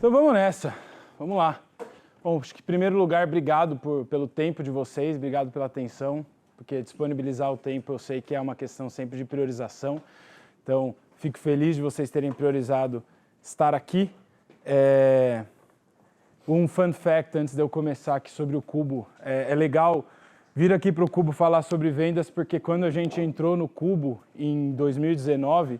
Então vamos nessa, vamos lá. Bom, acho que em primeiro lugar, obrigado pelo tempo de vocês, obrigado pela atenção, porque disponibilizar o tempo eu sei que é uma questão sempre de priorização. Então, fico feliz de vocês terem priorizado estar aqui. Um fun fact antes de eu começar aqui sobre o Cubo. É legal vir aqui para o Cubo falar sobre vendas, porque quando a gente entrou no Cubo em 2019,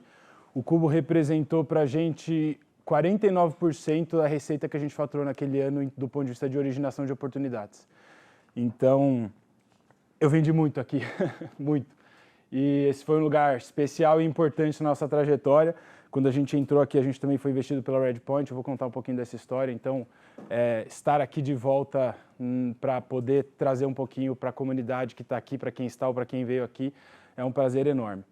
o Cubo representou para a gente 49% da receita que a gente faturou naquele ano do ponto de vista de originação de oportunidades. Então, eu vendi muito aqui, muito. E esse foi um lugar especial e importante na nossa trajetória. Quando a gente entrou aqui, a gente também foi investido pela Redpoint. Eu vou contar um pouquinho dessa história. Então, estar aqui de volta para poder trazer um pouquinho para a comunidade que está aqui, para quem está ou para quem veio aqui, é um prazer enorme.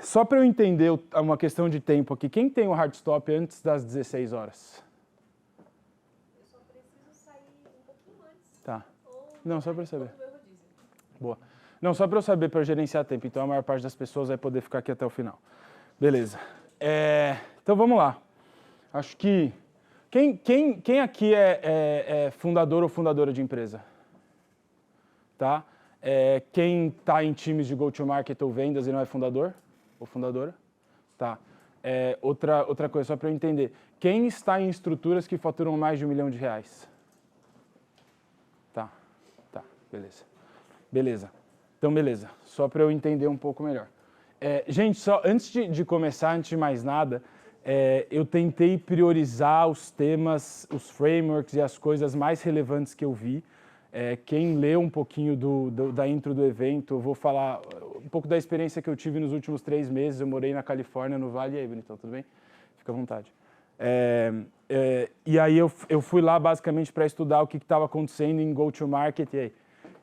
Só para eu entender uma questão de tempo aqui, quem tem o hard stop antes das 16 horas? Eu só preciso sair um pouquinho antes. Tá. Não, só para saber. Boa. Não, só para eu saber, para gerenciar tempo. Então, a maior parte das pessoas vai poder ficar aqui até o final. Beleza. Então, vamos lá. Acho que... Quem aqui é fundador ou fundadora de empresa? Tá? Quem está em times de go-to-market ou vendas e não é fundador ou fundadora? Tá. Outra coisa, só para eu entender. Quem está em estruturas que faturam mais de R$1 milhão? Tá. Tá, beleza. Então, beleza. Só para eu entender um pouco melhor. Gente, só antes de começar, antes de mais nada, eu tentei priorizar os temas, os frameworks e as coisas mais relevantes que eu vi. Quem leu um pouquinho da intro do evento, eu vou falar um pouco da experiência que eu tive nos últimos 3 meses. Eu morei na Califórnia, no Vale. E aí, bonitão, tudo bem? Fica à vontade. E aí eu fui lá basicamente para estudar o que estava acontecendo em go-to-market,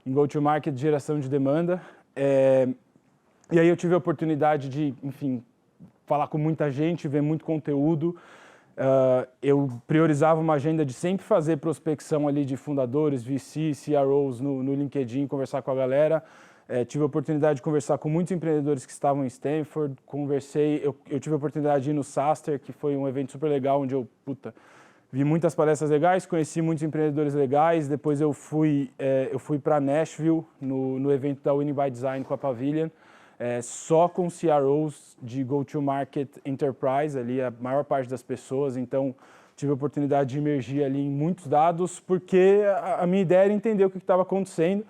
em go-to-market, geração de demanda. E aí eu tive a oportunidade de, enfim, falar com muita gente, ver muito conteúdo. Eu priorizava uma agenda de sempre fazer prospecção ali de fundadores, VCs, CROs no LinkedIn, conversar com a galera. Tive a oportunidade de conversar com muitos empreendedores que estavam em Stanford. Eu tive a oportunidade de ir no SaaStr, que foi um evento super legal, onde eu vi muitas palestras legais, conheci muitos empreendedores legais. Depois eu fui para Nashville, no evento da Winning by Design com a Pavilion. Só com CROs de go-to-market enterprise, ali a maior parte das pessoas. Então, tive a oportunidade de emergir ali em muitos dados, porque a minha ideia era entender o que estava acontecendo.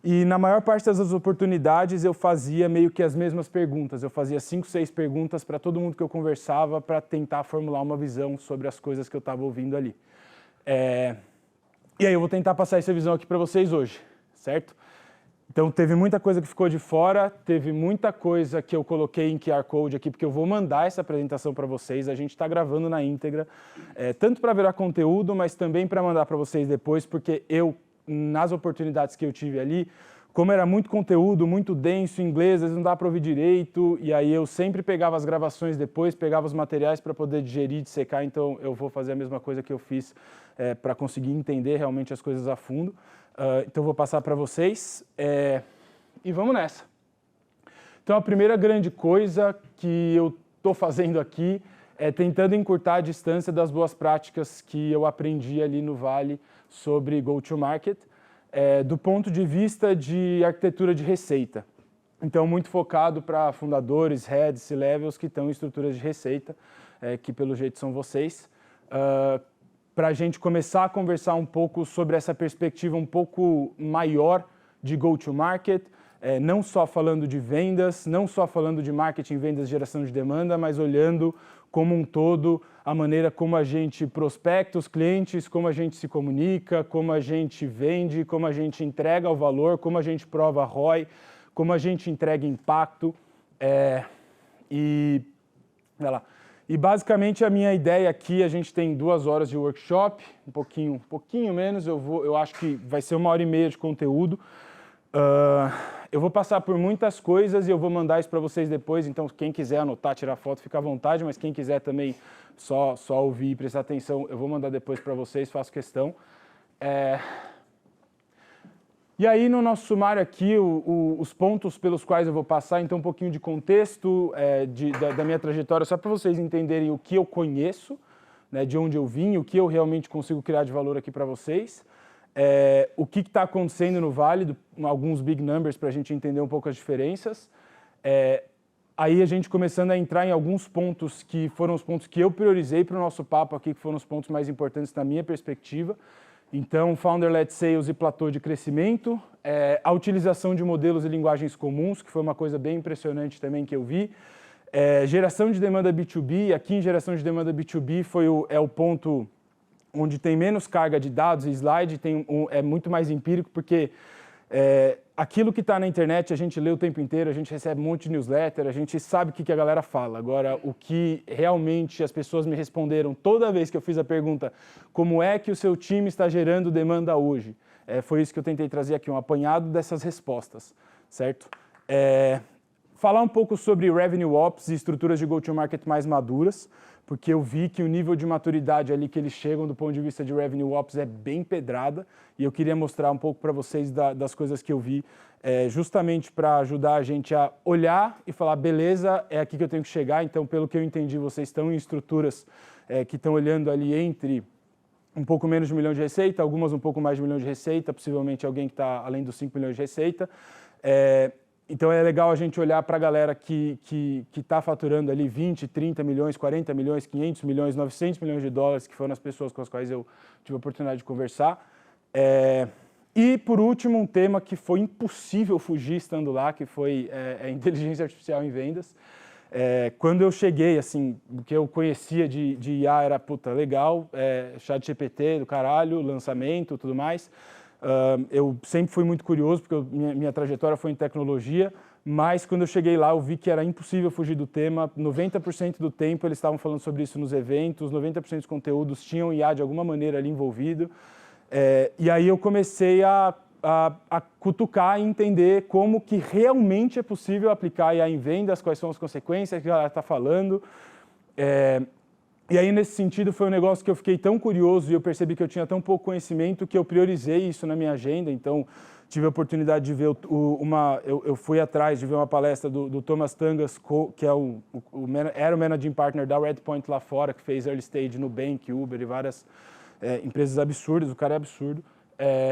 E na maior parte das oportunidades eu fazia meio que as mesmas perguntas. Eu fazia 5, 6 perguntas para todo mundo que eu conversava para tentar formular uma visão sobre as coisas que eu estava ouvindo ali. E aí eu vou tentar passar essa visão aqui para vocês hoje, certo? Então, teve muita coisa que ficou de fora, teve muita coisa que eu coloquei em QR Code aqui, porque eu vou mandar essa apresentação para vocês. A gente está gravando na íntegra, tanto para virar conteúdo, mas também para mandar para vocês depois, porque nas oportunidades que eu tive ali, como era muito conteúdo, muito denso em inglês, às vezes não dá para ouvir direito, e aí eu sempre pegava as gravações depois, pegava os materiais para poder digerir, dissecar. Então, eu vou fazer a mesma coisa que eu fiz para conseguir entender realmente as coisas a fundo. Então, eu vou passar para vocês e vamos nessa. Então, a primeira grande coisa que eu estou fazendo aqui é tentando encurtar a distância das boas práticas que eu aprendi ali no Vale sobre go-to-market, do ponto de vista de arquitetura de receita. Então, muito focado para fundadores, heads, C-levels que estão em estruturas de receita, que pelo jeito são vocês. Para a gente começar a conversar um pouco sobre essa perspectiva um pouco maior de go-to-market, não só falando de vendas, não só falando de marketing, vendas, geração de demanda, mas olhando como um todo a maneira como a gente prospecta os clientes, como a gente se comunica, como a gente vende, como a gente entrega o valor, como a gente prova ROI, como a gente entrega impacto. E basicamente a minha ideia aqui, a gente tem 2 horas de workshop, um pouquinho menos, eu acho que vai ser 1h30 de conteúdo. Eu vou passar por muitas coisas e eu vou mandar isso para vocês depois, então quem quiser anotar, tirar foto, fica à vontade, mas quem quiser também só ouvir e prestar atenção, eu vou mandar depois para vocês, faço questão. E aí, no nosso sumário aqui, os pontos pelos quais eu vou passar, então, um pouquinho de contexto da minha trajetória, só para vocês entenderem o que eu conheço né, de onde eu vim, o que eu realmente consigo criar de valor aqui para vocês, o que está acontecendo no Vale, alguns big numbers para a gente entender um pouco as diferenças. Aí a gente começando a entrar em alguns pontos que foram os pontos que eu priorizei para o nosso papo aqui, que foram os pontos mais importantes na minha perspectiva. Então, Founder-led Sales e platô de crescimento, a utilização de modelos e linguagens comuns, que foi uma coisa bem impressionante também que eu vi. Geração de demanda B2B, aqui em geração de demanda B2B é o ponto onde tem menos carga de dados e slide, é muito mais empírico, porque aquilo que está na internet a gente lê o tempo inteiro, a gente recebe um monte de newsletter, a gente sabe o que a galera fala. Agora, o que realmente as pessoas me responderam toda vez que eu fiz a pergunta, como é que o seu time está gerando demanda hoje? Foi isso que eu tentei trazer aqui, um apanhado dessas respostas, certo? Falar um pouco sobre Revenue Ops e estruturas de go-to-market mais maduras, porque eu vi que o nível de maturidade ali que eles chegam do ponto de vista de Revenue Ops é bem pedrada, e eu queria mostrar um pouco para vocês das coisas que eu vi, justamente para ajudar a gente a olhar e falar, beleza, é aqui que eu tenho que chegar. Então, pelo que eu entendi, vocês estão em estruturas que estão olhando ali entre um pouco menos de 1 milhão de receita, algumas um pouco mais de 1 milhão de receita, possivelmente alguém que está além dos 5 milhões de receita. Então é legal a gente olhar para a galera que está faturando ali 20, 30 milhões, 40 milhões, 500 milhões, 900 milhões de dólares, que foram as pessoas com as quais eu tive a oportunidade de conversar. E, por último, um tema que foi impossível fugir estando lá, que foi a inteligência artificial em vendas. Quando eu cheguei, assim, o que eu conhecia de IA era, puta, legal, ChatGPT do caralho, lançamento, tudo mais. Eu sempre fui muito curioso, porque minha trajetória foi em tecnologia, mas quando eu cheguei lá eu vi que era impossível fugir do tema. 90% do tempo eles estavam falando sobre isso nos eventos, 90% dos conteúdos tinham IA de alguma maneira ali envolvido. E aí eu comecei a cutucar e entender como que realmente é possível aplicar IA em vendas, quais são as consequências que ela está falando. E aí, nesse sentido, foi um negócio que eu fiquei tão curioso e eu percebi que eu tinha tão pouco conhecimento que eu priorizei isso na minha agenda. Então, tive a oportunidade de ver eu fui atrás de ver uma palestra do Thomas Tangas, que era o Managing Partner da Redpoint lá fora, que fez Early Stage no Nubank, Uber e várias empresas absurdas, o cara é absurdo.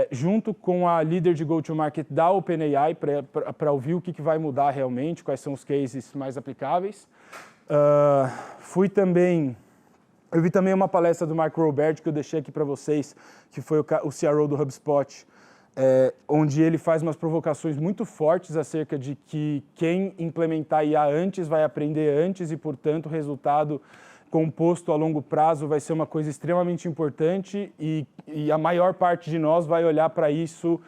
Junto com a líder de go-to-market da OpenAI, para ouvir o que vai mudar realmente, quais são os cases mais aplicáveis. Eu vi também uma palestra do Mark Roberge, que eu deixei aqui para vocês, que foi o CRO do HubSpot, onde ele faz umas provocações muito fortes acerca de que quem implementar IA antes vai aprender antes e, portanto, o resultado composto a longo prazo vai ser uma coisa extremamente importante e a maior parte de nós vai olhar para isso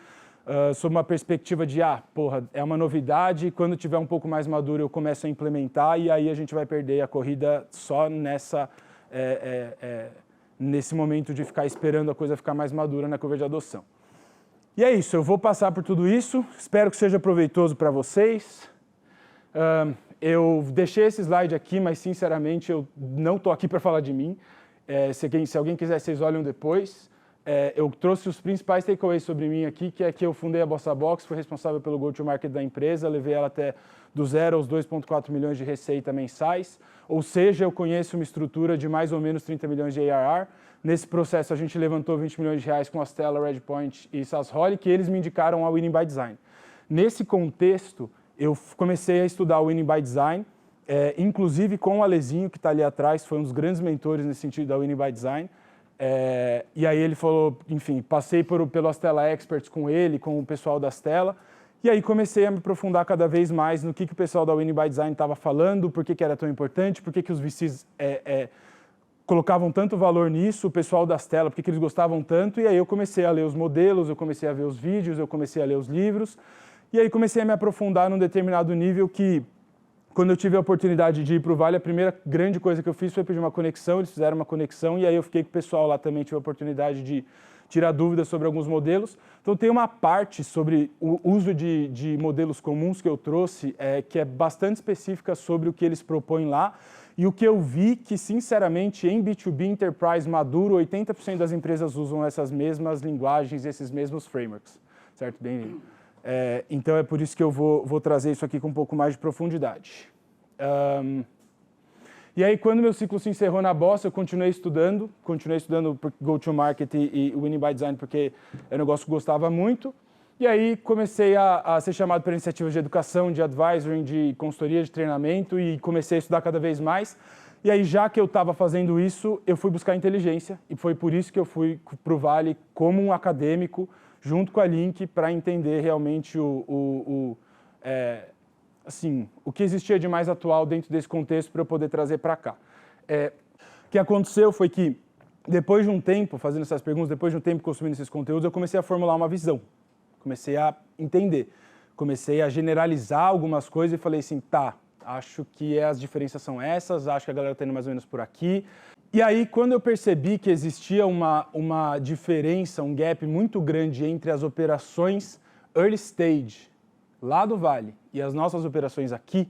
sob uma perspectiva de, porra, é uma novidade, quando tiver um pouco mais maduro eu começo a implementar e aí a gente vai perder a corrida só nesse momento de ficar esperando a coisa ficar mais madura na curva de adoção. E é isso, eu vou passar por tudo isso, espero que seja proveitoso para vocês. Eu deixei esse slide aqui, mas sinceramente eu não estou aqui para falar de mim. Se alguém quiser, vocês olham depois. Eu trouxe os principais takeaways sobre mim aqui, que é que eu fundei a Bossa Box, fui responsável pelo go-to-market da empresa, levei ela até do 0 aos 2,4 milhões de receita mensais, ou seja, eu conheço uma estrutura de mais ou menos 30 milhões de ARR. Nesse processo a gente levantou 20 milhões de reais com a Stella, Redpoint e SaaSholic, que eles me indicaram a Winning by Design. Nesse contexto, eu comecei a estudar o Winning by Design, inclusive com o Alezinho, que está ali atrás, foi um dos grandes mentores nesse sentido da Winning by Design. E aí ele falou, enfim, passei pelo Astella Experts com ele, com o pessoal da Astella, e aí comecei a me aprofundar cada vez mais no que o pessoal da Winning by Design estava falando, por que era tão importante, por que os VCs colocavam tanto valor nisso, o pessoal da Astella, por que eles gostavam tanto, e aí eu comecei a ler os modelos, eu comecei a ver os vídeos, eu comecei a ler os livros, e aí comecei a me aprofundar num determinado nível que, quando eu tive a oportunidade de ir para o Vale, a primeira grande coisa que eu fiz foi pedir uma conexão, eles fizeram uma conexão, e aí eu fiquei com o pessoal lá também, tive a oportunidade de tirar dúvidas sobre alguns modelos. Então tem uma parte sobre o uso de modelos comuns que eu trouxe, que é bastante específica sobre o que eles propõem lá, e o que eu vi que, sinceramente, em B2B Enterprise maduro, 80% das empresas usam essas mesmas linguagens, esses mesmos frameworks. Certo? Bem-vindo. Então é por isso que eu vou trazer isso aqui com um pouco mais de profundidade. E aí, quando meu ciclo se encerrou na Bossa, eu continuei estudando Go-to-Market e Winning by Design, porque é um negócio que eu gostava muito. E aí, comecei a ser chamado para iniciativas de educação, de advisory, de consultoria, de treinamento, e comecei a estudar cada vez mais. E aí, já que eu estava fazendo isso, eu fui buscar inteligência, e foi por isso que eu fui para o Vale como um acadêmico, junto com a Link, para entender realmente o que existia de mais atual dentro desse contexto para eu poder trazer para cá. O que aconteceu foi que, depois de um tempo, fazendo essas perguntas, depois de um tempo consumindo esses conteúdos, eu comecei a formular uma visão, comecei a entender, comecei a generalizar algumas coisas e falei assim, tá, acho que as diferenças são essas, acho que a galera está indo mais ou menos por aqui. E aí, quando eu percebi que existia uma diferença, um gap muito grande entre as operações early stage, lá do Vale, e as nossas operações aqui,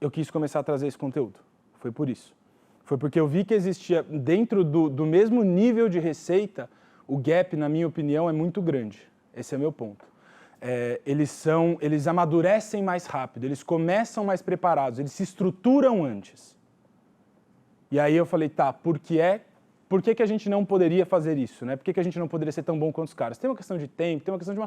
eu quis começar a trazer esse conteúdo. Foi por isso. Foi porque eu vi que existia, dentro do mesmo nível de receita, o gap, na minha opinião, é muito grande. Esse é o meu ponto. Eles amadurecem mais rápido, eles começam mais preparados, eles se estruturam antes. E aí eu falei, tá, por que a gente não poderia fazer isso, né? Por que a gente não poderia ser tão bom quanto os caras? Tem uma questão de tempo, tem uma questão de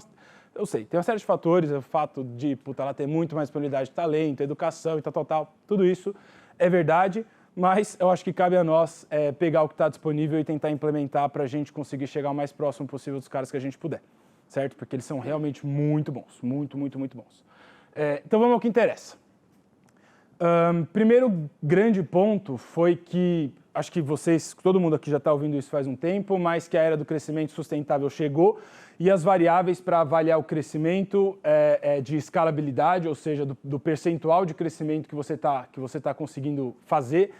eu sei, tem uma série de fatores, o fato de, lá ter muito mais disponibilidade de talento, educação e tal, tudo isso é verdade, mas eu acho que cabe a nós pegar o que está disponível e tentar implementar para a gente conseguir chegar o mais próximo possível dos caras que a gente puder, certo? Porque eles são realmente muito bons, muito bons. Então vamos ao que interessa. Primeiro grande ponto foi que, acho que todo mundo aqui já está ouvindo isso faz um tempo, mas que a era do crescimento sustentável chegou e as variáveis para avaliar o crescimento de escalabilidade, ou seja, do percentual de crescimento que você está conseguindo fazer,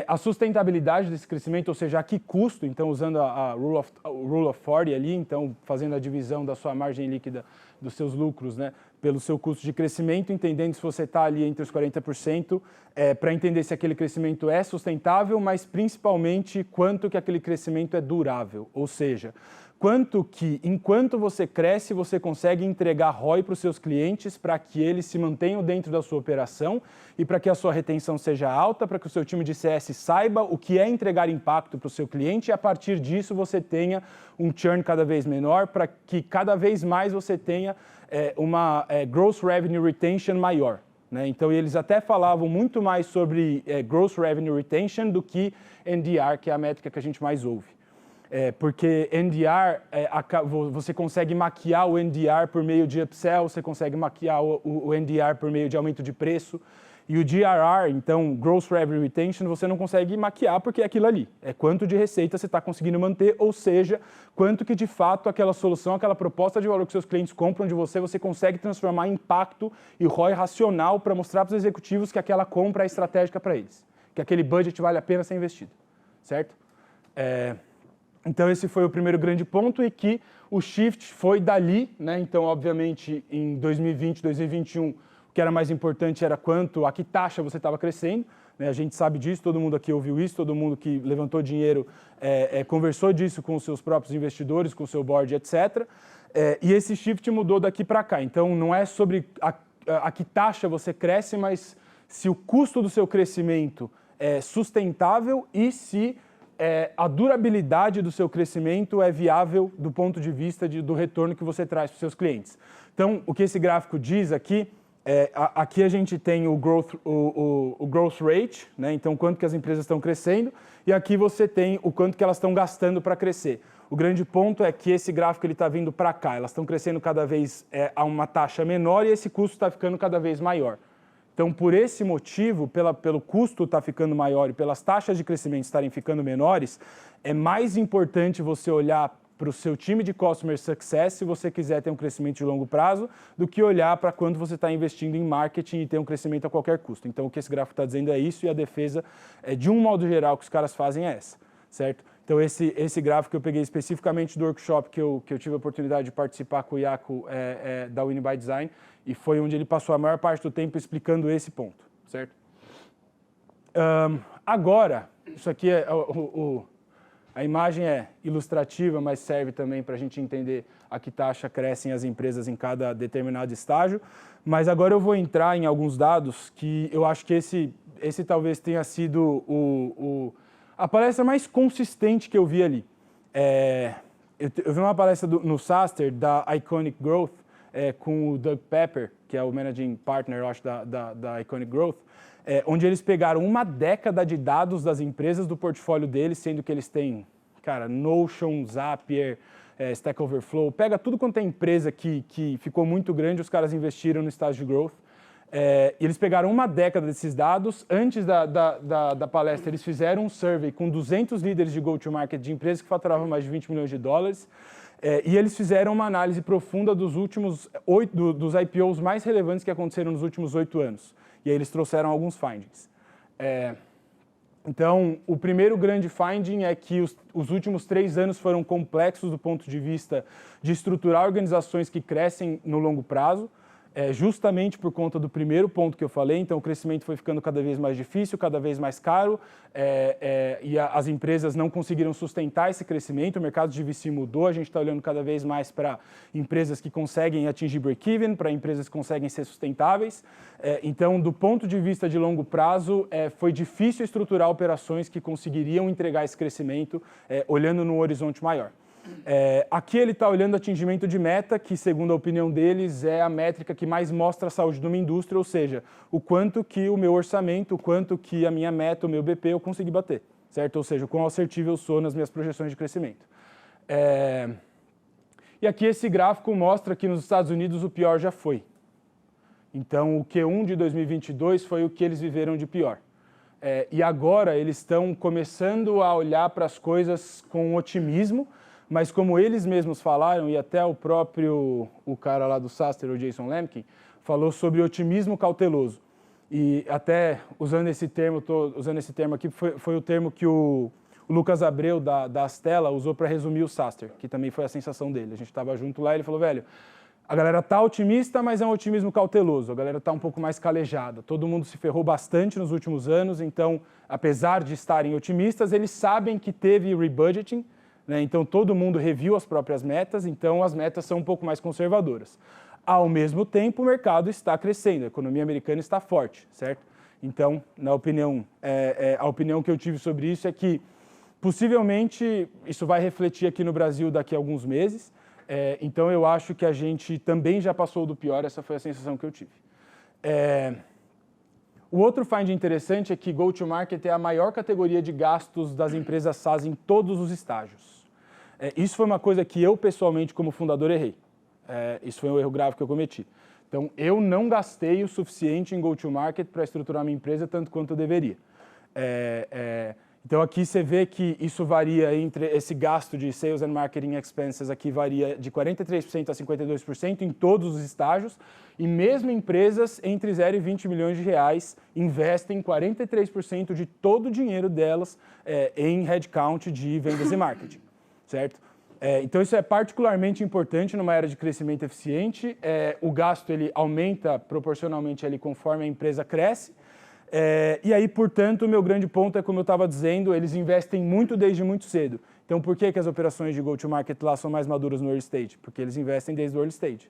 a sustentabilidade desse crescimento, ou seja, a que custo, então usando a Rule of 40 ali, então fazendo a divisão da sua margem líquida dos seus lucros, né, pelo seu custo de crescimento, entendendo se você está ali entre os 40%, para entender se aquele crescimento é sustentável, mas principalmente quanto que aquele crescimento é durável, ou seja, quanto que, enquanto você cresce, você consegue entregar ROI para os seus clientes para que eles se mantenham dentro da sua operação e para que a sua retenção seja alta, para que o seu time de CS saiba o que é entregar impacto para o seu cliente e a partir disso você tenha um churn cada vez menor, para que cada vez mais você tenha uma Gross Revenue Retention maior. Né? Então, eles até falavam muito mais sobre Gross Revenue Retention do que NDR, que é a métrica que a gente mais ouve. Porque NDR, você consegue maquiar o NDR por meio de upsell, você consegue maquiar o NDR por meio de aumento de preço. E o GRR, então, Gross Revenue Retention, você não consegue maquiar porque é aquilo ali. É quanto de receita você está conseguindo manter, ou seja, quanto que de fato aquela solução, aquela proposta de valor que seus clientes compram de você, você consegue transformar em impacto e ROI racional para mostrar para os executivos que aquela compra é estratégica para eles. Que aquele budget vale a pena ser investido, certo? Então esse foi o primeiro grande ponto e que o shift foi dali, né? Então obviamente em 2020, 2021, o que era mais importante era a que taxa você estava crescendo, né? A gente sabe disso, todo mundo aqui ouviu isso, todo mundo que levantou dinheiro conversou disso com os seus próprios investidores, com o seu board, etc. E esse shift mudou daqui para cá, então não é sobre a que taxa você cresce, mas se o custo do seu crescimento é sustentável e se a durabilidade do seu crescimento é viável do ponto de vista do retorno que você traz para os seus clientes. Então, o que esse gráfico diz aqui, aqui a gente tem o growth rate, né? Então quanto que as empresas estão crescendo, e aqui você tem o quanto que elas estão gastando para crescer. O grande ponto é que esse gráfico está vindo para cá, elas estão crescendo cada vez a uma taxa menor e esse custo está ficando cada vez maior. Então, por esse motivo, pelo custo estar ficando maior e pelas taxas de crescimento estarem ficando menores, é mais importante você olhar para o seu time de Customer Success se você quiser ter um crescimento de longo prazo, do que olhar para quando você está investindo em marketing e ter um crescimento a qualquer custo. Então, o que esse gráfico está dizendo é isso e a defesa, de um modo geral, que os caras fazem é essa, certo? Então, esse gráfico eu peguei especificamente do workshop que eu tive a oportunidade de participar com o Iaco da Winning by Design, e foi onde ele passou a maior parte do tempo explicando esse ponto, certo? Agora, isso aqui é A imagem é ilustrativa, mas serve também para a gente entender a que taxa crescem as empresas em cada determinado estágio. Mas agora eu vou entrar em alguns dados que eu acho que esse talvez tenha sido a palestra mais consistente que eu vi ali. Eu vi uma palestra no SaaStr da Iconic Growth com o Doug Pepper, que é o Managing Partner, eu acho, da Iconic Growth, onde eles pegaram uma década de dados das empresas do portfólio deles, sendo que eles têm, cara, Notion, Zapier, Stack Overflow, pega tudo quanto é empresa que ficou muito grande, os caras investiram no estágio de growth. E eles pegaram uma década desses dados. Antes da palestra, eles fizeram um survey com 200 líderes de go-to-market de empresas que faturavam mais de 20 milhões de dólares. E eles fizeram uma análise profunda dos dos IPOs mais relevantes que aconteceram nos últimos 8 anos. E aí eles trouxeram alguns findings. Então, o primeiro grande finding é que os últimos 3 anos foram complexos do ponto de vista de estruturar organizações que crescem no longo prazo, justamente por conta do primeiro ponto que eu falei. Então, o crescimento foi ficando cada vez mais difícil, cada vez mais caro, e as empresas não conseguiram sustentar esse crescimento. O mercado de VC mudou, a gente está olhando cada vez mais para empresas que conseguem atingir break-even, para empresas que conseguem ser sustentáveis. Então, do ponto de vista de longo prazo, foi difícil estruturar operações que conseguiriam entregar esse crescimento olhando num horizonte maior. Aqui ele está olhando atingimento de meta, que segundo a opinião deles é a métrica que mais mostra a saúde de uma indústria, ou seja, o quanto que o meu orçamento, o quanto que a minha meta, o meu BP eu consegui bater, certo? Ou seja, o quão assertivo eu sou nas minhas projeções de crescimento. E aqui esse gráfico mostra que nos Estados Unidos o pior já foi. Então o Q1 de 2022 foi o que eles viveram de pior. E agora eles estão começando a olhar para as coisas com otimismo, mas como eles mesmos falaram, e até o cara lá do SaaStr, o Jason Lemkin, falou sobre otimismo cauteloso. E até usando esse termo, estou usando esse termo aqui, foi o termo que o Lucas Abreu, da Astela, usou para resumir o SaaStr, que também foi a sensação dele. A gente estava junto lá e ele falou, velho, a galera tá otimista, mas é um otimismo cauteloso. A galera tá um pouco mais calejada. Todo mundo se ferrou bastante nos últimos anos, então, apesar de estarem otimistas, eles sabem que teve rebudgeting, né? Então, todo mundo reviu as próprias metas, então as metas são um pouco mais conservadoras. Ao mesmo tempo, o mercado está crescendo, a economia americana está forte, certo? Então, na opinião, a opinião que eu tive sobre isso é que, possivelmente, isso vai refletir aqui no Brasil daqui a alguns meses. Então, eu acho que a gente também já passou do pior, essa foi a sensação que eu tive. O outro finding interessante é que go-to-market é a maior categoria de gastos das empresas SaaS em todos os estágios. Isso foi uma coisa que eu, pessoalmente, como fundador, errei. Isso foi um erro grave que eu cometi. Então, eu não gastei o suficiente em go-to-market para estruturar minha empresa tanto quanto eu deveria. Então, aqui você vê que isso varia entre esse gasto de Sales and Marketing Expenses, aqui varia de 43% a 52% em todos os estágios, e mesmo empresas entre 0 e 20 milhões de reais investem 43% de todo o dinheiro delas em headcount de vendas e marketing, certo? Então, isso é particularmente importante numa era de crescimento eficiente. O gasto ele aumenta proporcionalmente ali conforme a empresa cresce. E aí, portanto, o meu grande ponto é, como eu estava dizendo, eles investem muito desde muito cedo. Então, por que as operações de go-to-market lá são mais maduras no early stage? Porque eles investem desde o early stage,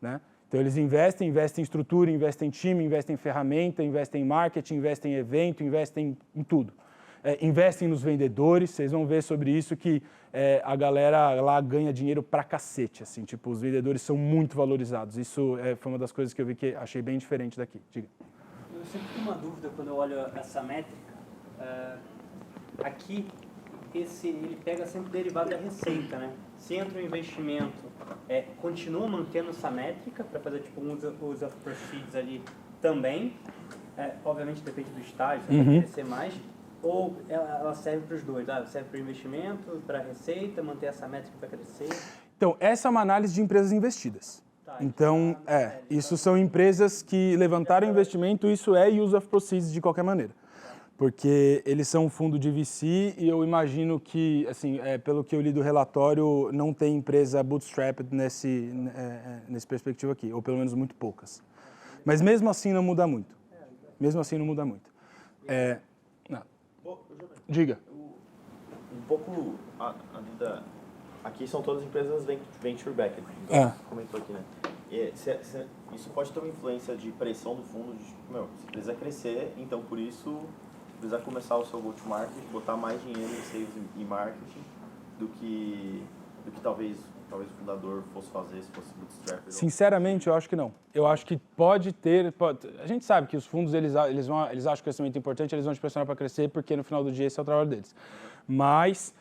né? Então, eles investem em estrutura, investem em time, investem em ferramenta, investem em marketing, investem em evento, investem em tudo. Investem nos vendedores, vocês vão ver sobre isso que a galera lá ganha dinheiro pra cacete, assim, tipo, os vendedores são muito valorizados. Isso foi uma das coisas que eu vi que achei bem diferente daqui. Diga. Eu sempre tenho uma dúvida quando eu olho essa métrica. Aqui, ele pega sempre o derivado da receita, né? Se entra um investimento, continua mantendo essa métrica para fazer tipo um use of proceeds ali também. Obviamente depende do estágio, vai crescer mais. Ou ela serve para os dois, serve para o investimento, para a receita, manter essa métrica para crescer? Então, essa é uma análise de empresas investidas. Então, isso são empresas que levantaram investimento, isso é use of proceeds de qualquer maneira. Porque eles são um fundo de VC e eu imagino que, assim, pelo que eu li do relatório, não tem empresa bootstrapped nesse perspectiva aqui, ou pelo menos muito poucas. Mas mesmo assim não muda muito. Mesmo assim não muda muito. Não. Diga. pouco a vida... Aqui são todas empresas venture-backed, você comentou aqui, né? Isso pode ter uma influência de pressão do fundo, de, você precisa crescer, então por isso precisa começar o seu go-to-market, botar mais dinheiro em sales e marketing do que talvez o fundador fosse fazer se fosse bootstrap. Sinceramente, eu acho que não. Eu acho que pode ter... A gente sabe que os fundos, eles acham que o crescimento é importante, eles vão te pressionar para crescer, porque no final do dia esse é o trabalho deles. Mas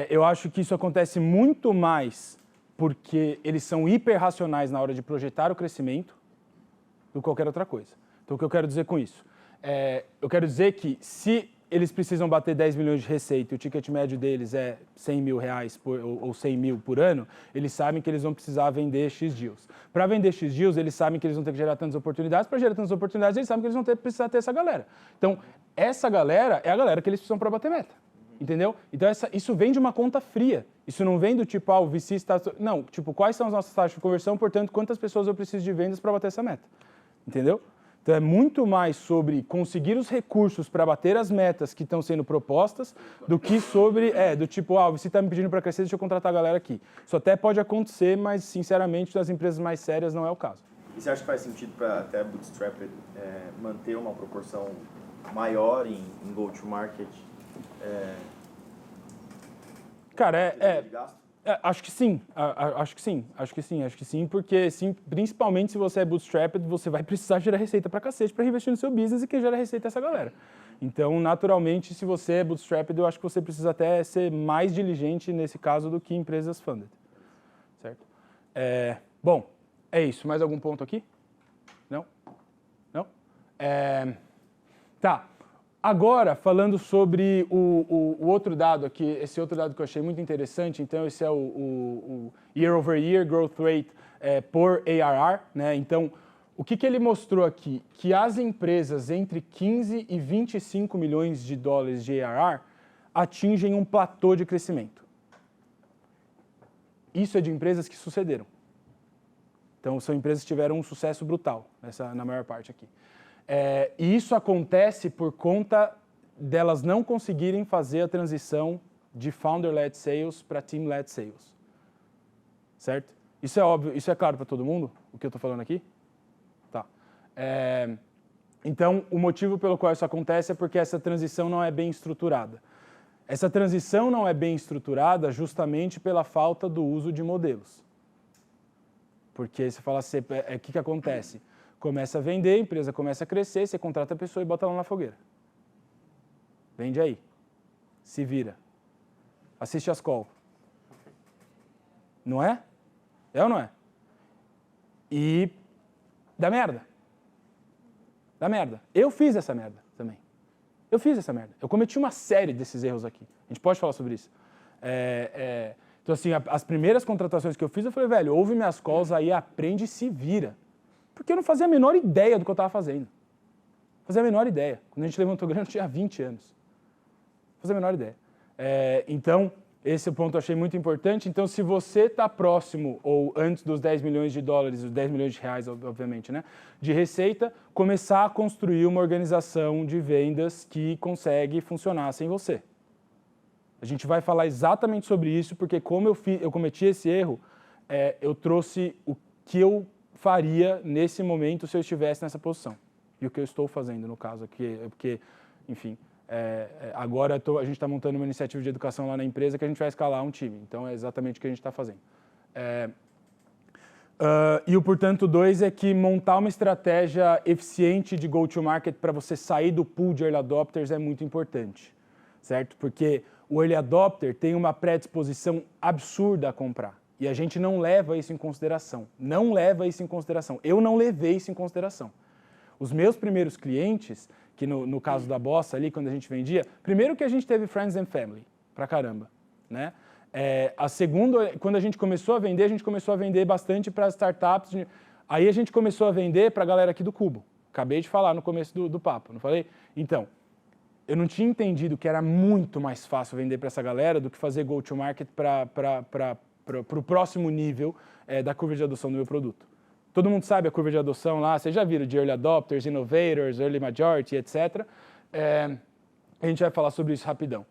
eu acho que isso acontece muito mais porque eles são hiper-racionais na hora de projetar o crescimento do que qualquer outra coisa. Então, o que eu quero dizer com isso? Eu quero dizer que se eles precisam bater 10 milhões de receita e o ticket médio deles é 100 mil reais ou 100 mil por ano, eles sabem que eles vão precisar vender X deals. Para vender X deals, eles sabem que eles vão ter que gerar tantas oportunidades. Para gerar tantas oportunidades, eles sabem que eles vão precisar ter essa galera. Então, essa galera é a galera que eles precisam para bater meta. Entendeu? Então, isso vem de uma conta fria. Isso não vem do tipo, o VC está... Não, tipo, quais são as nossas taxas de conversão, portanto, quantas pessoas eu preciso de vendas para bater essa meta. Entendeu? Então, é muito mais sobre conseguir os recursos para bater as metas que estão sendo propostas do que sobre, do tipo, o VC está me pedindo para crescer, deixa eu contratar a galera aqui. Isso até pode acontecer, mas, sinceramente, nas empresas mais sérias não é o caso. E você acha que faz sentido para até Bootstrap manter uma proporção maior em go-to-market? Cara, acho que sim, acho que sim, porque sim, principalmente se você é bootstrapped, você vai precisar gerar receita pra cacete para investir no seu business e quem gera receita é essa galera. Então, naturalmente, se você é bootstrapped, eu acho que você precisa até ser mais diligente nesse caso do que empresas funded, certo? Bom, é isso. Mais algum ponto aqui? Não? Não? Tá. Agora, falando sobre o outro dado aqui, esse outro dado que eu achei muito interessante, então esse é o Year Over Year Growth Rate por ARR, né? Então, o que ele mostrou aqui? Que as empresas entre 15 e 25 milhões de dólares de ARR atingem um platô de crescimento. Isso é de empresas que sucederam. Então, são empresas que tiveram um sucesso brutal, na maior parte aqui. E isso acontece por conta delas não conseguirem fazer a transição de founder-led sales para team-led sales. Certo? Isso é óbvio, isso é claro para todo mundo, o que eu estou falando aqui? Tá. Então, o motivo pelo qual isso acontece é porque essa transição não é bem estruturada. Essa transição não é bem estruturada justamente pela falta do uso de modelos. Porque você fala assim, o que acontece? Começa a vender, a empresa começa a crescer, você contrata a pessoa e bota ela na fogueira. Vende aí. Se vira. Assiste as calls. Não é? É ou não é? E dá merda. Dá merda. Eu fiz essa merda também. Eu fiz essa merda. Eu cometi uma série desses erros aqui. A gente pode falar sobre isso. Então, assim, as primeiras contratações que eu fiz, eu falei, velho, ouve minhas calls aí, aprende e se vira. Porque eu não fazia a menor ideia do que eu estava fazendo. Não fazia a menor ideia. Quando a gente levantou grana, eu tinha 20 anos. Não fazia a menor ideia. Então, esse ponto eu achei muito importante. Então, se você está próximo, ou antes dos 10 milhões de dólares, os 10 milhões de reais, obviamente, né, de receita, começar a construir uma organização de vendas que consegue funcionar sem você. A gente vai falar exatamente sobre isso, porque como eu cometi esse erro, eu trouxe o que eu faria nesse momento se eu estivesse nessa posição. E o que eu estou fazendo, no caso, aqui, porque, enfim, agora a gente está montando uma iniciativa de educação lá na empresa que a gente vai escalar um time. Então, é exatamente o que a gente está fazendo. E o portanto 2 é que montar uma estratégia eficiente de go-to-market para você sair do pool de early adopters é muito importante, certo? Porque o early adopter tem uma predisposição absurda a comprar. E a gente não leva isso em consideração. Não leva isso em consideração. Eu não levei isso em consideração. Os meus primeiros clientes, que no caso da Bossa ali, quando a gente vendia, primeiro que a gente teve friends and family, pra caramba, né? A segunda, quando a gente começou a vender bastante para startups. Aí a gente começou a vender para a galera aqui do Cubo. Acabei de falar no começo do papo, não falei? Então, eu não tinha entendido que era muito mais fácil vender para essa galera do que fazer go-to-market para o próximo nível da curva de adoção do meu produto. Todo mundo sabe a curva de adoção lá, vocês já viram de Early Adopters, Innovators, Early Majority, etc. A gente vai falar sobre isso rapidão.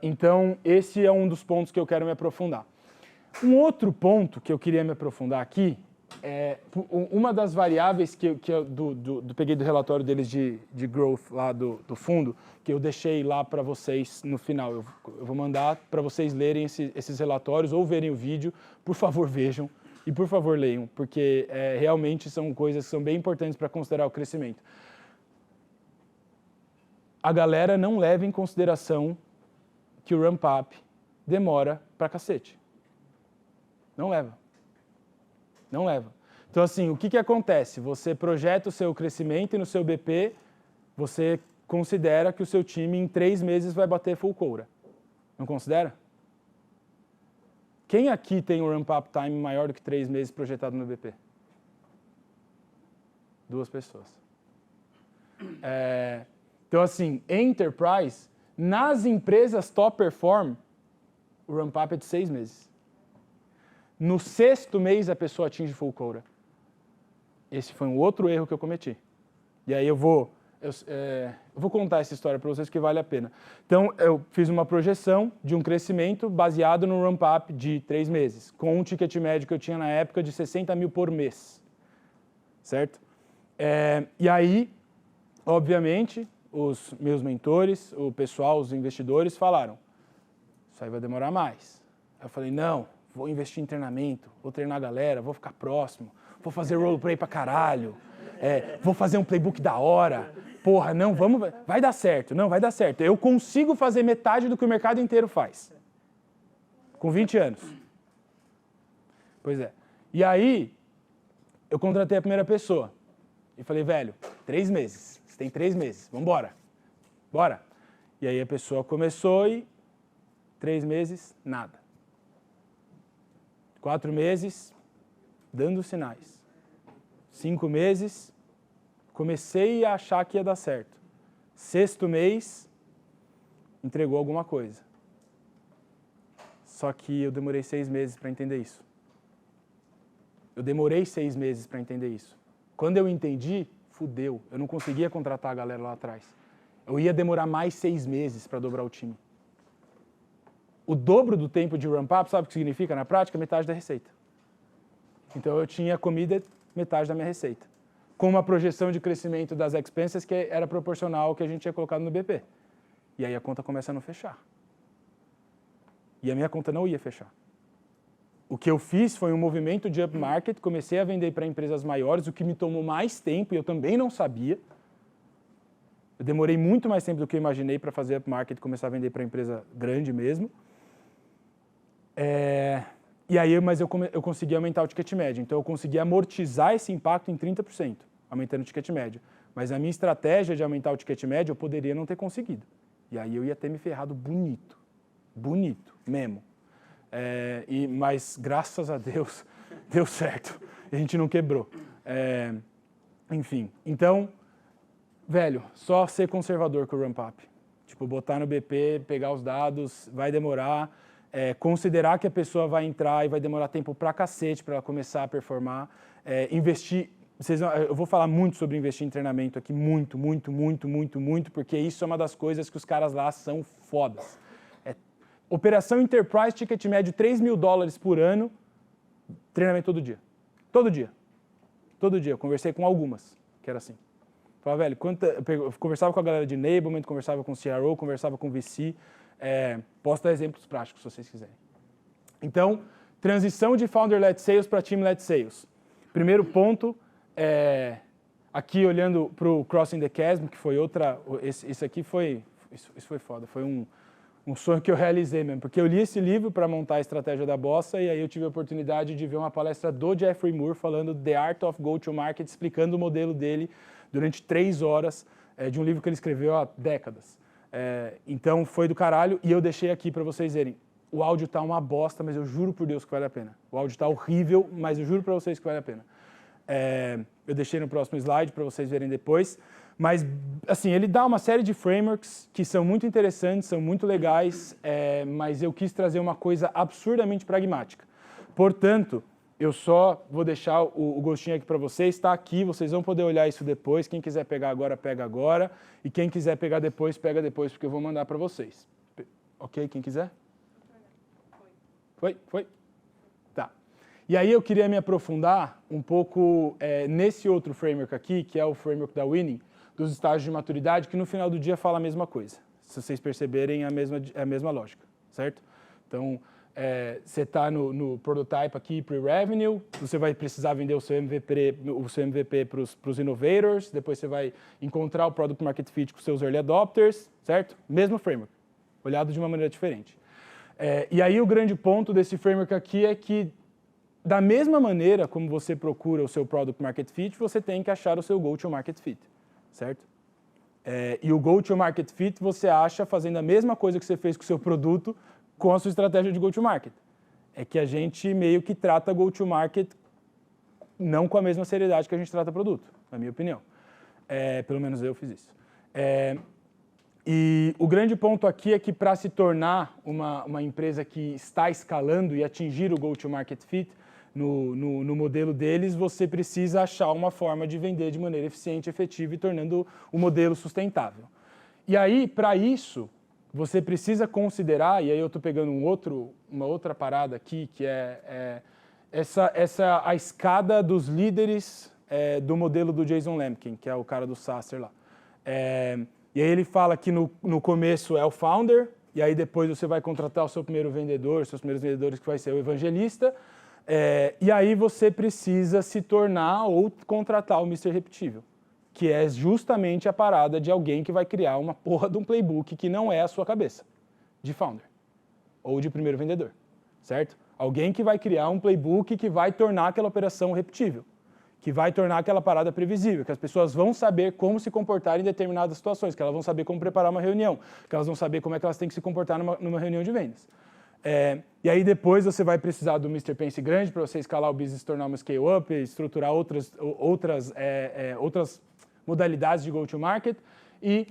Então, esse é um dos pontos que eu quero me aprofundar. Um outro ponto que eu queria me aprofundar aqui é uma das variáveis que eu peguei do relatório deles de growth lá do fundo, que eu deixei lá para vocês no final. Eu vou mandar para vocês lerem esses relatórios ou verem o vídeo. Por favor, vejam e por favor leiam, porque realmente são coisas que são bem importantes para considerar o crescimento. A galera não leva em consideração que o ramp-up demora pra cacete. Não leva. Não leva. Então, assim, o que acontece? Você projeta o seu crescimento e no seu BP, você considera que o seu time em 3 meses vai bater full quota. Não considera? Quem aqui tem um ramp-up time maior do que 3 meses projetado no BP? 2 pessoas. Então, assim, Enterprise, nas empresas top perform, o ramp-up é de 6 meses. No 6º mês, a pessoa atinge full quota. Esse foi um outro erro que eu cometi. E aí eu vou contar essa história para vocês, que vale a pena. Então, eu fiz uma projeção de um crescimento baseado no ramp-up de 3 meses, com um ticket médio que eu tinha na época de 60 mil por mês. Certo? E aí, obviamente, os meus mentores, o pessoal, os investidores falaram, isso aí vai demorar mais. Eu falei, não, vou investir em treinamento, vou treinar a galera, vou ficar próximo, vou fazer roleplay pra caralho, vou fazer um playbook da hora, porra, não, vai dar certo, não, vai dar certo. Eu consigo fazer metade do que o mercado inteiro faz, com 20 anos. Pois é. E aí, eu contratei a primeira pessoa e falei, velho, 3 meses, você tem 3 meses, vambora, bora. E aí a pessoa começou e 3 meses, nada. 4 meses, dando sinais. 5 meses, comecei a achar que ia dar certo. 6º mês, entregou alguma coisa. Só que eu demorei 6 meses para entender isso. Eu demorei 6 meses para entender isso. Quando eu entendi, fudeu. Eu não conseguia contratar a galera lá atrás. Eu ia demorar mais 6 meses para dobrar o time. O dobro do tempo de ramp-up, sabe o que significa na prática? Metade da receita. Então eu tinha comido metade da minha receita. Com uma projeção de crescimento das expenses que era proporcional ao que a gente tinha colocado no BP. E aí a conta começa a não fechar. E a minha conta não ia fechar. O que eu fiz foi um movimento de upmarket, comecei a vender para empresas maiores, o que me tomou mais tempo e eu também não sabia. Eu demorei muito mais tempo do que eu imaginei para fazer upmarket e começar a vender para empresa grande mesmo. Mas eu consegui aumentar o ticket médio. Então eu consegui amortizar esse impacto em 30%, aumentando o ticket médio. Mas a minha estratégia de aumentar o ticket médio eu poderia não ter conseguido. E aí eu ia ter me ferrado bonito. Bonito, mesmo. Mas graças a Deus deu certo. A gente não quebrou. Enfim, então, velho, só ser conservador com o ramp-up. Tipo, botar no BP, pegar os dados, vai demorar. Considerar que a pessoa vai entrar e vai demorar tempo pra cacete para ela começar a performar. Investir. Eu vou falar muito sobre investir em treinamento aqui, muito, porque isso é uma das coisas que os caras lá são fodas. Operação Enterprise, ticket médio $3 mil por ano, treinamento todo dia. Todo dia. Todo dia. Eu conversei com algumas, que era assim. Falava, velho, eu conversava com a galera de enablement, conversava com o CRO, conversava com o VC. Posso dar exemplos práticos, se vocês quiserem. Então, transição de Founder-led Sales para Team-led Sales. Primeiro ponto, aqui olhando para o Crossing the Chasm, que foi outra... Isso foi foda, foi um sonho que eu realizei mesmo, porque eu li esse livro para montar a estratégia da Bossa e aí eu tive a oportunidade de ver uma palestra do Jeffrey Moore falando The Art of Go-to-Market, explicando o modelo dele durante 3 horas, de um livro que ele escreveu há décadas. Então foi do caralho e eu deixei aqui para vocês verem. O áudio tá uma bosta, mas eu juro por Deus que vale a pena. O áudio tá horrível, mas eu juro para vocês que vale a pena. Eu deixei no próximo slide para vocês verem depois. Mas, assim, ele dá uma série de frameworks que são muito interessantes, são muito legais, mas eu quis trazer uma coisa absurdamente pragmática. Portanto, eu só vou deixar o gostinho aqui para vocês, está aqui, vocês vão poder olhar isso depois. Quem quiser pegar agora, pega agora. E quem quiser pegar depois, pega depois, porque eu vou mandar para vocês. Ok, quem quiser? Foi? Tá. E aí eu queria me aprofundar um pouco nesse outro framework aqui, que é o framework da Winning, dos estágios de maturidade, que no final do dia fala a mesma coisa. Se vocês perceberem, é a mesma lógica, certo? Então, você está no prototype aqui, pre-revenue, você vai precisar vender o seu MVP para os innovators, depois você vai encontrar o product market fit com os seus early adopters, certo? Mesmo framework, olhado de uma maneira diferente. E aí o grande ponto desse framework aqui é que, da mesma maneira como você procura o seu product market fit, você tem que achar o seu go-to-market fit, certo? E o go-to-market fit você acha fazendo a mesma coisa que você fez com o seu produto com a sua estratégia de go-to-market. É que a gente meio que trata go-to-market não com a mesma seriedade que a gente trata produto, na minha opinião. Pelo menos eu fiz isso. E o grande ponto aqui é que para se tornar uma empresa que está escalando e atingir o go-to-market fit no modelo deles, você precisa achar uma forma de vender de maneira eficiente, efetiva e tornando o modelo sustentável. E aí, para isso, você precisa considerar, e aí eu estou pegando uma outra parada aqui, que é a escada dos líderes do modelo do Jason Lemkin, que é o cara do SaaStr lá. E aí ele fala que no começo é o founder, e aí depois você vai contratar o seu primeiro vendedor, seus primeiros vendedores, que vai ser o evangelista, e aí você precisa se tornar ou contratar o Mr. Repetível, que é justamente a parada de alguém que vai criar uma porra de um playbook que não é a sua cabeça, de founder, ou de primeiro vendedor, certo? Alguém que vai criar um playbook que vai tornar aquela operação repetível, que vai tornar aquela parada previsível, que as pessoas vão saber como se comportar em determinadas situações, que elas vão saber como preparar uma reunião, que elas vão saber como é que elas têm que se comportar numa reunião de vendas. E aí depois você vai precisar do Mr. Pense grande para você escalar o business, tornar uma scale-up, estruturar outras modalidades de go-to-market, e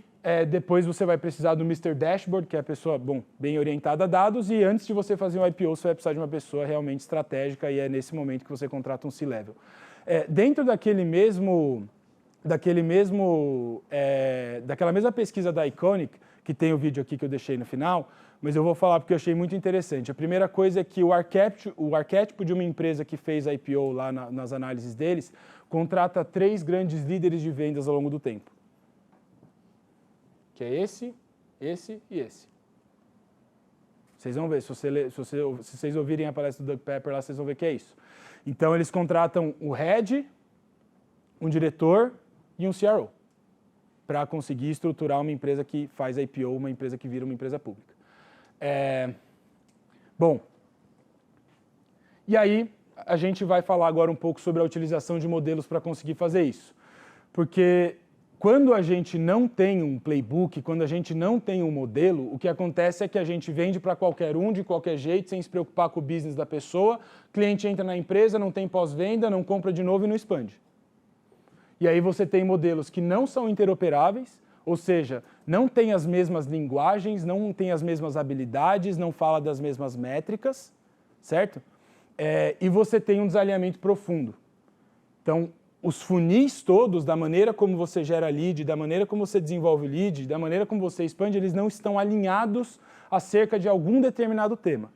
depois você vai precisar do Mr. Dashboard, que é a pessoa, bem orientada a dados, e antes de você fazer um IPO, você vai precisar de uma pessoa realmente estratégica, e é nesse momento que você contrata um C-Level. Dentro daquela mesma pesquisa da Iconic, que tem o vídeo aqui que eu deixei no final, mas eu vou falar porque eu achei muito interessante. A primeira coisa é que o arquétipo de uma empresa que fez IPO lá nas análises deles contrata 3 grandes líderes de vendas ao longo do tempo. Que é esse e esse. Vocês vão ver, se vocês ouvirem a palestra do Doug Pepper lá, vocês vão ver que é isso. Então eles contratam o head, um diretor e um CRO para conseguir estruturar uma empresa que faz IPO, uma empresa que vira uma empresa pública. Bom, e aí a gente vai falar agora um pouco sobre a utilização de modelos para conseguir fazer isso. Porque quando a gente não tem um playbook, quando a gente não tem um modelo, o que acontece é que a gente vende para qualquer um, de qualquer jeito, sem se preocupar com o business da pessoa, o cliente entra na empresa, não tem pós-venda, não compra de novo e não expande. E aí você tem modelos que não são interoperáveis, ou seja, não tem as mesmas linguagens, não tem as mesmas habilidades, não fala das mesmas métricas, certo? E você tem um desalinhamento profundo. Então, os funis todos, da maneira como você gera lead, da maneira como você desenvolve lead, da maneira como você expande, eles não estão alinhados acerca de algum determinado tema.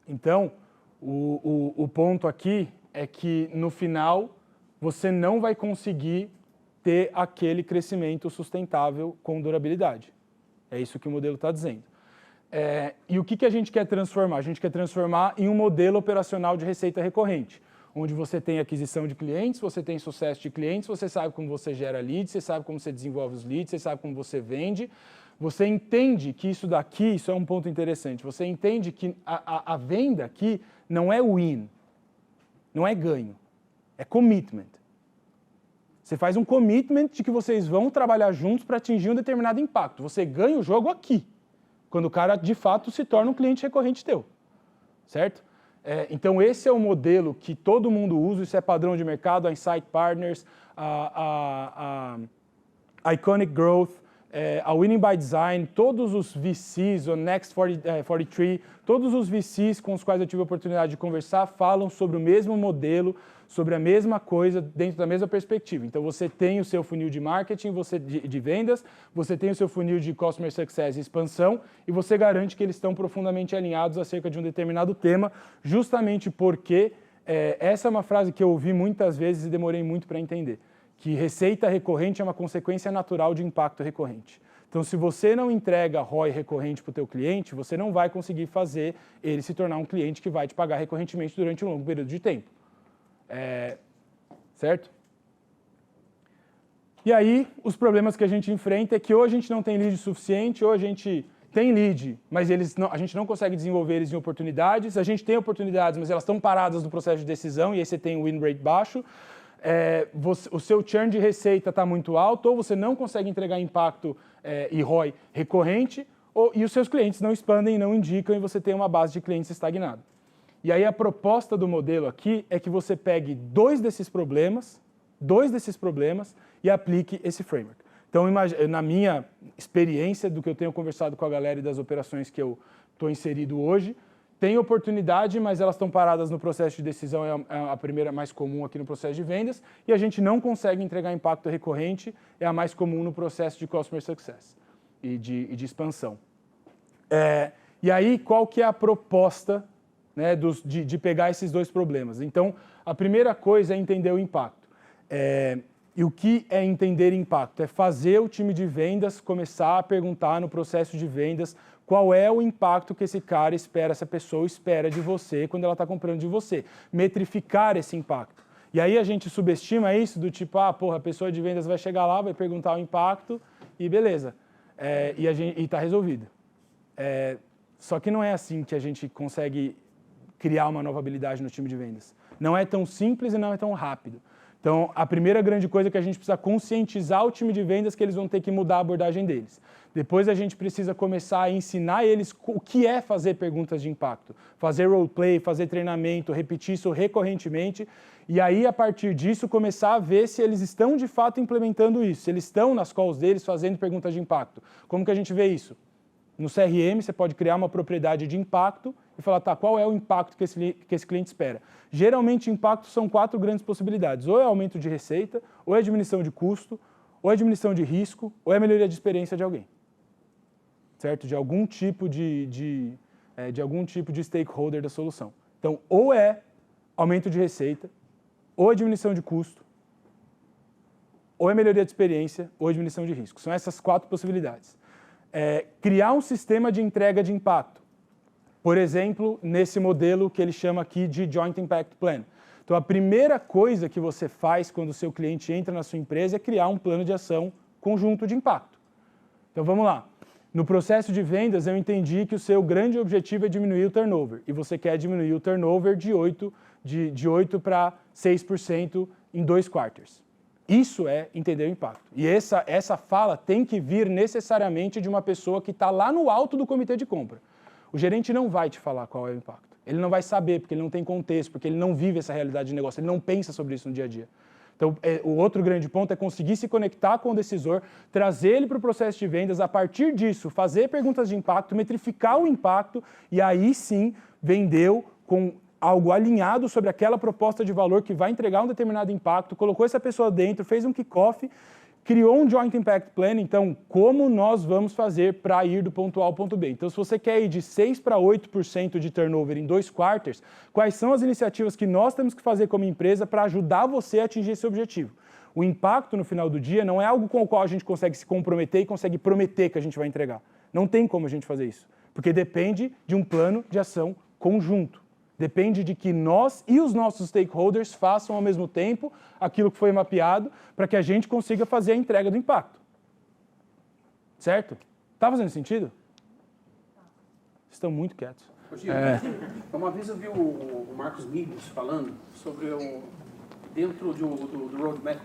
Então, o ponto aqui é que, no final, você não vai conseguir ter aquele crescimento sustentável com durabilidade. É isso que o modelo está dizendo. E o que a gente quer transformar? A gente quer transformar em um modelo operacional de receita recorrente, onde você tem aquisição de clientes, você tem sucesso de clientes, você sabe como você gera leads, você sabe como você desenvolve os leads, você sabe como você vende. Você entende que isso é um ponto interessante, você entende que a venda aqui não é win, não é ganho, é commitment. Você faz um commitment de que vocês vão trabalhar juntos para atingir um determinado impacto. Você ganha o jogo aqui, quando o cara de fato se torna um cliente recorrente teu, certo? Então esse é o modelo que todo mundo usa, isso é padrão de mercado, a Insight Partners, a Iconic Growth, a Winning by Design, todos os VCs, o Next 43, todos os VCs com os quais eu tive a oportunidade de conversar falam sobre o mesmo modelo, sobre a mesma coisa, dentro da mesma perspectiva. Então, você tem o seu funil de marketing, de vendas, você tem o seu funil de Customer Success e expansão, e você garante que eles estão profundamente alinhados acerca de um determinado tema, justamente porque essa é uma frase que eu ouvi muitas vezes e demorei muito para entender, que receita recorrente é uma consequência natural de impacto recorrente. Então, se você não entrega ROI recorrente para o teu cliente, você não vai conseguir fazer ele se tornar um cliente que vai te pagar recorrentemente durante um longo período de tempo. Certo? E aí, os problemas que a gente enfrenta é que ou a gente não tem lead suficiente, ou a gente tem lead, mas a gente não consegue desenvolver eles em oportunidades, a gente tem oportunidades, mas elas estão paradas no processo de decisão, e aí você tem um win rate baixo, o seu churn de receita está muito alto, ou você não consegue entregar impacto e ROI recorrente, e os seus clientes não expandem, não indicam, e você tem uma base de clientes estagnada. E aí a proposta do modelo aqui é que você pegue dois desses problemas e aplique esse framework. Então, na minha experiência do que eu tenho conversado com a galera e das operações que eu estou inserido hoje, tem oportunidade, mas elas estão paradas no processo de decisão, é a primeira mais comum aqui no processo de vendas, e a gente não consegue entregar impacto recorrente, é a mais comum no processo de Customer Success e de expansão. E aí, qual que é a proposta, né, de pegar esses dois problemas? Então, a primeira coisa é entender o impacto. E o que é entender impacto? É fazer o time de vendas começar a perguntar no processo de vendas qual é o impacto que esse cara espera, essa pessoa espera de você quando ela está comprando de você. Metrificar esse impacto. E aí a gente subestima isso do tipo, a pessoa de vendas vai chegar lá, vai perguntar o impacto e beleza. E está resolvido. Só que não é assim que a gente consegue criar uma nova habilidade no time de vendas. Não é tão simples e não é tão rápido. Então, a primeira grande coisa é que a gente precisa conscientizar o time de vendas que eles vão ter que mudar a abordagem deles. Depois a gente precisa começar a ensinar eles o que é fazer perguntas de impacto, fazer roleplay, fazer treinamento, repetir isso recorrentemente, e aí, a partir disso, começar a ver se eles estão de fato implementando isso, se eles estão nas calls deles fazendo perguntas de impacto. Como que a gente vê isso? No CRM, você pode criar uma propriedade de impacto e falar, qual é o impacto que esse cliente espera? Geralmente, impactos são 4 grandes possibilidades. Ou é aumento de receita, ou é diminuição de custo, ou é diminuição de risco, ou é melhoria de experiência de alguém. Certo? De algum tipo de stakeholder da solução. Então, ou é aumento de receita, ou é diminuição de custo, ou é melhoria de experiência, ou é diminuição de risco. São essas 4 possibilidades. Criar um sistema de entrega de impacto. Por exemplo, nesse modelo que ele chama aqui de Joint Impact Plan. Então, a primeira coisa que você faz quando o seu cliente entra na sua empresa é criar um plano de ação conjunto de impacto. Então, vamos lá. No processo de vendas, eu entendi que o seu grande objetivo é diminuir o turnover. E você quer diminuir o turnover de 8 para 6% em 2 quarters. Isso é entender o impacto. E essa fala tem que vir necessariamente de uma pessoa que está lá no alto do comitê de compra. O gerente não vai te falar qual é o impacto. Ele não vai saber, porque ele não tem contexto, porque ele não vive essa realidade de negócio, ele não pensa sobre isso no dia a dia. Então, o outro grande ponto é conseguir se conectar com o decisor, trazer ele para o processo de vendas, a partir disso, fazer perguntas de impacto, metrificar o impacto, e aí sim, vendeu com algo alinhado sobre aquela proposta de valor que vai entregar um determinado impacto, colocou essa pessoa dentro, fez um kickoff, criou um Joint Impact Plan. Então, como nós vamos fazer para ir do ponto A ao ponto B? Então, se você quer ir de 6 para 8% de turnover em 2 quarters, quais são as iniciativas que nós temos que fazer como empresa para ajudar você a atingir esse objetivo? O impacto, no final do dia, não é algo com o qual a gente consegue se comprometer e consegue prometer que a gente vai entregar. Não tem como a gente fazer isso, porque depende de um plano de ação conjunto. Depende de que nós e os nossos stakeholders façam ao mesmo tempo aquilo que foi mapeado para que a gente consiga fazer a entrega do impacto. Certo? Está fazendo sentido? Estão muito quietos. Uma vez eu vi o Marcos Migos falando sobre dentro do Roadmap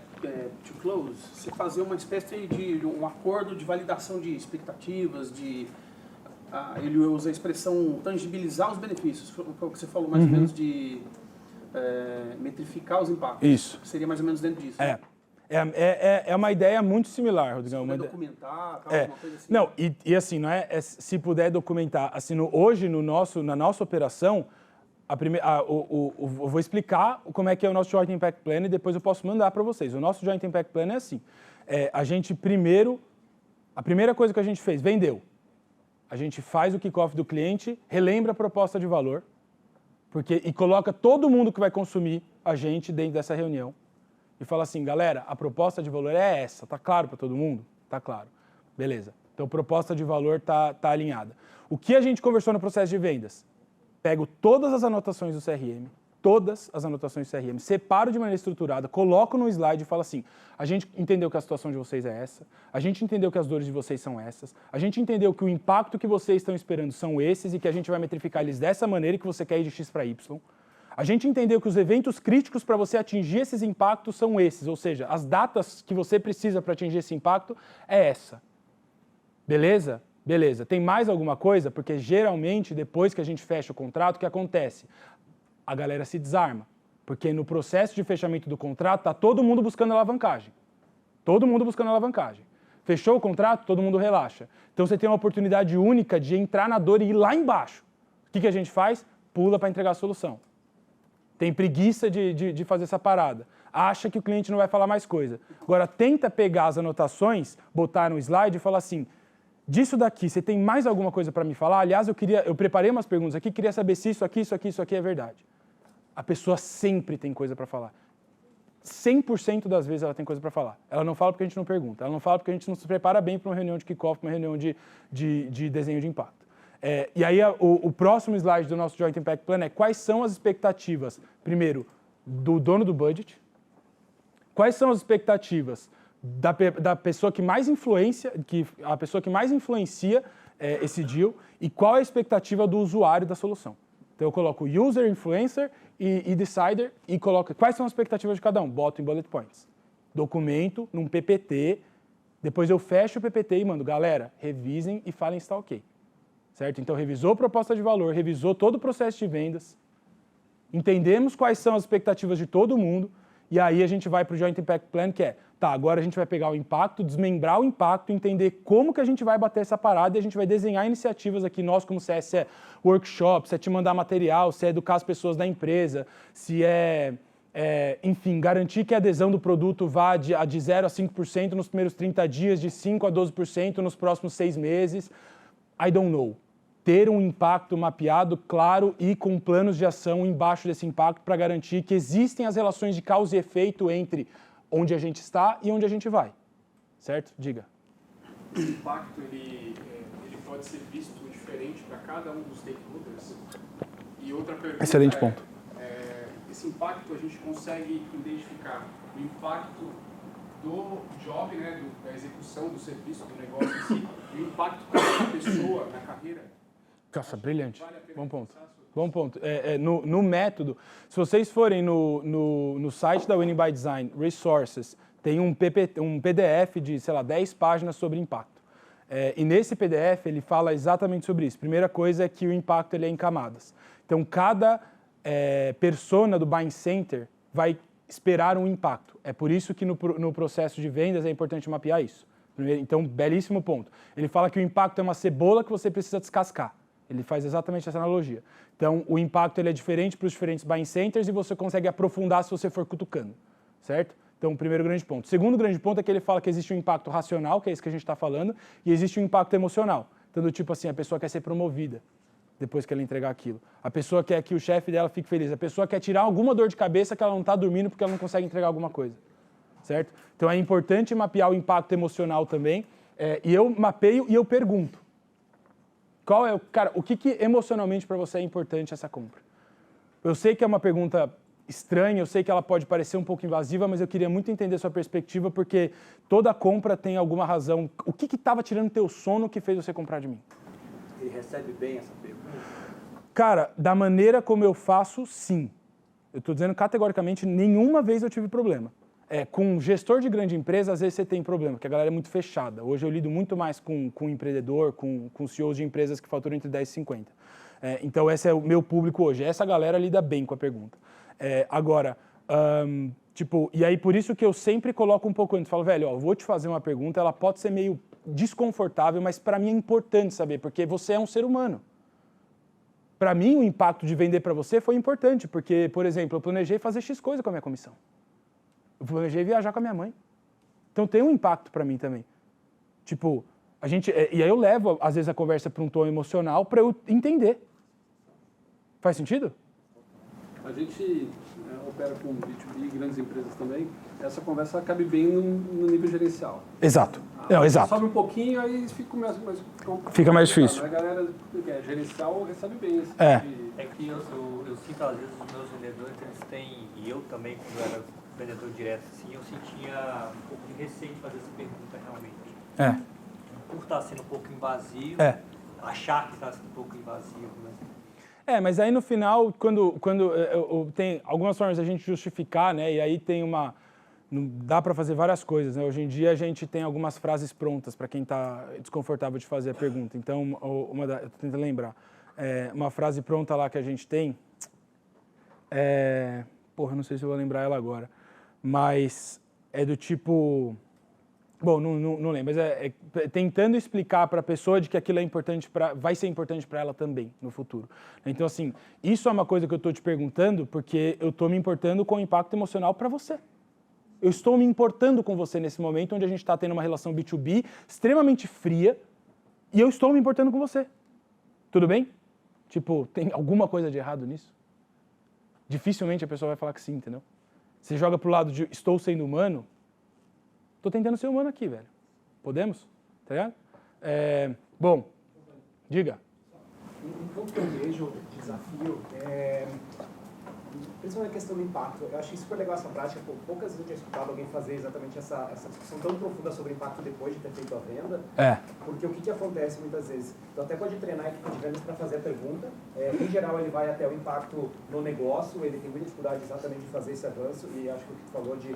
to Close, você fazer uma espécie de um acordo de validação de expectativas, ele usa a expressão tangibilizar os benefícios, foi o que você falou mais ou menos de metrificar os impactos. Isso. Seria mais ou menos dentro disso. É uma ideia muito similar, Rodrigão. Se puder documentar, tal, É. alguma coisa assim. Não, e assim, não é se puder documentar. Assim, hoje, na nossa operação, eu vou explicar como é que é o nosso Joint Impact Plan e depois eu posso mandar para vocês. O nosso Joint Impact Plan é assim. A primeira coisa que a gente fez, vendeu. A gente faz o kickoff do cliente, relembra a proposta de valor, e coloca todo mundo que vai consumir a gente dentro dessa reunião. E fala assim, galera, a proposta de valor é essa, tá claro para todo mundo? Tá claro. Beleza. Então, proposta de valor tá alinhada. O que a gente conversou no processo de vendas? Pego todas as anotações do CRM, separo de maneira estruturada, coloco no slide e falo assim, a gente entendeu que a situação de vocês é essa, a gente entendeu que as dores de vocês são essas, a gente entendeu que o impacto que vocês estão esperando são esses e que a gente vai metrificar eles dessa maneira e que você quer ir de X para Y. A gente entendeu que os eventos críticos para você atingir esses impactos são esses, ou seja, as datas que você precisa para atingir esse impacto é essa. Beleza? Beleza. Tem mais alguma coisa? Porque geralmente, depois que a gente fecha o contrato, o que acontece? A galera se desarma. Porque no processo de fechamento do contrato, está todo mundo buscando alavancagem. Todo mundo buscando alavancagem. Fechou o contrato, todo mundo relaxa. Então você tem uma oportunidade única de entrar na dor e ir lá embaixo. O que a gente faz? Pula para entregar a solução. Tem preguiça de fazer essa parada. Acha que o cliente não vai falar mais coisa. Agora, tenta pegar as anotações, botar no slide e falar assim, disso daqui, você tem mais alguma coisa para me falar? Aliás, eu preparei umas perguntas aqui, queria saber se isso aqui é verdade. A pessoa sempre tem coisa para falar. 100% das vezes ela tem coisa para falar. Ela não fala porque a gente não pergunta. Ela não fala porque a gente não se prepara bem para uma reunião de kickoff, para uma reunião de desenho de impacto. E aí, o próximo slide do nosso Joint Impact Plan é quais são as expectativas, primeiro, do dono do budget, quais são as expectativas da pessoa que mais influencia, a pessoa que mais influencia esse deal, e qual é a expectativa do usuário da solução. Então, eu coloco user, influencer e decider e coloco quais são as expectativas de cada um, boto em bullet points. Documento num PPT, depois eu fecho o PPT e mando, galera, revisem e falem se está ok. Certo? Então, revisou a proposta de valor, revisou todo o processo de vendas, entendemos quais são as expectativas de todo mundo, e aí a gente vai para o Joint Impact Plan, que é, agora a gente vai pegar o impacto, desmembrar o impacto, entender como que a gente vai bater essa parada, e a gente vai desenhar iniciativas aqui, nós como CS, se é workshop, se é te mandar material, se é educar as pessoas da empresa, se enfim, garantir que a adesão do produto vá de 0 a 5% nos primeiros 30 dias, de 5 a 12% nos próximos 6 meses, I don't know. Ter um impacto mapeado, claro, e com planos de ação embaixo desse impacto para garantir que existem as relações de causa e efeito entre onde a gente está e onde a gente vai. Certo? Diga. O impacto, ele pode ser visto diferente para cada um dos stakeholders? E outra pergunta Excelente ponto. Esse impacto a gente consegue identificar o impacto do job, né, da execução do serviço, do negócio em si, e o impacto da pessoa na carreira. Nossa, brilhante. Bom ponto. Bom ponto. No método, se vocês forem no site da Winning by Design, Resources, tem um PDF de, 10 páginas sobre impacto. E nesse PDF ele fala exatamente sobre isso. Primeira coisa é que o impacto ele é em camadas. Então, cada persona do buying center vai esperar um impacto. É por isso que no processo de vendas é importante mapear isso. Então, belíssimo ponto. Ele fala que o impacto é uma cebola que você precisa descascar. Ele faz exatamente essa analogia. Então, o impacto ele é diferente para os diferentes buying centers e você consegue aprofundar se você for cutucando, certo? Então, o primeiro grande ponto. O segundo grande ponto é que ele fala que existe um impacto racional, que é isso que a gente está falando, e existe um impacto emocional. Então, do tipo assim, a pessoa quer ser promovida depois que ela entregar aquilo. A pessoa quer que o chefe dela fique feliz. A pessoa quer tirar alguma dor de cabeça que ela não está dormindo porque ela não consegue entregar alguma coisa, certo? Então, é importante mapear o impacto emocional também. E eu mapeio e eu pergunto. O que emocionalmente para você é importante essa compra? Eu sei que é uma pergunta estranha, eu sei que ela pode parecer um pouco invasiva, mas eu queria muito entender sua perspectiva, porque toda compra tem alguma razão. O que estava tirando teu sono que fez você comprar de mim? Ele recebe bem essa pergunta? Cara, da maneira como eu faço, sim. Eu estou dizendo categoricamente, nenhuma vez eu tive problema. Com gestor de grande empresa, às vezes você tem problema, porque a galera é muito fechada. Hoje eu lido muito mais com empreendedor, com CEOs de empresas que faturam entre 10 e 50. Então esse é o meu público hoje. Essa galera lida bem com a pergunta. Agora, Tipo, e aí por isso que eu sempre coloco um pouco antes, falo, velho, ó, eu vou te fazer uma pergunta, ela pode ser meio desconfortável, mas para mim é importante saber, porque você é um ser humano. Para mim, o impacto de vender para você foi importante, porque, por exemplo, eu planejei fazer X coisa com a minha comissão. Eu planejei viajar com a minha mãe. Então tem um impacto para mim também. Tipo, e aí eu levo, às vezes, a conversa para um tom emocional para eu entender. Faz sentido? A gente opera com B2B, grandes empresas também. Essa conversa cabe bem no nível gerencial. Exato. Não, exato. Sobe um pouquinho, aí Fica mais difícil. A galera que é gerencial recebe bem esse É. tipo de... É que eu sinto, às vezes, os meus vendedores, eles têm, e eu também, quando eu era vendedor direto, assim, eu sentia um pouco de receio de fazer essa pergunta realmente. Por estar sendo um pouco invasivo, achar que está sendo um pouco invasivo, né? Mas aí no final, quando tem algumas formas da gente justificar, né? E aí tem uma... Não dá para fazer várias coisas, né? Hoje em dia a gente tem algumas frases prontas para quem está desconfortável de fazer a pergunta. Então, eu tô tentando lembrar. Uma frase pronta lá que a gente tem... Porra, não sei se eu vou lembrar ela agora. Mas é do tipo... Bom, não lembro, mas tentando explicar para a pessoa de que aquilo é importante vai ser importante para ela também no futuro. Então, assim, isso é uma coisa que eu estou te perguntando porque eu estou me importando com o impacto emocional para você. Eu estou me importando com você nesse momento onde a gente está tendo uma relação B2B extremamente fria e eu estou me importando com você. Tudo bem? Tipo, tem alguma coisa de errado nisso? Dificilmente a pessoa vai falar que sim, entendeu? Você joga pro lado de estou sendo humano, tô tentando ser humano aqui, velho. Podemos? Tá ligado? Bom, diga. Um ponto que eu vejo desafio é principalmente a questão do impacto. Eu achei super legal essa prática. Poucas vezes eu tinha escutado alguém fazer exatamente essa discussão tão profunda sobre o impacto depois de ter feito a venda. Porque o que acontece muitas vezes? Então até pode treinar a equipe de vendas para fazer a pergunta. Em geral ele vai até o impacto no negócio, ele tem muita dificuldade exatamente de fazer esse avanço e acho que o que tu falou de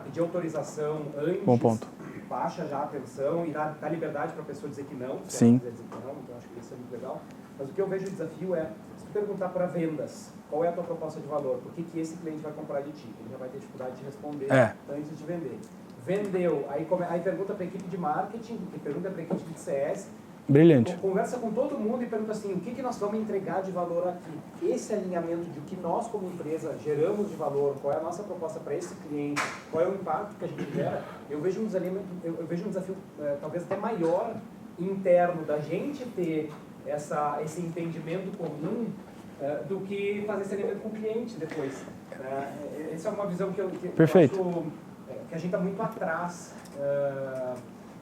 pedir autorização antes, bom ponto. Baixa já a atenção e dá liberdade para a pessoa dizer que não, se Sim. ela quiser dizer que não, então acho que isso é muito legal. Mas o que eu vejo o desafio é, se tu perguntar para vendas, qual é a tua proposta de valor? Por que esse cliente vai comprar de ti? Ele já vai ter dificuldade de responder antes de vender. Vendeu, aí pergunta para a equipe de marketing, pergunta para a equipe de CS. Brilhante. Conversa com todo mundo e pergunta assim, o que nós vamos entregar de valor aqui? Esse alinhamento de o que nós como empresa geramos de valor, qual é a nossa proposta para esse cliente, qual é o impacto que a gente gera, eu vejo um desafio talvez até maior interno da gente ter esse entendimento comum do que fazer esse alinhamento com o cliente depois. Essa é uma visão que eu acho que a gente está muito atrás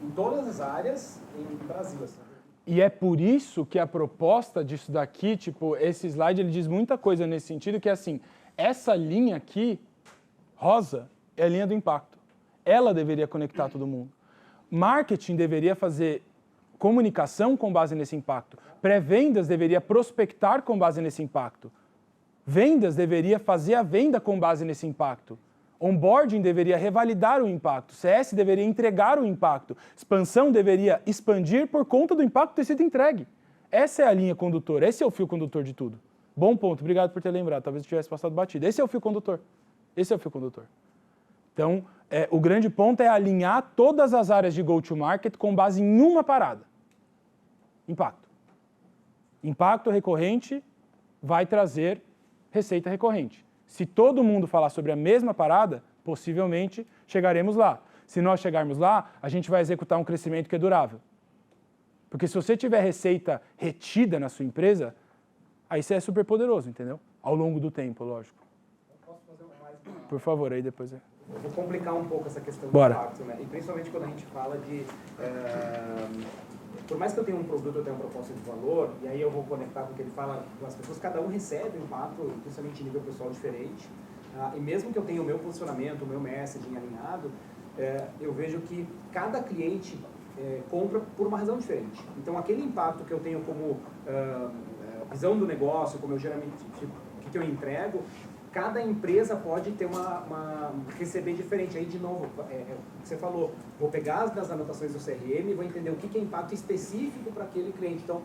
em todas as áreas em Brasil. Assim. E é por isso que a proposta disso daqui, tipo, esse slide, ele diz muita coisa nesse sentido, que é assim, essa linha aqui, rosa, é a linha do impacto. Ela deveria conectar todo mundo. Marketing deveria fazer comunicação com base nesse impacto. Pré-vendas deveria prospectar com base nesse impacto. Vendas deveria fazer a venda com base nesse impacto. Onboarding deveria revalidar o impacto. CS deveria entregar o impacto. Expansão deveria expandir por conta do impacto ter sido entregue. Essa é a linha condutora, esse é o fio condutor de tudo. Bom ponto, obrigado por ter lembrado. Talvez eu tivesse passado batido. Esse é o fio condutor. Esse é o fio condutor. Então, o grande ponto é alinhar todas as áreas de go-to-market com base em uma parada. Impacto. Impacto recorrente vai trazer receita recorrente. Se todo mundo falar sobre a mesma parada, possivelmente chegaremos lá. Se nós chegarmos lá, a gente vai executar um crescimento que é durável. Porque se você tiver receita retida na sua empresa, aí você é super poderoso, entendeu? Ao longo do tempo, lógico. Eu posso fazer mais Por favor, aí depois... Eu vou complicar um pouco essa questão do Bora. impacto, né? E principalmente quando a gente fala de... por mais que eu tenha um produto, eu tenha uma proposta de valor, e aí eu vou conectar com o que ele fala, as pessoas, cada um recebe um impacto, principalmente em nível pessoal, diferente. E mesmo que eu tenha o meu posicionamento, o meu messaging alinhado, eu vejo que cada cliente compra por uma razão diferente. Então, aquele impacto que eu tenho como visão do negócio, como eu geralmente, o que eu entrego, cada empresa pode ter receber diferente. Aí, de novo, o que você falou, vou pegar as anotações do CRM e vou entender o que é impacto específico para aquele cliente. Então,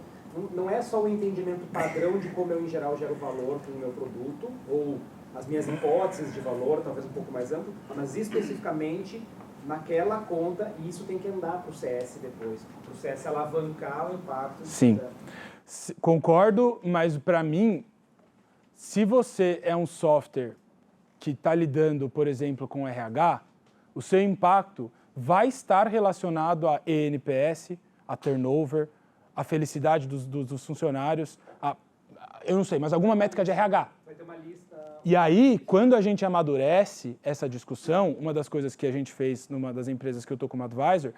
não é só o entendimento padrão de como eu, em geral, gero valor com o meu produto, ou as minhas hipóteses de valor, talvez um pouco mais amplo, mas especificamente naquela conta, e isso tem que andar para o CS depois, para o CS alavancar o impacto. Sim, concordo, mas para mim, se você é um software que está lidando, por exemplo, com RH, o seu impacto vai estar relacionado a ENPS, a turnover, a felicidade dos funcionários, eu não sei, mas alguma métrica de RH. Vai ter uma lista... E aí, quando a gente amadurece essa discussão, uma das coisas que a gente fez numa das empresas que eu estou como advisor,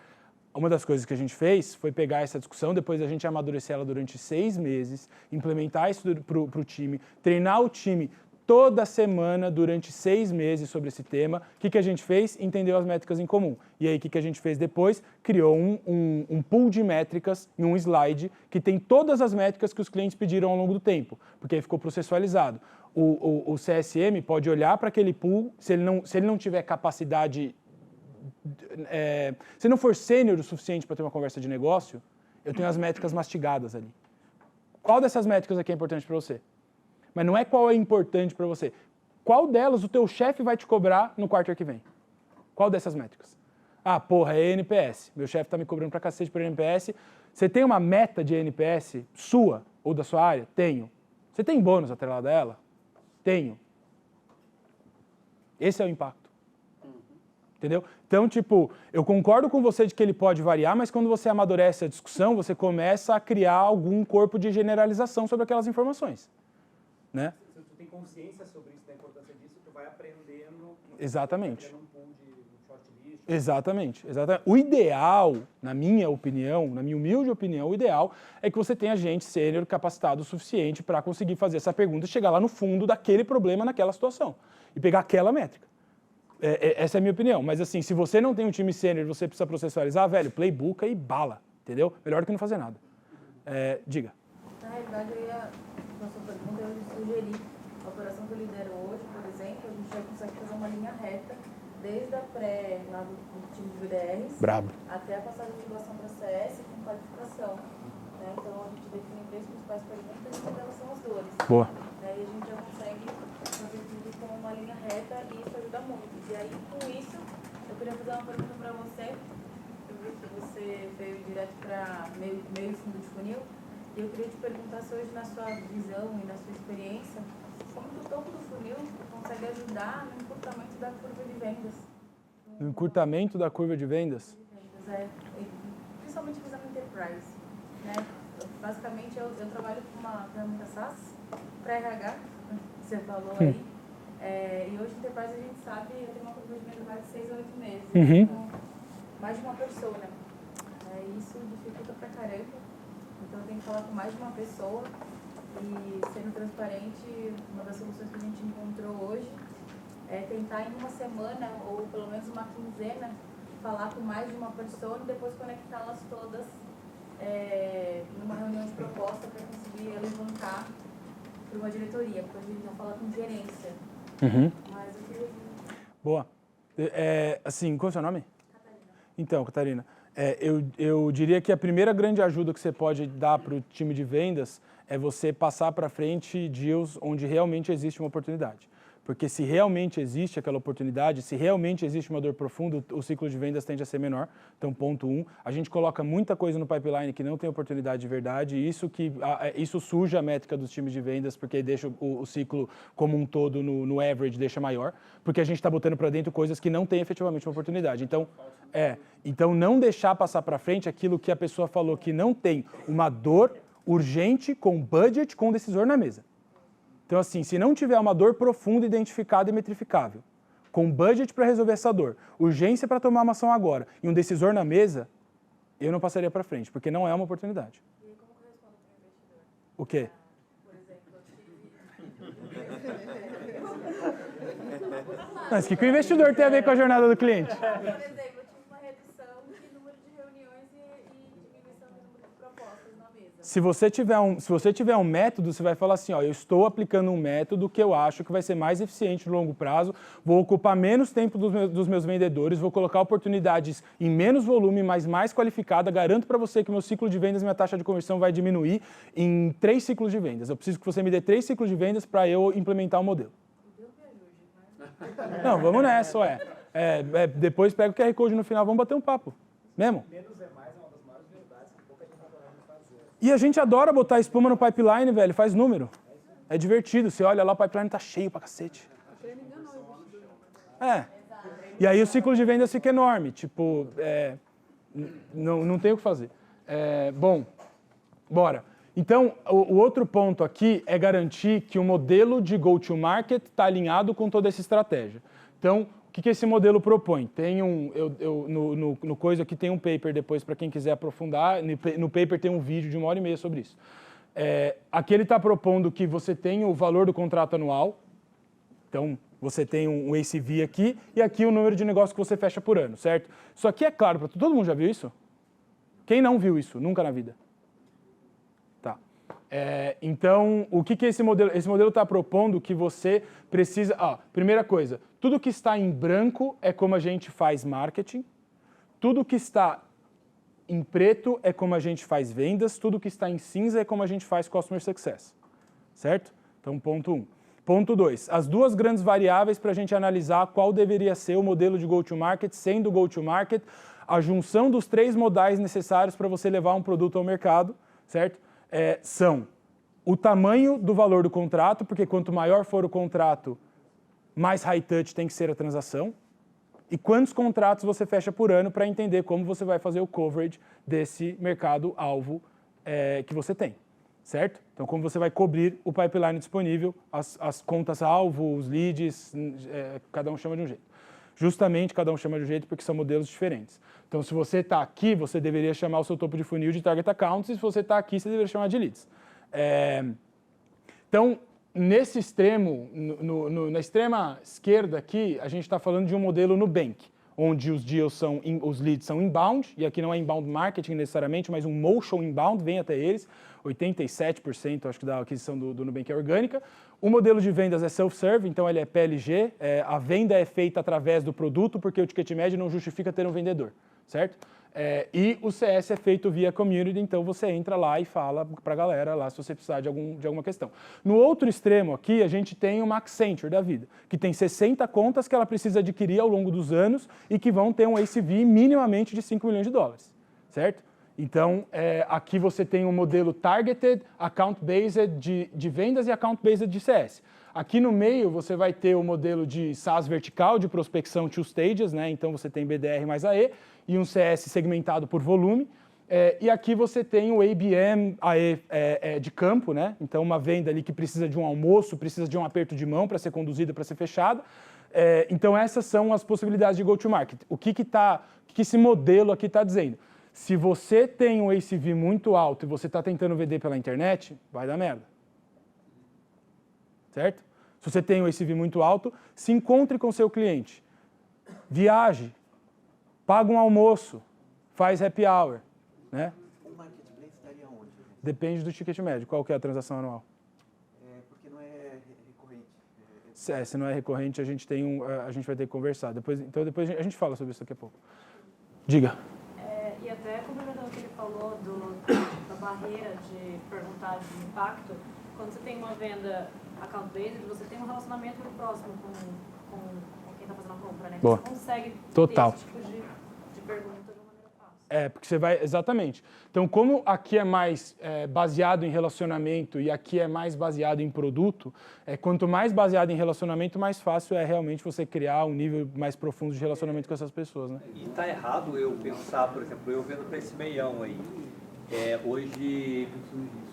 uma das coisas que a gente fez foi pegar essa discussão, depois a gente amadurecer ela durante 6 meses, implementar isso para o time, treinar o time toda semana durante 6 meses sobre esse tema. O que a gente fez? Entendeu as métricas em comum. E aí, o que a gente fez depois? Criou um pool de métricas em um slide que tem todas as métricas que os clientes pediram ao longo do tempo, porque aí ficou processualizado. O CSM pode olhar para aquele pool, se ele não tiver capacidade, se não for sênior o suficiente para ter uma conversa de negócio, eu tenho as métricas mastigadas ali. Qual dessas métricas aqui é importante para você? Mas não é qual é importante para você. Qual delas o teu chefe vai te cobrar no quarto que vem? Qual dessas métricas? Ah, porra, é NPS. Meu chefe está me cobrando pra cacete por NPS. Você tem uma meta de NPS sua ou da sua área? Tenho. Você tem bônus atrelado a ela? Tenho. Esse é o impacto. Entendeu? Então, tipo, eu concordo com você de que ele pode variar, mas quando você amadurece a discussão, você começa a criar algum corpo de generalização sobre aquelas informações. Né? Se tu tem consciência sobre isso, da importância disso, tu vai aprendendo... Exatamente. Criando um pool de shortlist. Exatamente. O ideal, na minha opinião, na minha humilde opinião, o ideal é que você tenha gente sênior capacitado o suficiente para conseguir fazer essa pergunta e chegar lá no fundo daquele problema naquela situação e pegar aquela métrica. Essa é a minha opinião. Mas assim, se você não tem um time sênior e você precisa processualizar, velho, playbook e bala, entendeu? Melhor do que não fazer nada. Diga. Na realidade, na sua pergunta, eu sugeri a operação que eu lidero hoje, por exemplo, a gente já consegue fazer uma linha reta desde a pré, lá do time de VDRs, Brabo. até a passagem de titulação para CS com qualificação. Né? Então, a gente define 3 principais perguntas e elas são as dores. Boa. E a gente já consegue fazer tudo com uma linha reta e isso ajuda muito. E aí, com isso, eu queria fazer uma pergunta para você. Eu vi que você veio direto para meio fundo de funil. E eu queria te perguntar se hoje, na sua visão e na sua experiência, como o topo do funil consegue ajudar no encurtamento da curva de vendas. No encurtamento da curva de vendas? Principalmente visando enterprise. Né? Basicamente, eu trabalho com uma ferramenta SaaS para RH, que você falou aí. E hoje, enterprise, a gente sabe, eu tenho uma curva de vendas mais de 6 a 8 meses. Uhum. Então, mais de uma persona. Isso dificulta pra caramba. Então, eu tenho que falar com mais de uma pessoa e, sendo transparente, uma das soluções que a gente encontrou hoje é tentar em uma semana, ou pelo menos uma quinzena, falar com mais de uma pessoa e depois conectá-las todas numa reunião de proposta para conseguir alavancar para uma diretoria, porque a gente não fala com gerência. Uhum. Mas eu queria... Boa. Assim, qual é o seu nome? Catarina. Então, Catarina, eu diria que a primeira grande ajuda que você pode dar para o time de vendas é você passar para frente deals onde realmente existe uma oportunidade. Porque se realmente existe aquela oportunidade, se realmente existe uma dor profunda, o ciclo de vendas tende a ser menor. Então, ponto 1. A gente coloca muita coisa no pipeline que não tem oportunidade de verdade, e isso suja a métrica dos times de vendas, porque deixa o ciclo como um todo no average, deixa maior, porque a gente está botando para dentro coisas que não têm efetivamente uma oportunidade. Então não deixar passar para frente aquilo que a pessoa falou que não tem uma dor urgente, com budget, com decisor na mesa. Então, assim, se não tiver uma dor profunda, identificada e metrificável, com budget para resolver essa dor, urgência para tomar uma ação agora e um decisor na mesa, eu não passaria para frente, porque não é uma oportunidade. E aí, como que eu respondo para o investidor? O quê? Por exemplo, Mas o que o investidor tem a ver com a jornada do cliente? por exemplo, eu tive uma redução de número de reuniões e diminuição do número de propostas na mesa. se você tiver um método, você vai falar assim, ó, eu estou aplicando um método que eu acho que vai ser mais eficiente no longo prazo, vou ocupar menos tempo dos meus vendedores, vou colocar oportunidades em menos volume, mas mais qualificada, garanto para você que meu ciclo de vendas, minha taxa de conversão vai diminuir em 3 ciclos de vendas. Eu preciso que você me dê 3 ciclos de vendas para eu implementar o modelo. Não, vamos nessa, depois pega o QR Code no final, vamos bater um papo. Mesmo? Menos é mais é uma das maiores verdades que pouca gente está falando fazer. E a gente adora botar espuma no pipeline, velho, faz número. É divertido, você olha lá, o pipeline tá cheio pra cacete. E aí o ciclo de vendas fica enorme, tipo, não tem o que fazer. Bom, bora. Então, o outro ponto aqui é garantir que o modelo de go-to-market está alinhado com toda essa estratégia. Então, o que esse modelo propõe? Tem no coisa aqui tem um paper depois para quem quiser aprofundar. No paper tem um vídeo de 1h30 sobre isso. Aqui ele está propondo que você tenha o valor do contrato anual. Então, você tem um ACV aqui e aqui o número de negócios que você fecha por ano, certo? Isso aqui é claro para todo mundo já viu isso? Quem não viu isso? Nunca na vida. Tá. Então, o que esse modelo está propondo que você precisa... primeira coisa, tudo que está em branco é como a gente faz marketing, tudo que está em preto é como a gente faz vendas, tudo que está em cinza é como a gente faz customer success, certo? Então, ponto 1. Ponto 2, as duas grandes variáveis para a gente analisar qual deveria ser o modelo de go-to-market, sendo o go-to-market a junção dos 3 modais necessários para você levar um produto ao mercado, certo? São o tamanho do valor do contrato, porque quanto maior for o contrato, mais high touch tem que ser a transação, e quantos contratos você fecha por ano para entender como você vai fazer o coverage desse mercado-alvo que você tem, certo? Então, como você vai cobrir o pipeline disponível, as contas-alvo, os leads, cada um chama de um jeito. Justamente, cada um chama de um jeito porque são modelos diferentes. Então, se você está aqui, você deveria chamar o seu topo de funil de target accounts, e se você está aqui, você deveria chamar de leads. Então, nesse extremo, na extrema esquerda aqui, a gente está falando de um modelo Nubank, onde os leads são inbound, e aqui não é inbound marketing necessariamente, mas um motion inbound vem até eles, 87% acho que da aquisição do Nubank é orgânica. O modelo de vendas é self-serve, então ele é PLG, a venda é feita através do produto, porque o ticket médio não justifica ter um vendedor, certo? E o CS é feito via community, então você entra lá e fala para a galera lá se você precisar de alguma questão. No outro extremo aqui, a gente tem uma Accenture da vida, que tem 60 contas que ela precisa adquirir ao longo dos anos e que vão ter um ACV minimamente de $5 milhões, certo? Então, aqui você tem um modelo targeted, account-based de vendas e account-based de CS. Aqui no meio você vai ter o modelo de SaaS vertical, de prospecção two stages, né? Então você tem BDR mais AE e um CS segmentado por volume. E aqui você tem o ABM AE de campo, né? Então uma venda ali que precisa de um almoço, precisa de um aperto de mão para ser conduzida, para ser fechada. Então essas são as possibilidades de go-to-market. O que esse modelo aqui está dizendo? Se você tem um ACV muito alto e você está tentando vender pela internet, vai dar merda. Certo? Se você tem um ACV muito alto, se encontre com seu cliente. Viaje, paga um almoço, faz happy hour. Né? O marketplace estaria onde? Depende do ticket médio. Qual que é a transação anual? Porque não é recorrente. Se não é recorrente, a gente vai ter que conversar. Então depois a gente fala sobre isso daqui a pouco. Diga. E até complementando o que ele falou da barreira de perguntar de impacto, quando você tem uma venda account-based, você tem um relacionamento próximo com quem está fazendo a compra, né? Boa. Você consegue Total. ter esse tipo de pergunta de uma maneira fácil. Porque você vai... Exatamente. Então, como aqui é mais baseado em relacionamento e aqui é mais baseado em produto, quanto mais baseado em relacionamento, mais fácil é realmente você criar um nível mais profundo de relacionamento com essas pessoas, né? E tá errado eu pensar, por exemplo, eu vendo para esse meião aí. Hoje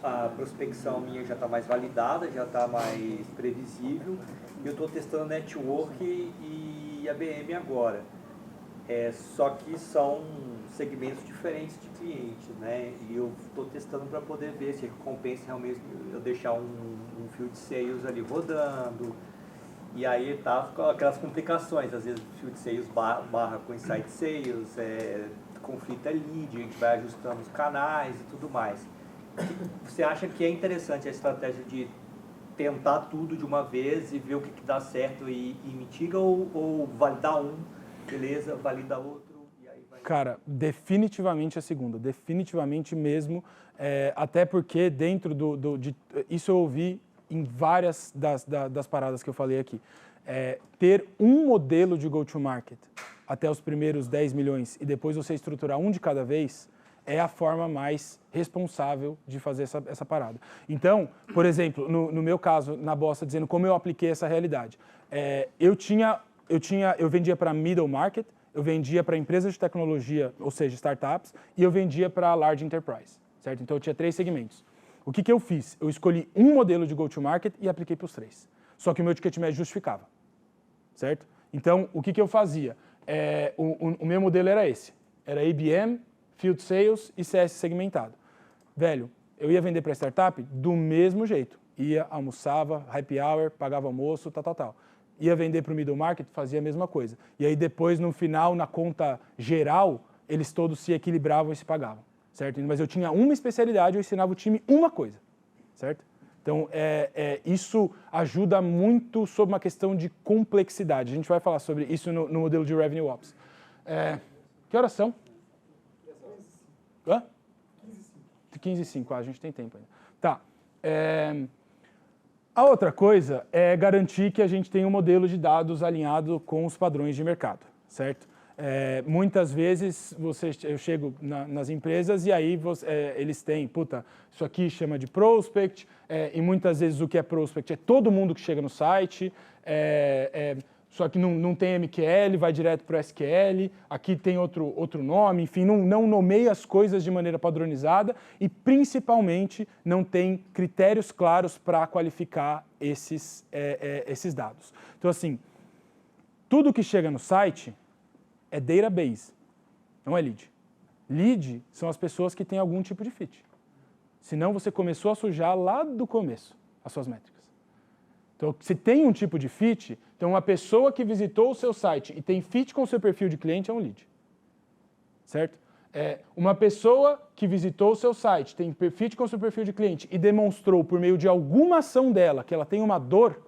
a prospecção minha já está mais validada, já está mais previsível. Eu estou testando network e ABM agora. Só que são segmentos diferentes de clientes, né? E eu estou testando para poder ver se compensa realmente eu deixar um field sales ali rodando. E aí tá com aquelas complicações, às vezes field sales barra com inside sales, conflito lead, a gente vai ajustando os canais e tudo mais. Você acha que é interessante a estratégia de tentar tudo de uma vez e ver o que dá certo e mitiga, ou validar um, beleza, valida outro e aí vai... Cara, definitivamente a segunda, definitivamente mesmo, até porque dentro isso eu ouvi em várias das paradas que eu falei aqui. Ter um modelo de go-to-market até os primeiros 10 milhões e depois você estruturar um de cada vez é a forma mais responsável de fazer essa parada. Então, por exemplo, no meu caso, na Bossa, dizendo como eu apliquei essa realidade. Eu vendia para middle market, eu vendia para empresas de tecnologia, ou seja, startups, e eu vendia para large enterprise, certo? Então, eu tinha 3 segmentos. O que eu fiz? Eu escolhi um modelo de go-to-market e apliquei para os 3. Só que o meu ticket médio justificava, certo? Então, o que eu fazia? O meu modelo era esse. Era IBM, Field Sales e CS segmentado. Velho, eu ia vender para startup do mesmo jeito. Ia, almoçava, happy hour, pagava almoço, tal. Ia vender para o middle market, fazia a mesma coisa. E aí depois, no final, na conta geral, eles todos se equilibravam e se pagavam, certo? Mas eu tinha uma especialidade, eu ensinava o time uma coisa, certo? Então, isso ajuda muito sobre uma questão de complexidade. A gente vai falar sobre isso no modelo de Revenue Ops. Que horas são? 15h05, a gente tem tempo ainda. Tá. A outra coisa é garantir que a gente tem um modelo de dados alinhado com os padrões de mercado, certo? Muitas vezes eu chego nas empresas e aí eles têm, isso aqui chama de prospect, e muitas vezes o que é prospect é todo mundo que chega no site, só que não tem MQL, vai direto para o SQL, aqui tem outro nome, enfim, não nomeia as coisas de maneira padronizada e, principalmente, não tem critérios claros para qualificar esses dados. Então, assim, tudo que chega no site é database, não é lead. Lead são as pessoas que têm algum tipo de fit. Senão, você começou a sujar lá do começo as suas métricas. Então, se tem um tipo de fit, então uma pessoa que visitou o seu site e tem fit com o seu perfil de cliente é um lead. Certo? Uma pessoa que visitou o seu site, tem fit com o seu perfil de cliente e demonstrou por meio de alguma ação dela que ela tem uma dor,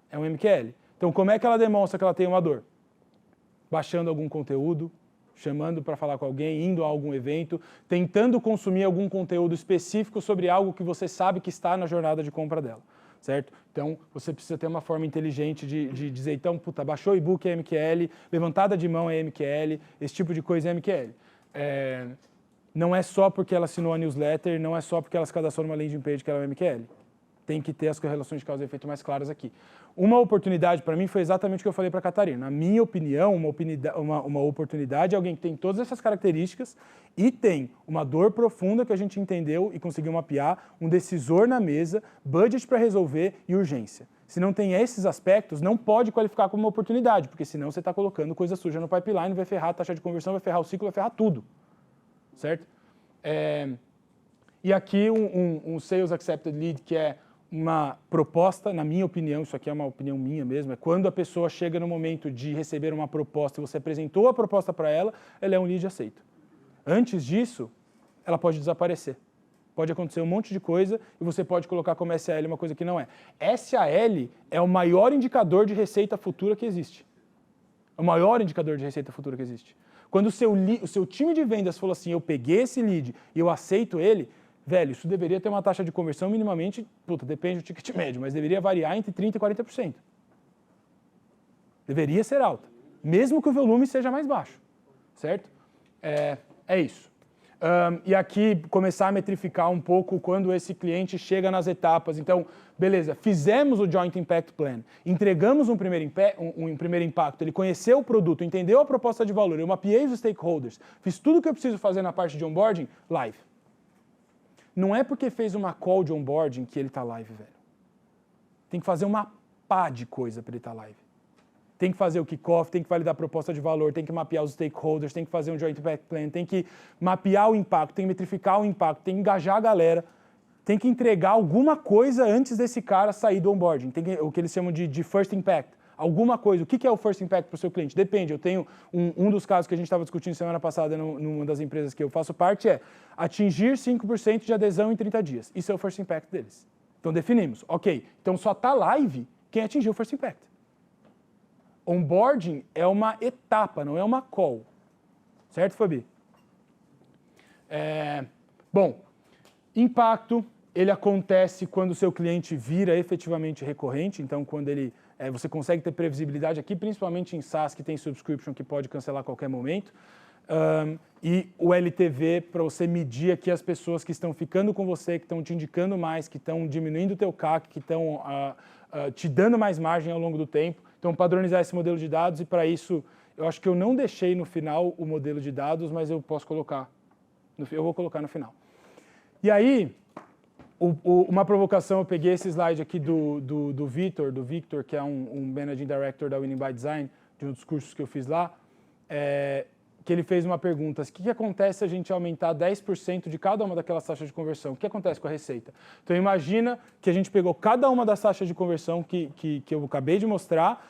é um MQL. Então, como é que ela demonstra que ela tem uma dor? Baixando algum conteúdo, chamando para falar com alguém, indo a algum evento, tentando consumir algum conteúdo específico sobre algo que você sabe que está na jornada de compra dela. Certo? Então, você precisa ter uma forma inteligente de dizer, então, baixou o e-book é MQL, levantada de mão é MQL, esse tipo de coisa é MQL. Não é só porque ela assinou a newsletter, não é só porque ela se cadastrou numa landing page que ela é MQL. Tem que ter as correlações de causa e efeito mais claras aqui. Uma oportunidade para mim foi exatamente o que eu falei para a Catarina. Na minha opinião, uma oportunidade é alguém que tem todas essas características e tem uma dor profunda que a gente entendeu e conseguiu mapear, um decisor na mesa, budget para resolver e urgência. Se não tem esses aspectos, não pode qualificar como uma oportunidade, porque senão você está colocando coisa suja no pipeline, vai ferrar a taxa de conversão, vai ferrar o ciclo, vai ferrar tudo. Certo? E aqui um Sales Accepted Lead, que é uma proposta, na minha opinião, isso aqui é uma opinião minha mesmo, é quando a pessoa chega no momento de receber uma proposta e você apresentou a proposta para ela, ela é um lead aceito. Antes disso, ela pode desaparecer. Pode acontecer um monte de coisa e você pode colocar como SAL uma coisa que não é. SAL é o maior indicador de receita futura que existe. É o maior indicador de receita futura que existe. Quando o seu time de vendas falou assim, eu peguei esse lead e eu aceito ele, velho, isso deveria ter uma taxa de conversão minimamente, depende do ticket médio, mas deveria variar entre 30% e 40%. Deveria ser alta, mesmo que o volume seja mais baixo, certo? É isso. E aqui começar a metrificar um pouco quando esse cliente chega nas etapas. Então, beleza, fizemos o Joint Impact Plan, entregamos um primeiro impacto, ele conheceu o produto, entendeu a proposta de valor, eu mapeei os stakeholders, fiz tudo o que eu preciso fazer na parte de onboarding, live. Não é porque fez uma call de onboarding que ele está live, velho. Tem que fazer uma pá de coisa para ele estar live. Tem que fazer o kickoff, tem que validar a proposta de valor, tem que mapear os stakeholders, tem que fazer um Joint Impact Plan, tem que mapear o impacto, tem que metrificar o impacto, tem que engajar a galera, tem que entregar alguma coisa antes desse cara sair do onboarding. Tem o que eles chamam de First Impact. alguma coisa. O que é o First Impact para o seu cliente? Depende. Eu tenho um dos casos que a gente estava discutindo semana passada numa das empresas que eu faço parte é atingir 5% de adesão em 30 dias. Isso é o First Impact deles. Então definimos. Ok, então só está live quem atingiu o First Impact. Onboarding é uma etapa, não é uma call. Certo, Fabi? Bom, impacto, ele acontece quando o seu cliente vira efetivamente recorrente, então quando você consegue ter previsibilidade aqui, principalmente em SaaS que tem subscription que pode cancelar a qualquer momento, e o LTV para você medir aqui as pessoas que estão ficando com você, que estão te indicando mais, que estão diminuindo o teu CAC, que estão te dando mais margem ao longo do tempo. Então, padronizar esse modelo de dados e para isso, eu acho que eu não deixei no final o modelo de dados, mas eu posso colocar, eu vou colocar no final. E aí, uma provocação, eu peguei esse slide aqui do Victor, que é um Managing Director da Winning by Design, de um dos cursos que eu fiz lá, que ele fez uma pergunta, o que acontece se a gente aumentar 10% de cada uma daquelas taxas de conversão? O que acontece com a receita? Então imagina que a gente pegou cada uma das taxas de conversão que eu acabei de mostrar,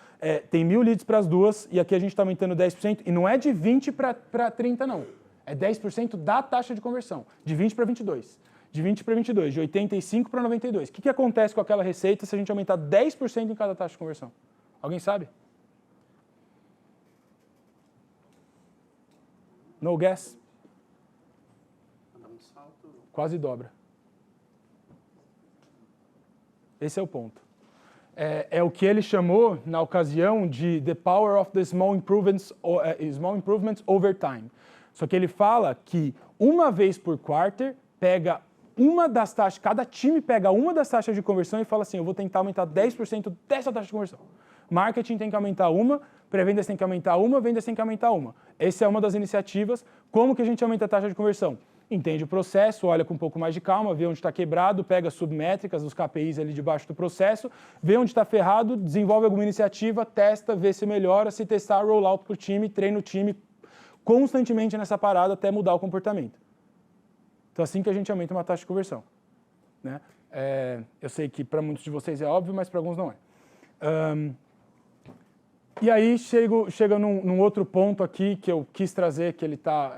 tem 1.000 leads para as duas, e aqui a gente está aumentando 10%, e não é de 20 para 30 não, é 10% da taxa de conversão, de 20 para 22. De 20 para 22, de 85 para 92. O que acontece com aquela receita se a gente aumentar 10% em cada taxa de conversão? Alguém sabe? No guess? Quase dobra. Esse é o ponto. É o que ele chamou, na ocasião, de the power of the small improvements over time. Só que ele fala que uma vez por quarter, pega uma das taxas, cada time pega uma das taxas de conversão e fala assim, eu vou tentar aumentar 10% dessa taxa de conversão. Marketing tem que aumentar uma, pré-vendas tem que aumentar uma, vendas tem que aumentar uma. Essa é uma das iniciativas. Como que a gente aumenta a taxa de conversão? Entende o processo, olha com um pouco mais de calma, vê onde está quebrado, pega submétricas, os KPIs ali debaixo do processo, vê onde está ferrado, desenvolve alguma iniciativa, testa, vê se melhora, se testar, roll out para o time, treina o time constantemente nessa parada até mudar o comportamento. Então, assim que a gente aumenta uma taxa de conversão. Né? Eu sei que para muitos de vocês é óbvio, mas para alguns não é. E aí chega num outro ponto aqui que eu quis trazer, que ele está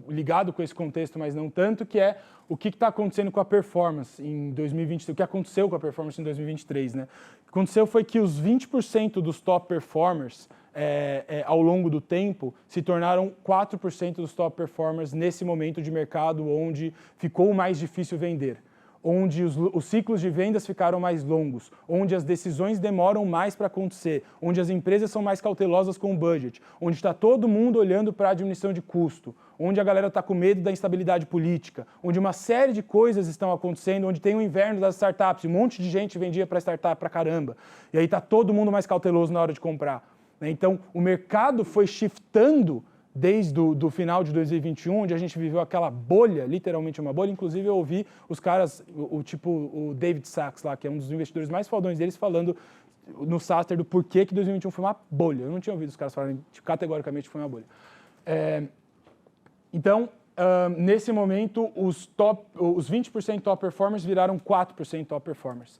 ligado com esse contexto, mas não tanto, que é o que está acontecendo com a performance em 2023, o que aconteceu com a performance em 2023. Né? O que aconteceu foi que os 20% dos top performers ao longo do tempo se tornaram 4% dos top performers nesse momento de mercado onde ficou mais difícil vender, onde os ciclos de vendas ficaram mais longos, onde as decisões demoram mais para acontecer, onde as empresas são mais cautelosas com o budget, onde está todo mundo olhando para a diminuição de custo, onde a galera está com medo da instabilidade política, onde uma série de coisas estão acontecendo, onde tem o inverno das startups, um monte de gente vendia para startup para caramba, e aí está todo mundo mais cauteloso na hora de comprar. Então, o mercado foi shiftando desde o final de 2021, onde a gente viveu aquela bolha, literalmente uma bolha. Inclusive, eu ouvi os caras, o David Sachs lá, que é um dos investidores mais fodões deles, falando no SaaStr do porquê que 2021 foi uma bolha. Eu não tinha ouvido os caras falarem categoricamente que foi uma bolha. Então, nesse momento, os 20% top performers viraram 4% top performers.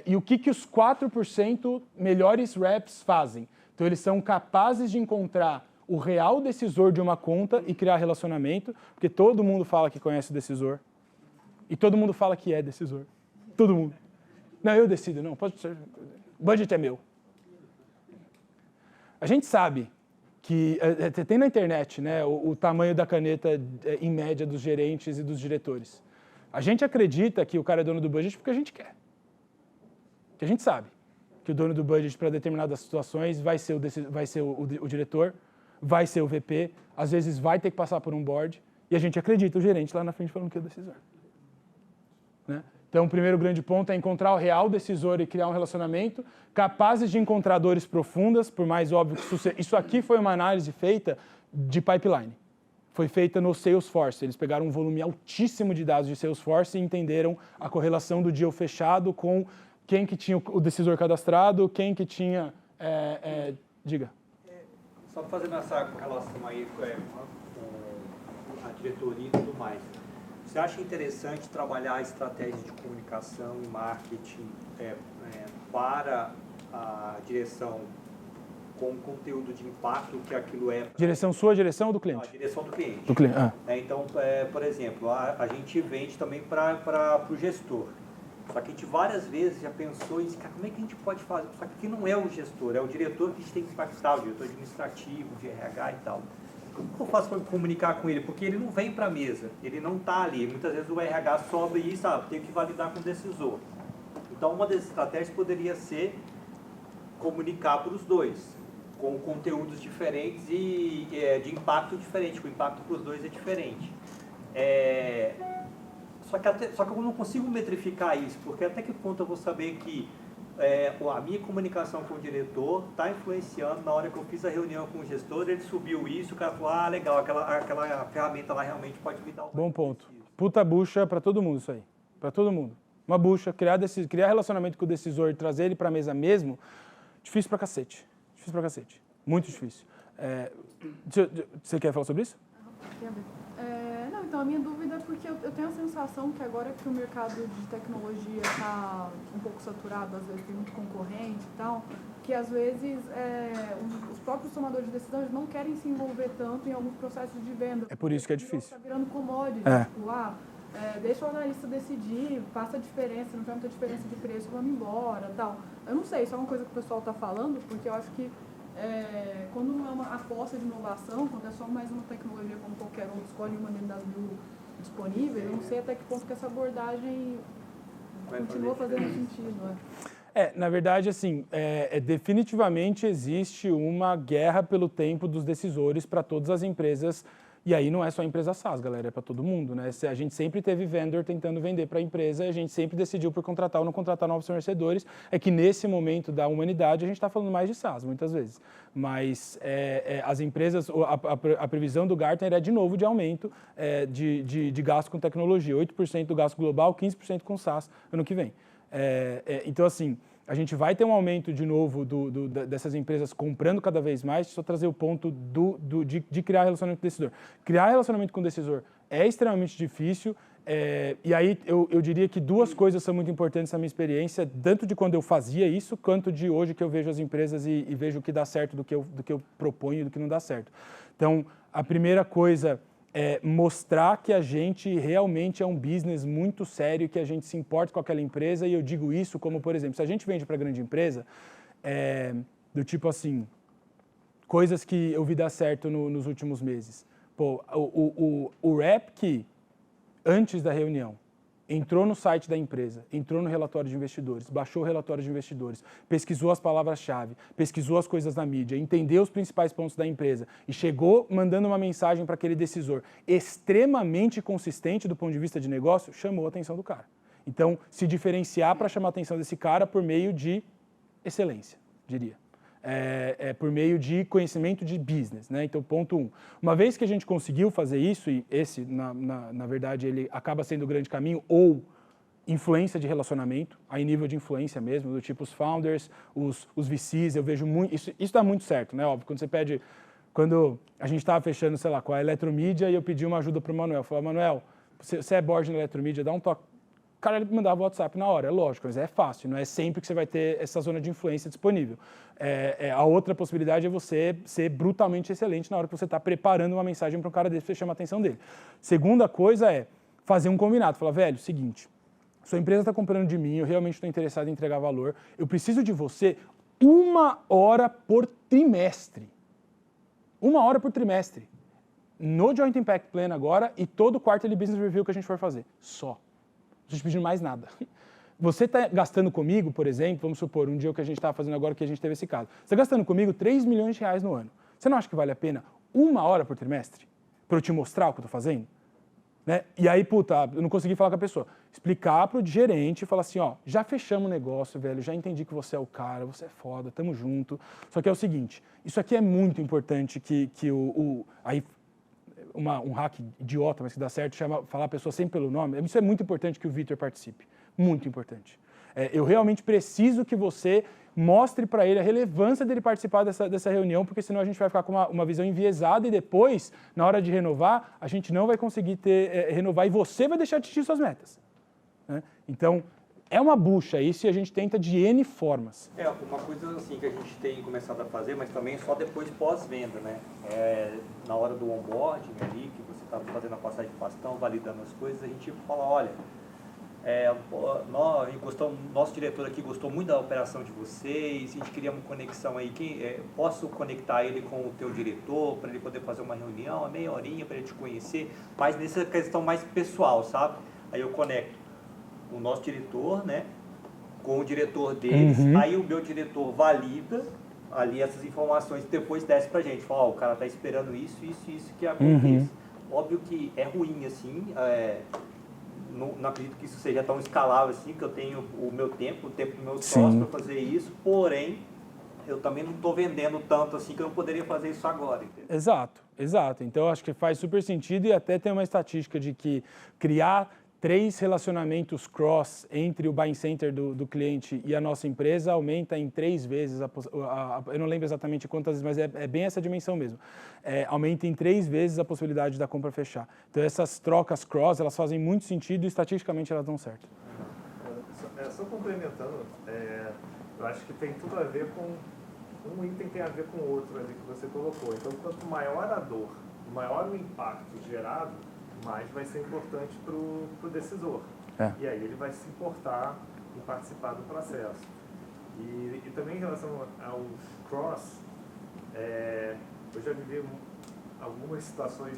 E o que os 4% melhores reps fazem? Então, eles são capazes de encontrar o real decisor de uma conta e criar relacionamento, porque todo mundo fala que conhece o decisor e todo mundo fala que é decisor. Todo mundo. Não, eu decido, não, pode ser. O budget é meu. A gente sabe que tem na internet, né, o tamanho da caneta em média dos gerentes e dos diretores. A gente acredita que o cara é dono do budget porque a gente quer. Que a gente sabe que o dono do budget para determinadas situações vai ser o diretor, vai ser o VP, às vezes vai ter que passar por um board, e a gente acredita o gerente lá na frente falando que é o decisor. Né? Então, o primeiro grande ponto é encontrar o real decisor e criar um relacionamento, capazes de encontrar dores profundas, por mais óbvio que isso aqui foi uma análise feita de pipeline. Foi feita no Salesforce. Eles pegaram um volume altíssimo de dados de Salesforce e entenderam a correlação do deal fechado com quem que tinha o decisor cadastrado, quem que tinha... diga. Só fazendo essa relação aí com a diretoria e tudo mais. Você acha interessante trabalhar a estratégia de comunicação e marketing para a direção com o conteúdo de impacto que aquilo é. Direção sua, direção ou do Não, cliente? a direção do cliente. Do cliente, Então, por exemplo, a gente vende também para o gestor. Só que a gente várias vezes já pensou em cara, como é que a gente pode fazer? Só que aqui não é o gestor, é o diretor que a gente tem que impactar, o diretor administrativo, de RH e tal. Como que eu faço para comunicar com ele? Porque ele não vem para a mesa, ele não está ali. Muitas vezes o RH sobe e sabe, tem que validar com o decisor. Então, uma das estratégias poderia ser comunicar para os dois, com conteúdos diferentes e de impacto diferente. O impacto para os dois é diferente. Só que eu não consigo metrificar isso, porque até que ponto eu vou saber que a minha comunicação com o diretor está influenciando. Na hora que eu fiz a reunião com o gestor, ele subiu isso, o cara falou, legal, aquela ferramenta lá realmente pode me dar um... Bom ponto. Puta bucha para todo mundo isso aí. Para todo mundo. Uma bucha, criar relacionamento com o decisor e trazer ele para a mesa mesmo, difícil pra cacete. Difícil pra cacete. Muito difícil. Você quer falar sobre isso? Não, então a minha dúvida é porque eu tenho a sensação que agora que o mercado de tecnologia está um pouco saturado, às vezes tem muito concorrente e tal, que às vezes os próprios tomadores de decisão eles não querem se envolver tanto em alguns processos de venda. É por isso que é difícil. Está virando commodity, tipo, deixa o analista decidir, passa a diferença, não tem muita diferença de preço, vamos embora, tal. Eu não sei, isso é uma coisa que o pessoal está falando, porque eu acho que quando não é uma aposta de inovação, quando é só mais uma tecnologia como qualquer outra, escolhe uma dentro das 1000 disponíveis, eu não sei até que ponto que essa abordagem continua fazendo sentido. Na verdade, assim, definitivamente existe uma guerra pelo tempo dos decisores para todas as empresas. E aí não é só a empresa SaaS, galera, é para todo mundo, né? A gente sempre teve vendor tentando vender para a empresa, a gente sempre decidiu por contratar ou não contratar novos fornecedores. É que nesse momento da humanidade a gente está falando mais de SaaS, muitas vezes. Mas as empresas, a previsão do Gartner é de novo de aumento de gasto com tecnologia. 8% do gasto global, 15% com SaaS ano que vem. Então, assim, a gente vai ter um aumento de novo dessas empresas comprando cada vez mais. Só trazer o ponto de criar relacionamento com o decisor. Criar relacionamento com o decisor é extremamente difícil. E aí eu diria que duas coisas são muito importantes na minha experiência, tanto de quando eu fazia isso, quanto de hoje que eu vejo as empresas e vejo o que dá certo do que eu proponho e do que não dá certo. Então, a primeira coisa mostrar que a gente realmente é um business muito sério, que a gente se importa com aquela empresa, e eu digo isso como, por exemplo, se a gente vende para grande empresa, do tipo assim, coisas que eu vi dar certo nos últimos meses. Pô, o rep que, antes da reunião, entrou no site da empresa, entrou no relatório de investidores, baixou o relatório de investidores, pesquisou as palavras-chave, pesquisou as coisas na mídia, entendeu os principais pontos da empresa e chegou mandando uma mensagem para aquele decisor extremamente consistente do ponto de vista de negócio, chamou a atenção do cara. Então, se diferenciar para chamar a atenção desse cara por meio de excelência, diria. Por meio de conhecimento de business, né? Então, ponto 1. Uma vez que a gente conseguiu fazer isso, e esse, na verdade, ele acaba sendo o grande caminho, ou influência de relacionamento, aí nível de influência mesmo, do tipo os founders, os VCs, eu vejo muito, isso dá muito certo, né? Óbvio, quando a gente estava fechando, sei lá, com a Eletromídia, e eu pedi uma ajuda para o Manuel, eu falei, Manuel, você é board na Eletromídia, dá um toque. O cara ele mandava o WhatsApp na hora, é lógico, mas é fácil, não é sempre que você vai ter essa zona de influência disponível. A outra possibilidade é você ser brutalmente excelente na hora que você está preparando uma mensagem para um cara desse, para você chamar a atenção dele. Segunda coisa é fazer um combinado, falar, velho, seguinte, sua empresa está comprando de mim, eu realmente estou interessado em entregar valor, eu preciso de você 1 hora por trimestre. 1 hora por trimestre. No Joint Impact Plan agora e todo quarterly business review que a gente for fazer. Só. Não estou pedindo mais nada. Você está gastando comigo, por exemplo, vamos supor, um dia que a gente estava fazendo agora que a gente teve esse caso. Você está gastando comigo 3 milhões de reais no ano. Você não acha que vale a pena 1 hora por trimestre para eu te mostrar o que eu estou fazendo? Né? E aí, eu não consegui falar com a pessoa. Explicar para o gerente e falar assim, ó, já fechamos o negócio, velho, já entendi que você é o cara, você é foda, tamo junto. Só que é o seguinte, isso aqui é muito importante aí um hack idiota, mas que dá certo, falar a pessoa sempre pelo nome. Isso é muito importante que o Vitor participe. Muito importante. Eu realmente preciso que você mostre para ele a relevância dele participar dessa reunião, porque senão a gente vai ficar com uma visão enviesada e depois, na hora de renovar, a gente não vai conseguir renovar e você vai deixar de atingir suas metas. Né? Então, É uma bucha isso e a gente tenta de N formas. Uma coisa assim que a gente tem começado a fazer, mas também só depois pós-venda, né? Na hora do onboarding ali, que você está fazendo a passagem de bastão, validando as coisas, a gente fala, olha, nosso diretor aqui gostou muito da operação de vocês, a gente queria uma conexão aí, posso conectar ele com o teu diretor, para ele poder fazer uma reunião, meia horinha para ele te conhecer, mas nessa questão mais pessoal, sabe? Aí eu conecto o nosso diretor, né, com o diretor deles, aí o meu diretor valida ali essas informações e depois desce pra gente, fala, o cara tá esperando isso que aconteça. Óbvio que é ruim, assim, não acredito que isso seja tão escalável assim, que eu tenho o meu tempo, o tempo dos meus sócios para fazer isso, porém, eu também não estou vendendo tanto assim que eu não poderia fazer isso agora. Entendeu? Exato. Então, eu acho que faz super sentido e até tem uma estatística de que criar 3 relacionamentos cross entre o buying center do cliente e a nossa empresa aumenta em 3 vezes, eu não lembro exatamente quantas vezes, mas é bem essa dimensão mesmo. Aumenta em 3 vezes a possibilidade da compra fechar. Então essas trocas cross, elas fazem muito sentido e estatisticamente elas dão certo. Só complementando, eu acho que tem tudo a ver com, um item tem a ver com o outro ali que você colocou. Então quanto maior a dor, maior o impacto gerado, mais vai ser importante para o decisor. E aí ele vai se importar em participar do processo. E também em relação ao cross, eu já vivi algumas situações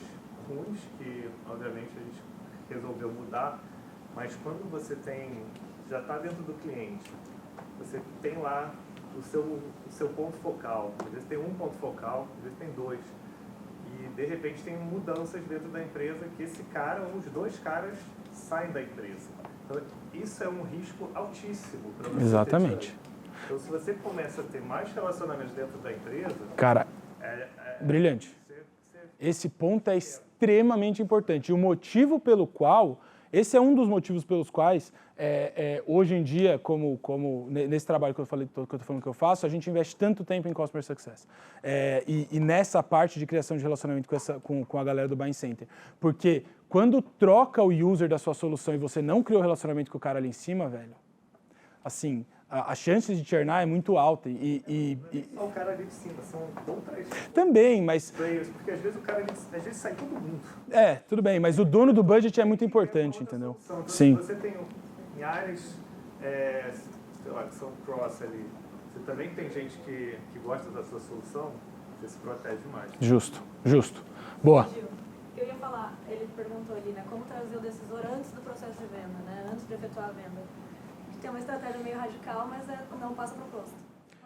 ruins que, obviamente, a gente resolveu mudar, mas quando você já está dentro do cliente, você tem lá o seu ponto focal. Às vezes tem um ponto focal, às vezes tem 2. E, de repente, tem mudanças dentro da empresa que esse cara ou os 2 caras saem da empresa. Então, isso é um risco altíssimo para você. Exatamente. Então, se você começa a ter mais relacionamentos dentro da empresa... Cara, brilhante. Esse ponto é extremamente importante. E o motivo pelo qual... Esse é um dos motivos pelos quais, hoje em dia, como nesse trabalho que eu estou falando que eu faço, a gente investe tanto tempo em Customer Success. E nessa parte de criação de relacionamento com a galera do Buying Center. Porque quando troca o user da sua solução e você não criou relacionamento com o cara ali em cima, velho, assim, a chance de churnar é muito alta. Só o cara ali de cima, são outras... Também, mas... players, porque às vezes o cara às vezes sai todo mundo. Tudo bem, mas o dono do budget é muito importante, entendeu? Então, Sim. Se você tem em áreas, sei lá, que são cross ali, você também tem gente que gosta da sua solução, você se protege mais. Justo. Boa. Gil, eu ia falar, ele perguntou ali, né, como trazer o decisor antes do processo de venda, né, antes de efetuar a venda. Tem uma estratégia meio radical, mas não passa proposta.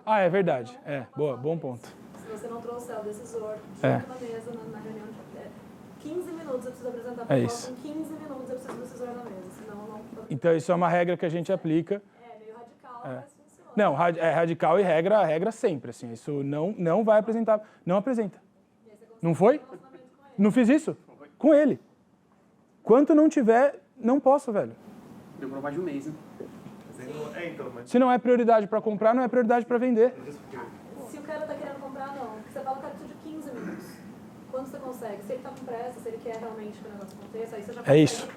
É verdade. Bom ponto. Se você não trouxer o decisor junto na mesa, na reunião, 15 minutos eu preciso apresentar a proposta, em 15 minutos eu preciso do decisor na mesa, senão não... Então isso é uma regra que a gente aplica. Meio radical, mas funciona. Não, é radical e regra sempre, assim. Isso não vai apresentar, não apresenta. Não foi? Não fiz isso? Com ele. Quanto não tiver, não posso, velho. Demorou mais de um mês, né? Se não é prioridade para comprar, não é prioridade para vender. Se o cara está querendo comprar, não. Porque você fala que precisa de 15 minutos. Quando você consegue? Se ele está com pressa, se ele quer realmente que o negócio aconteça, aí você já consegue isso.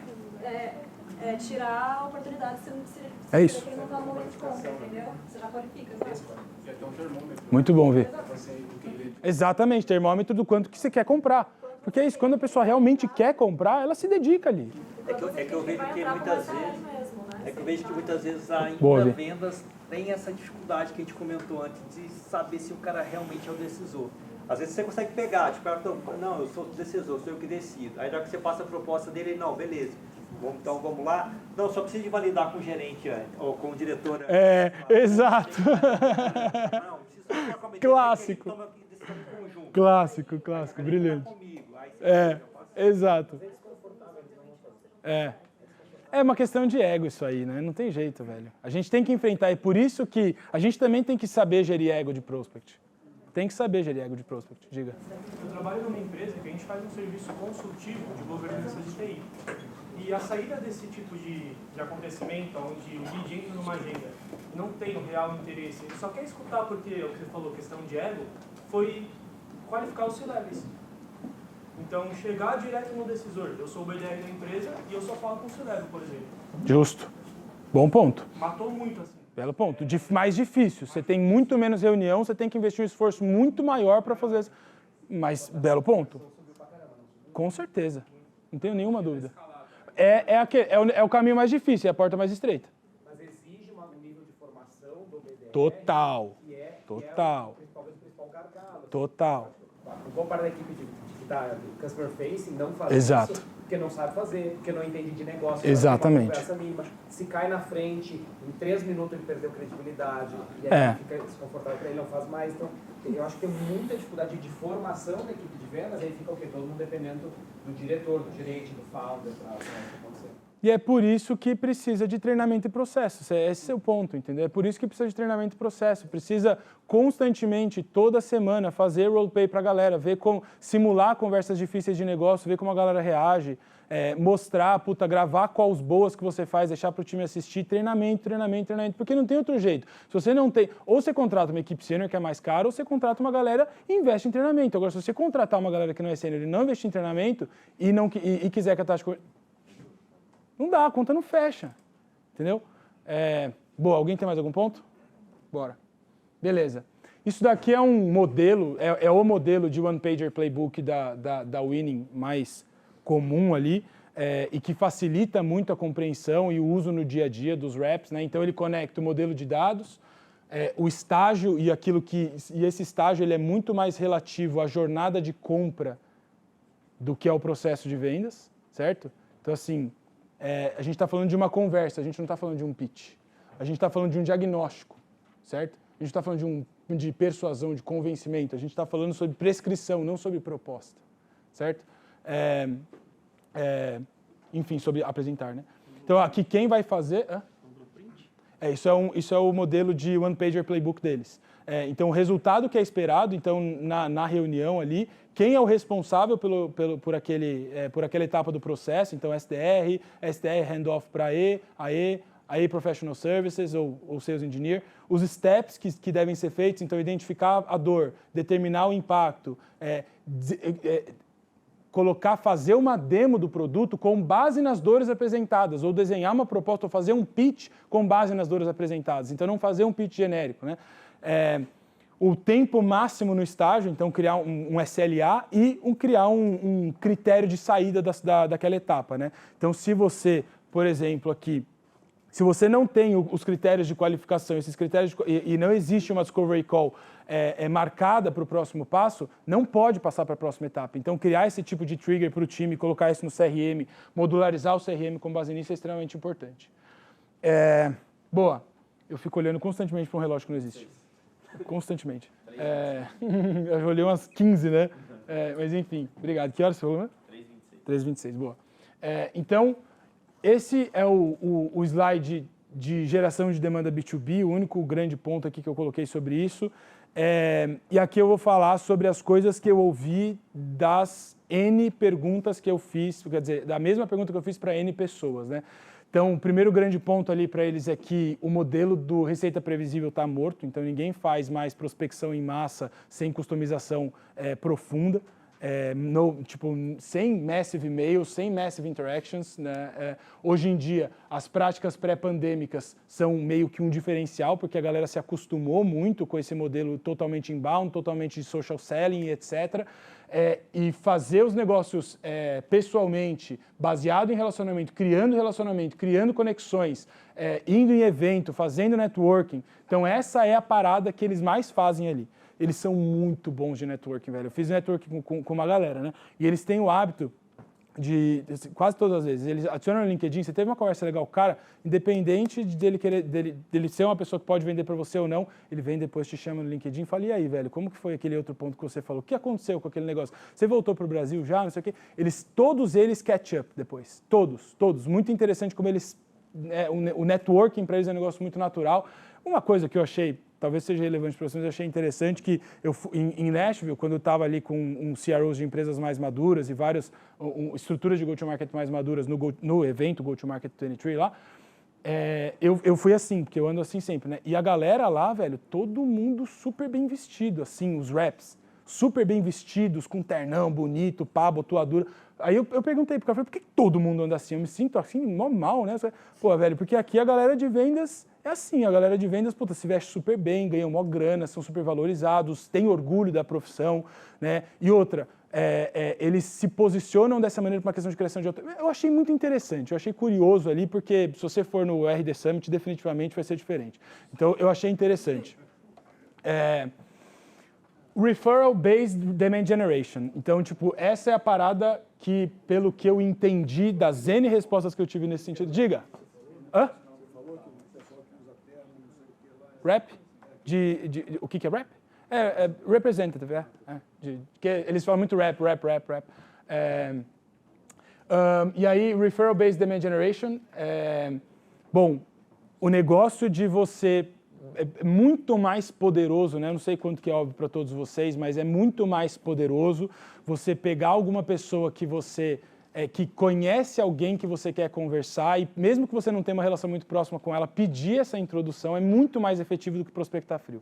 Tirar a oportunidade se ele não está no momento de compra, entendeu? Você já qualifica, sabe? Muito bom ver. Exatamente, termômetro do quanto que você quer comprar. Porque é isso, quando a pessoa realmente quer comprar, ela se dedica ali. É que eu vejo que muitas vezes... É que eu vejo que muitas vezes ainda vendas tem essa dificuldade que a gente comentou antes de saber se o cara realmente é o decisor. Às vezes você consegue pegar, tipo, não, eu sou o decisor, sou eu que decido. Aí já que você passa a proposta dele, não, beleza. Então vamos lá. Não, só precisa de validar com o gerente antes, ou com o diretor antes. Exato. Não, precisa com a Clássico. Clássico, brilhante. Exato. É uma questão de ego isso aí, né? Não tem jeito, velho. A gente tem que enfrentar, e por isso que a gente também tem que saber gerir ego de prospect. Tem que saber gerir ego de prospect, diga. Eu trabalho numa empresa que a gente faz um serviço consultivo de governança de TI. E a saída desse tipo de acontecimento, onde o lead entra numa agenda e não tem o real interesse, ele só quer escutar porque, o que você falou, questão de ego, foi qualificar os C-levels. Então, chegar direto no decisor. Eu sou o BDR da empresa e eu só falo com o C-level, por exemplo. Justo. Bom ponto. Matou muito, assim. Belo ponto. Mais difícil. Você tem muito menos reunião, você tem que investir um esforço muito maior para fazer isso. Mas, belo ponto. Com certeza. Não tenho nenhuma dúvida. É o caminho mais difícil, é a porta mais estreita. Mas exige um nível de formação do BDR. Total. Que é Total. talvez o principal gargalo. Total. Um bom parte da equipe que está customer facing não faz Exato. isso porque não sabe fazer, porque não entende de negócio. Exatamente. Se cai na frente, em 3 minutos ele perdeu credibilidade, e aí fica desconfortável para ele, não faz mais. Então, eu acho que tem muita dificuldade de formação da equipe de vendas, aí fica o quê? Todo mundo dependendo do diretor, do gerente, do founder, para acontecer. E é por isso que precisa de treinamento e processo. Esse é o ponto, entendeu? É por isso que precisa de treinamento e processo. Precisa constantemente, toda semana, fazer roleplay para a galera, simular conversas difíceis de negócio, ver como a galera reage, mostrar, gravar calls boas que você faz, deixar para o time assistir, treinamento, porque não tem outro jeito. Se você não tem, ou você contrata uma equipe sênior que é mais cara, ou você contrata uma galera e investe em treinamento. Agora, se você contratar uma galera que não é sênior e não investir em treinamento e quiser que a taxa... Não dá, a conta não fecha, entendeu? Boa, alguém tem mais algum ponto? Bora. Beleza. Isso daqui é um modelo, é o modelo de one-pager playbook da Winning mais comum ali, e que facilita muito a compreensão e o uso no dia a dia dos reps, né? Então ele conecta o modelo de dados, o estágio e esse estágio ele é muito mais relativo à jornada de compra do que ao processo de vendas, certo? Então assim, a gente está falando de uma conversa, a gente não está falando de um pitch. A gente está falando de um diagnóstico, certo? A gente está falando de persuasão, de convencimento. A gente está falando sobre prescrição, não sobre proposta, certo? Enfim, sobre apresentar, né? Então, aqui quem vai fazer... Isso é o modelo de one-pager playbook deles. Então, o resultado que é esperado, então, na reunião ali, quem é o responsável por aquela etapa do processo, então SDR handoff para AE Professional Services ou Sales Engineer, os steps que devem ser feitos, então identificar a dor, determinar o impacto, fazer uma demo do produto com base nas dores apresentadas, ou desenhar uma proposta, ou fazer um pitch com base nas dores apresentadas. Então, não fazer um pitch genérico, né? O tempo máximo no estágio, então criar um SLA e criar um critério de saída daquela etapa, né? Então, se você, por exemplo, aqui, se você não tem os critérios de qualificação, esses critérios e não existe uma discovery call marcada para o próximo passo, não pode passar para a próxima etapa. Então, criar esse tipo de trigger para o time, colocar isso no CRM, modularizar o CRM com base nisso é extremamente importante. Boa. Eu fico olhando constantemente para um relógio que não existe. Constantemente. Eu olhei umas 15, né? Mas enfim, obrigado. Que horas você falou, né? 3h26, boa. Então, esse é o slide de geração de demanda B2B, o único grande ponto aqui que eu coloquei sobre isso. E aqui eu vou falar sobre as coisas que eu ouvi das N perguntas que eu fiz, quer dizer, da mesma pergunta que eu fiz para N pessoas, né? Então, o primeiro grande ponto ali para eles é que o modelo do Receita Previsível está morto, então ninguém faz mais prospecção em massa sem customização profunda, sem massive emails, sem massive interactions, né? Hoje em dia, as práticas pré-pandêmicas são meio que um diferencial, porque a galera se acostumou muito com esse modelo totalmente inbound, totalmente de social selling, etc., e fazer os negócios pessoalmente, baseado em relacionamento, criando conexões, indo em evento, fazendo networking. Então, essa é a parada que eles mais fazem ali. Eles são muito bons de networking, velho. Eu fiz networking com uma galera, né? E eles têm o hábito de, quase todas as vezes, eles adicionam no LinkedIn, você teve uma conversa legal, cara, independente dele ser uma pessoa que pode vender para você ou não, ele vem depois, te chama no LinkedIn e fala, e aí, velho, como que foi aquele outro ponto que você falou? O que aconteceu com aquele negócio? Você voltou para o Brasil já? Não sei o quê. Todos eles catch up depois. Todos. Muito interessante como eles... o networking para eles é um negócio muito natural. Uma coisa que eu achei, talvez seja relevante para vocês, eu achei interessante que em Nashville, quando eu estava ali com CROs de empresas mais maduras e várias estruturas de go-to-market mais maduras no evento Go-to-Market 23 lá, eu fui assim, porque eu ando assim sempre, né? E a galera lá, velho, todo mundo super bem vestido, assim, os reps, super bem vestidos, com ternão, bonito, pá, botoadura. Aí eu perguntei pro cara, por que todo mundo anda assim? Eu me sinto assim, normal, né? Pô, velho, porque aqui a galera de vendas é assim, a galera de vendas, puta, se veste super bem, ganham mó grana, são super valorizados, têm orgulho da profissão, né? E outra, eles se posicionam dessa maneira para uma questão de criação de outra. Eu achei muito interessante, eu achei curioso ali, porque se você for no RD Summit, definitivamente vai ser diferente. Então, eu achei interessante. Referral-based demand generation. Então, tipo, essa é a parada que, pelo que eu entendi das N respostas que eu tive nesse sentido. Diga. Hã? Rap? O que é rap? Representative, que eles falam muito rap. E aí, referral-based demand generation. Bom, o negócio de você é muito mais poderoso, né? Eu não sei quanto que é óbvio para todos vocês, mas é muito mais poderoso você pegar alguma pessoa que você que conhece alguém que você quer conversar e mesmo que você não tenha uma relação muito próxima com ela, pedir essa introdução é muito mais efetivo do que prospectar frio.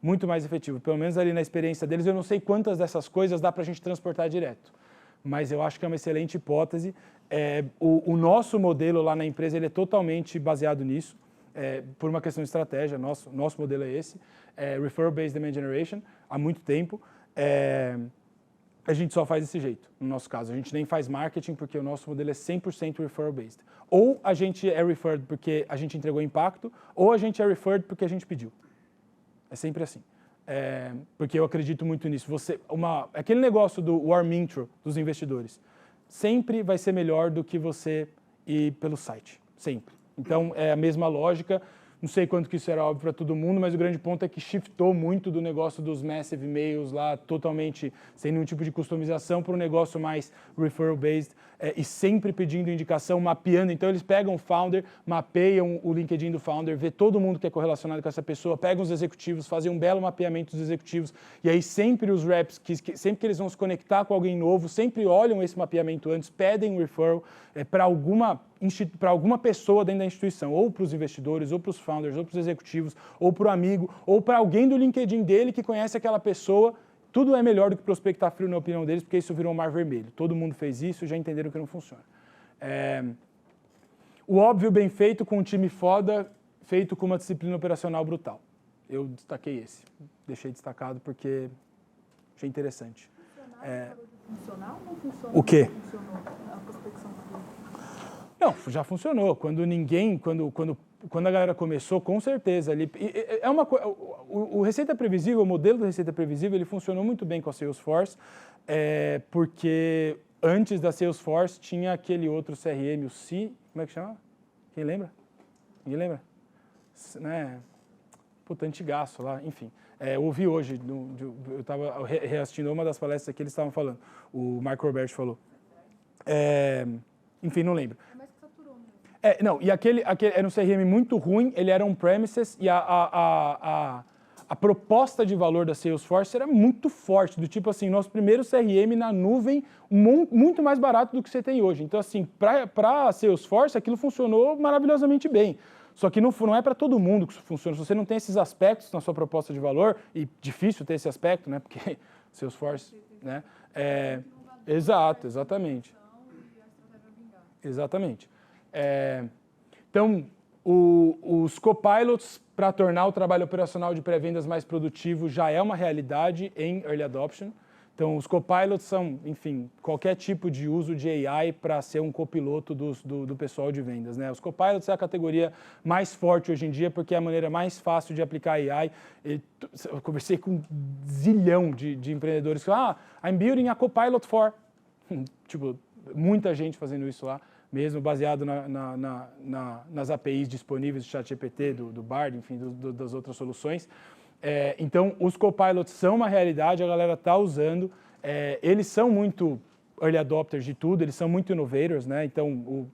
Muito mais efetivo. Pelo menos ali na experiência deles, eu não sei quantas dessas coisas dá para a gente transportar direto. Mas eu acho que é uma excelente hipótese. O nosso modelo lá na empresa ele é totalmente baseado nisso. Por uma questão de estratégia, nosso modelo é esse, Referral-Based Demand Generation, há muito tempo. A gente só faz desse jeito, no nosso caso. A gente nem faz marketing porque o nosso modelo é 100% Referral-Based. Ou a gente é referred porque a gente entregou impacto, ou a gente é referred porque a gente pediu. É sempre assim. Porque eu acredito muito nisso. Aquele negócio do warm intro dos investidores sempre vai ser melhor do que você ir pelo site. Sempre. Então, é a mesma lógica. Não sei quanto que isso era óbvio para todo mundo, mas o grande ponto é que shiftou muito do negócio dos massive mails lá, totalmente sem nenhum tipo de customização, para um negócio mais referral-based e sempre pedindo indicação, mapeando. Então, eles pegam o founder, mapeiam o LinkedIn do founder, vê todo mundo que é correlacionado com essa pessoa, pegam os executivos, fazem um belo mapeamento dos executivos, e aí sempre os reps, sempre que eles vão se conectar com alguém novo, sempre olham esse mapeamento antes, pedem um referral para alguma pessoa dentro da instituição, ou para os investidores, ou para os founders, ou para os executivos, ou para o amigo, ou para alguém do LinkedIn dele que conhece aquela pessoa. Tudo é melhor do que prospectar frio, na opinião deles, porque isso virou um mar vermelho. Todo mundo fez isso e já entenderam que não funciona. O óbvio bem feito com um time foda, feito com uma disciplina operacional brutal. Eu destaquei esse. Deixei destacado porque achei interessante. Funcional ou não funcionou? O quê? Funcionou a prospecção frio? Não, já funcionou. Quando a galera começou, com certeza. O Receita Previsível, o modelo do Receita Previsível, ele funcionou muito bem com a Salesforce, porque antes da Salesforce tinha aquele outro CRM, o C, como é que chama? Quem lembra? Ninguém lembra? Né? Puta, antigaço lá, enfim. Eu ouvi hoje, eu estava reassistindo uma das palestras que eles estavam falando, o Marco Roberto falou. Enfim, não lembro. Não, e aquele era um CRM muito ruim, ele era on-premises e a proposta de valor da Salesforce era muito forte, do tipo assim, nosso primeiro CRM na nuvem, muito mais barato do que você tem hoje. Então, assim, para a Salesforce, aquilo funcionou maravilhosamente bem. Só que não é para todo mundo que isso funciona. Se você não tem esses aspectos na sua proposta de valor, e difícil ter esse aspecto, né, porque Salesforce, né, exatamente. Exatamente. Então, os copilots para tornar o trabalho operacional de pré-vendas mais produtivo já é uma realidade em Early Adoption. Então, os copilots são, enfim, qualquer tipo de uso de AI para ser um copiloto do pessoal de vendas, né? Os copilots é a categoria mais forte hoje em dia porque é a maneira mais fácil de aplicar AI. Eu conversei com um zilhão de empreendedores que falam, I'm building a copilot for... tipo, muita gente fazendo isso lá, mesmo baseado nas APIs disponíveis do ChatGPT, do Bard, enfim, das outras soluções. Então, os copilots são uma realidade, a galera está usando. Eles são muito early adopters de tudo, eles são muito innovators, né? Então,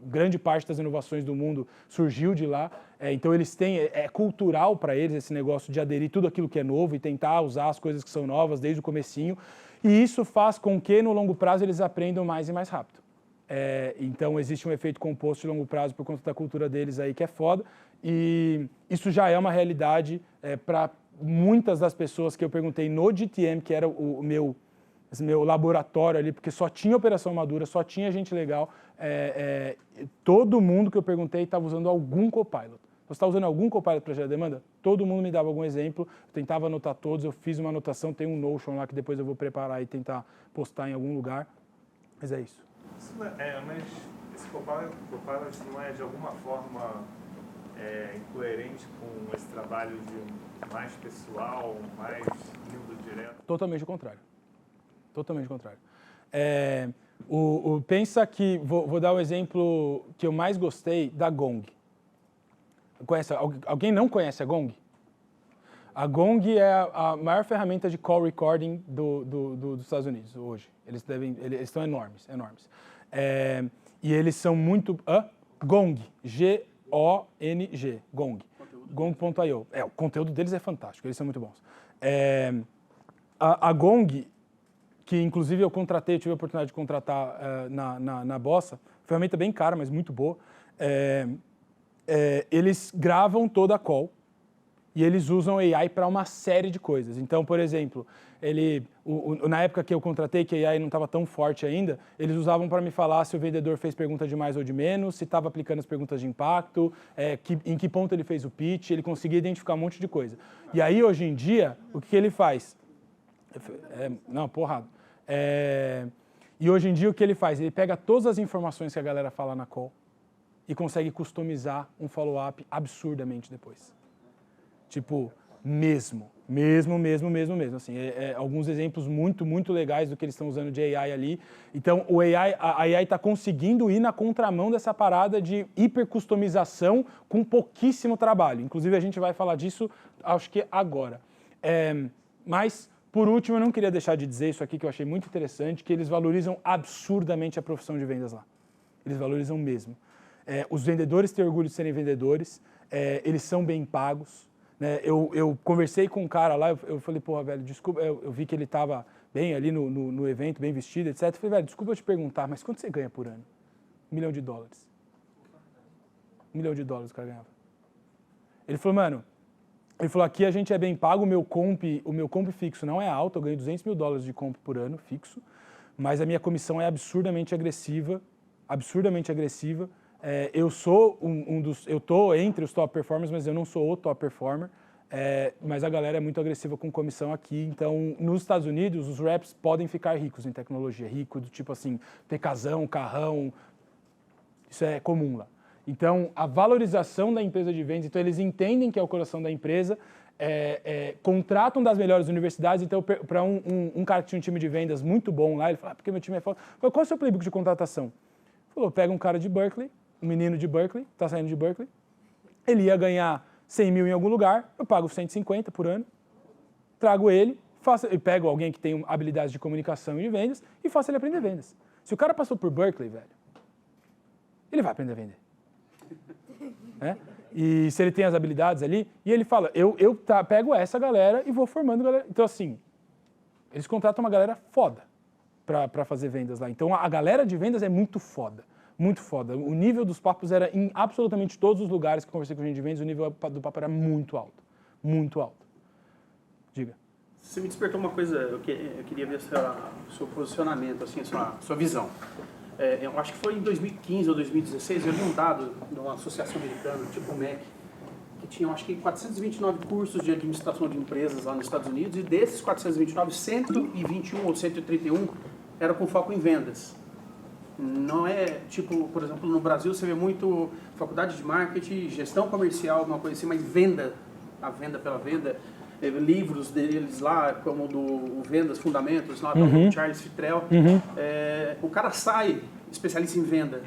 grande parte das inovações do mundo surgiu de lá. Então, eles têm, é cultural para eles esse negócio de aderir tudo aquilo que é novo e tentar usar as coisas que são novas desde o comecinho. E isso faz com que, no longo prazo, eles aprendam mais e mais rápido. Então, existe um efeito composto de longo prazo por conta da cultura deles aí, que é foda. E isso já é uma realidade para muitas das pessoas que eu perguntei no GTM, que era o meu esse meu laboratório ali, porque só tinha operação madura, só tinha gente legal. Todo mundo que eu perguntei estava usando algum Copilot. Você está usando algum Copilot para gerar demanda? Todo mundo me dava algum exemplo, eu tentava anotar todos, eu fiz uma anotação, tem um Notion lá que depois eu vou preparar e tentar postar em algum lugar. Mas é isso. Mas esse Copilot não é de alguma forma incoerente com esse trabalho de mais pessoal, mais indo direto? Totalmente o contrário. Totalmente o contrário. Pensa que, vou dar o exemplo que eu mais gostei, da Gong. Alguém não conhece a Gong? A Gong é a maior ferramenta de call recording dos Estados Unidos hoje. Eles estão enormes. E eles são muito... Gong. G-O-N-G. Gong. Gong.io. O conteúdo deles é fantástico, eles são muito bons. A Gong, que inclusive eu tive a oportunidade de contratar na Bossa, ferramenta bem cara, mas muito boa. Eles gravam toda a call e eles usam AI para uma série de coisas. Então, por exemplo, na época que eu contratei, que a AI não estava tão forte ainda, eles usavam para me falar se o vendedor fez pergunta de mais ou de menos, se estava aplicando as perguntas de impacto, em que ponto ele fez o pitch, ele conseguia identificar um monte de coisa. E aí, hoje em dia, o que ele faz? Porrada. E hoje em dia, o que ele faz? Ele pega todas as informações que a galera fala na call e consegue customizar um follow-up absurdamente depois. Tipo, mesmo. Assim, alguns exemplos muito, muito legais do que eles estão usando de AI ali. Então, a AI está conseguindo ir na contramão dessa parada de hipercustomização com pouquíssimo trabalho. Inclusive, a gente vai falar disso, acho que agora. Mas, por último, eu não queria deixar de dizer isso aqui, que eu achei muito interessante, que eles valorizam absurdamente a profissão de vendas lá. Eles valorizam mesmo. Os vendedores têm orgulho de serem vendedores, eles são bem pagos. Eu conversei com um cara lá, eu falei, porra, velho, desculpa, eu vi que ele estava bem ali no evento, bem vestido, etc. Eu falei, velho, desculpa eu te perguntar, mas quanto você ganha por ano? $1 milhão. $1 milhão o cara ganhava. Ele falou, mano, aqui a gente é bem pago, o meu comp fixo não é alto, eu ganho $200 mil de comp por ano, fixo, mas a minha comissão é absurdamente agressiva. Eu sou eu tô entre os top performers, mas eu não sou o top performer. Mas a galera é muito agressiva com comissão aqui. Então, nos Estados Unidos, os reps podem ficar ricos em tecnologia. Rico do tipo assim, ter casão, carrão. Isso é comum lá. Então, a valorização da empresa de vendas, então eles entendem que é o coração da empresa, contratam das melhores universidades. Então, para um cara que tinha um time de vendas muito bom lá, ele fala, porque meu time é foda. Qual é o seu playbook de contratação? Falou, pega um cara de Berkeley, um menino de Berkeley, está saindo de Berkeley, ele ia ganhar 100 mil em algum lugar, eu pago 150 por ano, trago ele, e pego alguém que tem habilidades de comunicação e de vendas e faço ele aprender vendas. Se o cara passou por Berkeley, velho, ele vai aprender a vender. E se ele tem as habilidades ali, e ele fala, eu pego essa galera e vou formando galera. Então, assim, eles contratam uma galera foda para fazer vendas lá. Então, a galera de vendas é muito foda. Muito foda. O nível dos papos era em absolutamente todos os lugares que eu conversei com gente de vendas, o nível do papo era muito alto. Muito alto. Diga. Você me despertou uma coisa, eu queria ver o seu posicionamento, assim, a sua visão. Eu acho que foi em 2015 ou 2016, eu li um dado de uma associação americana, tipo o MEC, que tinham, acho que 429 cursos de administração de empresas lá nos Estados Unidos, e desses 429, 121 ou 131 eram com foco em vendas. Não é, tipo, por exemplo, no Brasil você vê muito faculdade de marketing, gestão comercial, alguma coisa assim, mas venda, a venda pela venda, livros deles lá, como do Vendas Fundamentos, lá do Charles Fitrell, o cara sai especialista em venda.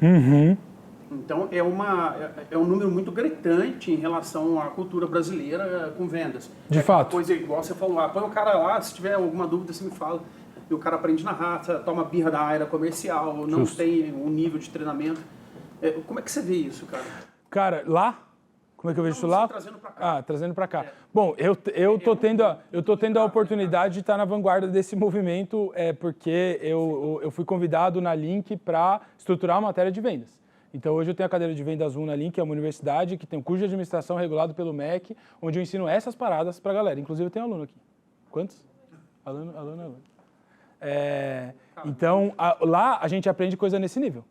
Então é um número muito gritante em relação à cultura brasileira com vendas. De fato. Coisa igual você falou, põe o cara lá, se tiver alguma dúvida você me fala. E o cara aprende na raça, toma birra da área comercial, não tem um nível de treinamento. Como é que você vê isso, cara? Cara, lá? Como é que eu vejo isso lá? Trazendo pra cá. Trazendo pra cá. Bom, eu tô tendo a oportunidade de estar na vanguarda desse movimento, porque eu fui convidado na Link para estruturar uma matéria de vendas. Então, hoje eu tenho a cadeira de vendas 1 na Link, que é uma universidade que tem um curso de administração regulado pelo MEC, onde eu ensino essas paradas pra galera. Inclusive, eu tenho aluno aqui. Quantos? Aluno. Então, lá a gente aprende coisa nesse nível,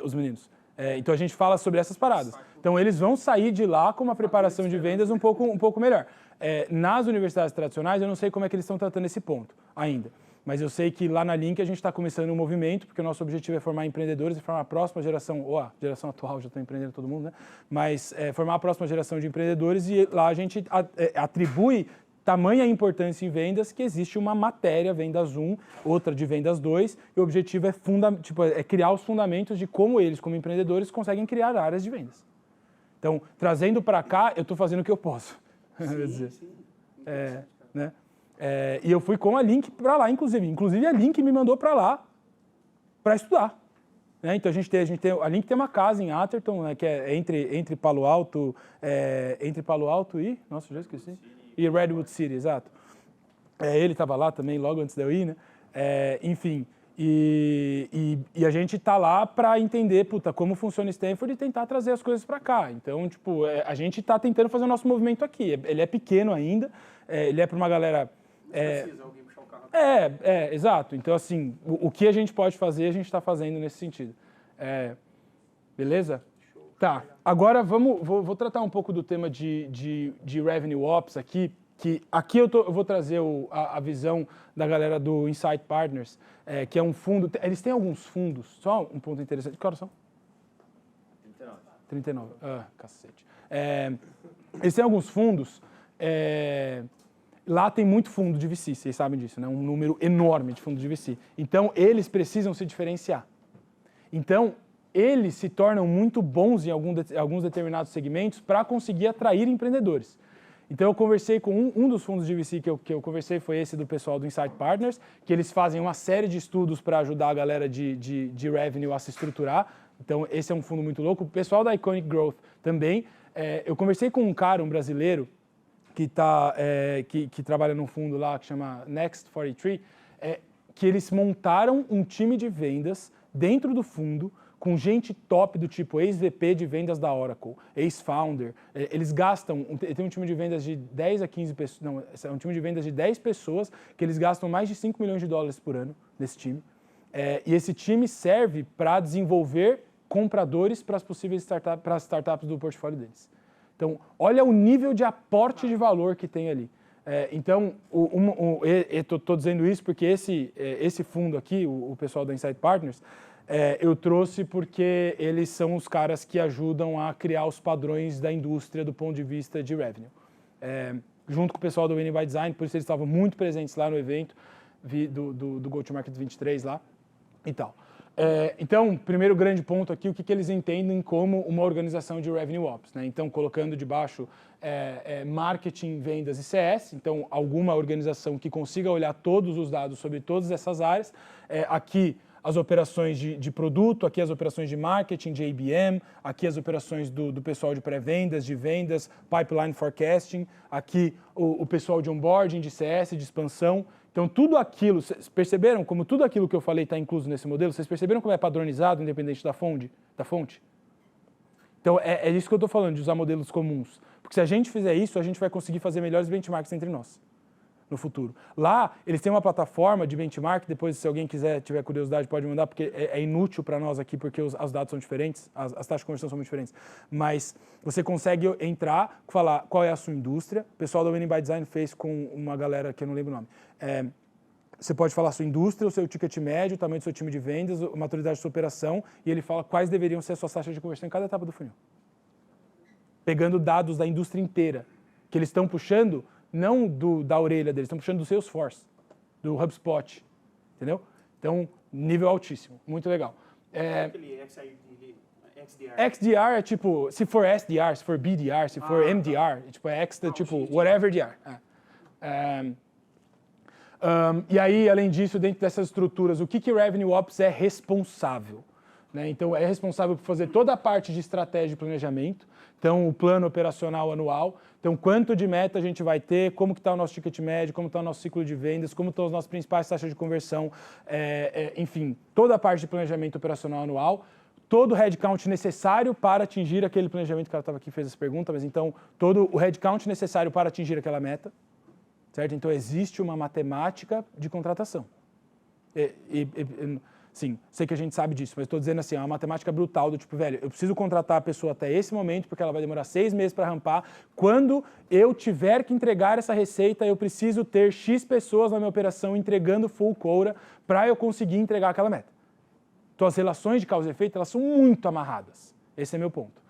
os meninos. Então a gente fala sobre essas paradas. Então eles vão sair de lá com uma preparação de vendas um pouco melhor. Nas universidades tradicionais, eu não sei como é que eles estão tratando esse ponto ainda. Mas eu sei que lá na Link a gente está começando um movimento, porque o nosso objetivo é formar empreendedores e formar a próxima geração, ou a geração atual, já está empreendendo todo mundo, né? Mas formar a próxima geração de empreendedores e lá a gente atribui tamanha importância em vendas que existe uma matéria, vendas 1, outra de vendas 2, e o objetivo é criar os fundamentos de como eles, como empreendedores, conseguem criar áreas de vendas. Então, trazendo para cá, eu estou fazendo o que eu posso. Sim. Né? E eu fui com a Link para lá, inclusive. Inclusive, a Link me mandou para lá para estudar. Né? Então, a Link tem uma casa em Atherton, né, que é entre Palo Alto e... Nossa, já esqueci. E Redwood City, exato. Ele estava lá também, logo antes de eu ir, né? Enfim, e a gente está lá para entender, como funciona Stanford e tentar trazer as coisas para cá. Então, a gente está tentando fazer o nosso movimento aqui. Ele é pequeno ainda, ele é para uma galera... Precisa alguém puxar o carro. Exato. Então, assim, o que a gente pode fazer, a gente está fazendo nesse sentido. Beleza? Tá. Agora, vou tratar um pouco do tema de Revenue Ops aqui, que aqui eu vou trazer a visão da galera do Insight Partners, que é um fundo... Eles têm alguns fundos, só um ponto interessante. Que horas são? 39. Cacete. Eles têm alguns fundos... Lá tem muito fundo de VC, vocês sabem disso, né? Um número enorme de fundo de VC. Então, eles precisam se diferenciar. Então, eles se tornam muito bons em alguns determinados segmentos para conseguir atrair empreendedores. Então, eu conversei com um dos fundos de VC que eu conversei, foi esse do pessoal do Insight Partners, que eles fazem uma série de estudos para ajudar a galera de revenue a se estruturar. Então, esse é um fundo muito louco. O pessoal da Iconic Growth também. Eu conversei com um brasileiro, que trabalha num fundo lá que chama Next 43, que eles montaram um time de vendas dentro do fundo com gente top do tipo ex-VP de vendas da Oracle, ex-founder. Eles gastam, tem um time de vendas de 10 a 15 pessoas, não, é um time de vendas de 10 pessoas que eles gastam mais de 5 milhões de dólares por ano nesse time. E esse time serve para desenvolver compradores para as possíveis startups do portfólio deles. Então, olha o nível de aporte de valor que tem ali. Então, estou dizendo isso porque esse fundo aqui, o pessoal da Insight Partners, eu trouxe porque eles são os caras que ajudam a criar os padrões da indústria do ponto de vista de revenue. Junto com o pessoal do Winning by Design, por isso eles estavam muito presentes lá no evento do Go-to-Market 23 lá e tal. Então, primeiro grande ponto aqui, o que eles entendem como uma organização de Revenue Ops, né? Então, colocando debaixo marketing, vendas e CS, então alguma organização que consiga olhar todos os dados sobre todas essas áreas. Aqui as operações de produto, aqui as operações de marketing, de ABM, aqui as operações do pessoal de pré-vendas, de vendas, pipeline forecasting, aqui o pessoal de onboarding, de CS, de expansão. Então, tudo aquilo, vocês perceberam como tudo aquilo que eu falei está incluso nesse modelo? Vocês perceberam como é padronizado, independente da fonte? Então, é isso que eu estou falando, de usar modelos comuns. Porque se a gente fizer isso, a gente vai conseguir fazer melhores benchmarks entre nós no futuro. Lá, eles têm uma plataforma de benchmark, depois, se alguém tiver curiosidade, pode mandar, porque é inútil para nós aqui, porque os dados são diferentes, as taxas de conversão são muito diferentes. Mas você consegue entrar, falar qual é a sua indústria. O pessoal da Winning by Design fez com uma galera que eu não lembro o nome. Você pode falar a sua indústria, o seu ticket médio, o tamanho do seu time de vendas, a maturidade da sua operação, e ele fala quais deveriam ser as suas taxas de conversão em cada etapa do funil. Pegando dados da indústria inteira, que eles estão puxando não da orelha deles, estão puxando do Salesforce, do HubSpot, entendeu? Então, nível altíssimo, muito legal. Aquele XDR. XDR é tipo, se for SDR, se for BDR, se for MDR, tipo, é extra, tipo, whatever DR. E aí, além disso, dentro dessas estruturas, o que Revenue Ops é responsável? Né? Então, é responsável por fazer toda a parte de estratégia e planejamento, então, o plano operacional anual, então, quanto de meta a gente vai ter, como que está o nosso ticket médio, como está o nosso ciclo de vendas, como estão as nossas principais taxas de conversão, enfim, toda a parte de planejamento operacional anual, todo o headcount necessário para atingir aquele planejamento, o cara estava aqui e fez essa pergunta, mas então, todo o headcount necessário para atingir aquela meta, certo? Então, existe uma matemática de contratação. Sim, sei que a gente sabe disso, mas estou dizendo assim, é uma matemática brutal do tipo, velho, eu preciso contratar a pessoa até esse momento, porque ela vai demorar 6 meses para rampar. Quando eu tiver que entregar essa receita, eu preciso ter X pessoas na minha operação entregando full quota para eu conseguir entregar aquela meta. Então, as relações de causa e efeito, elas são muito amarradas. Esse é meu ponto.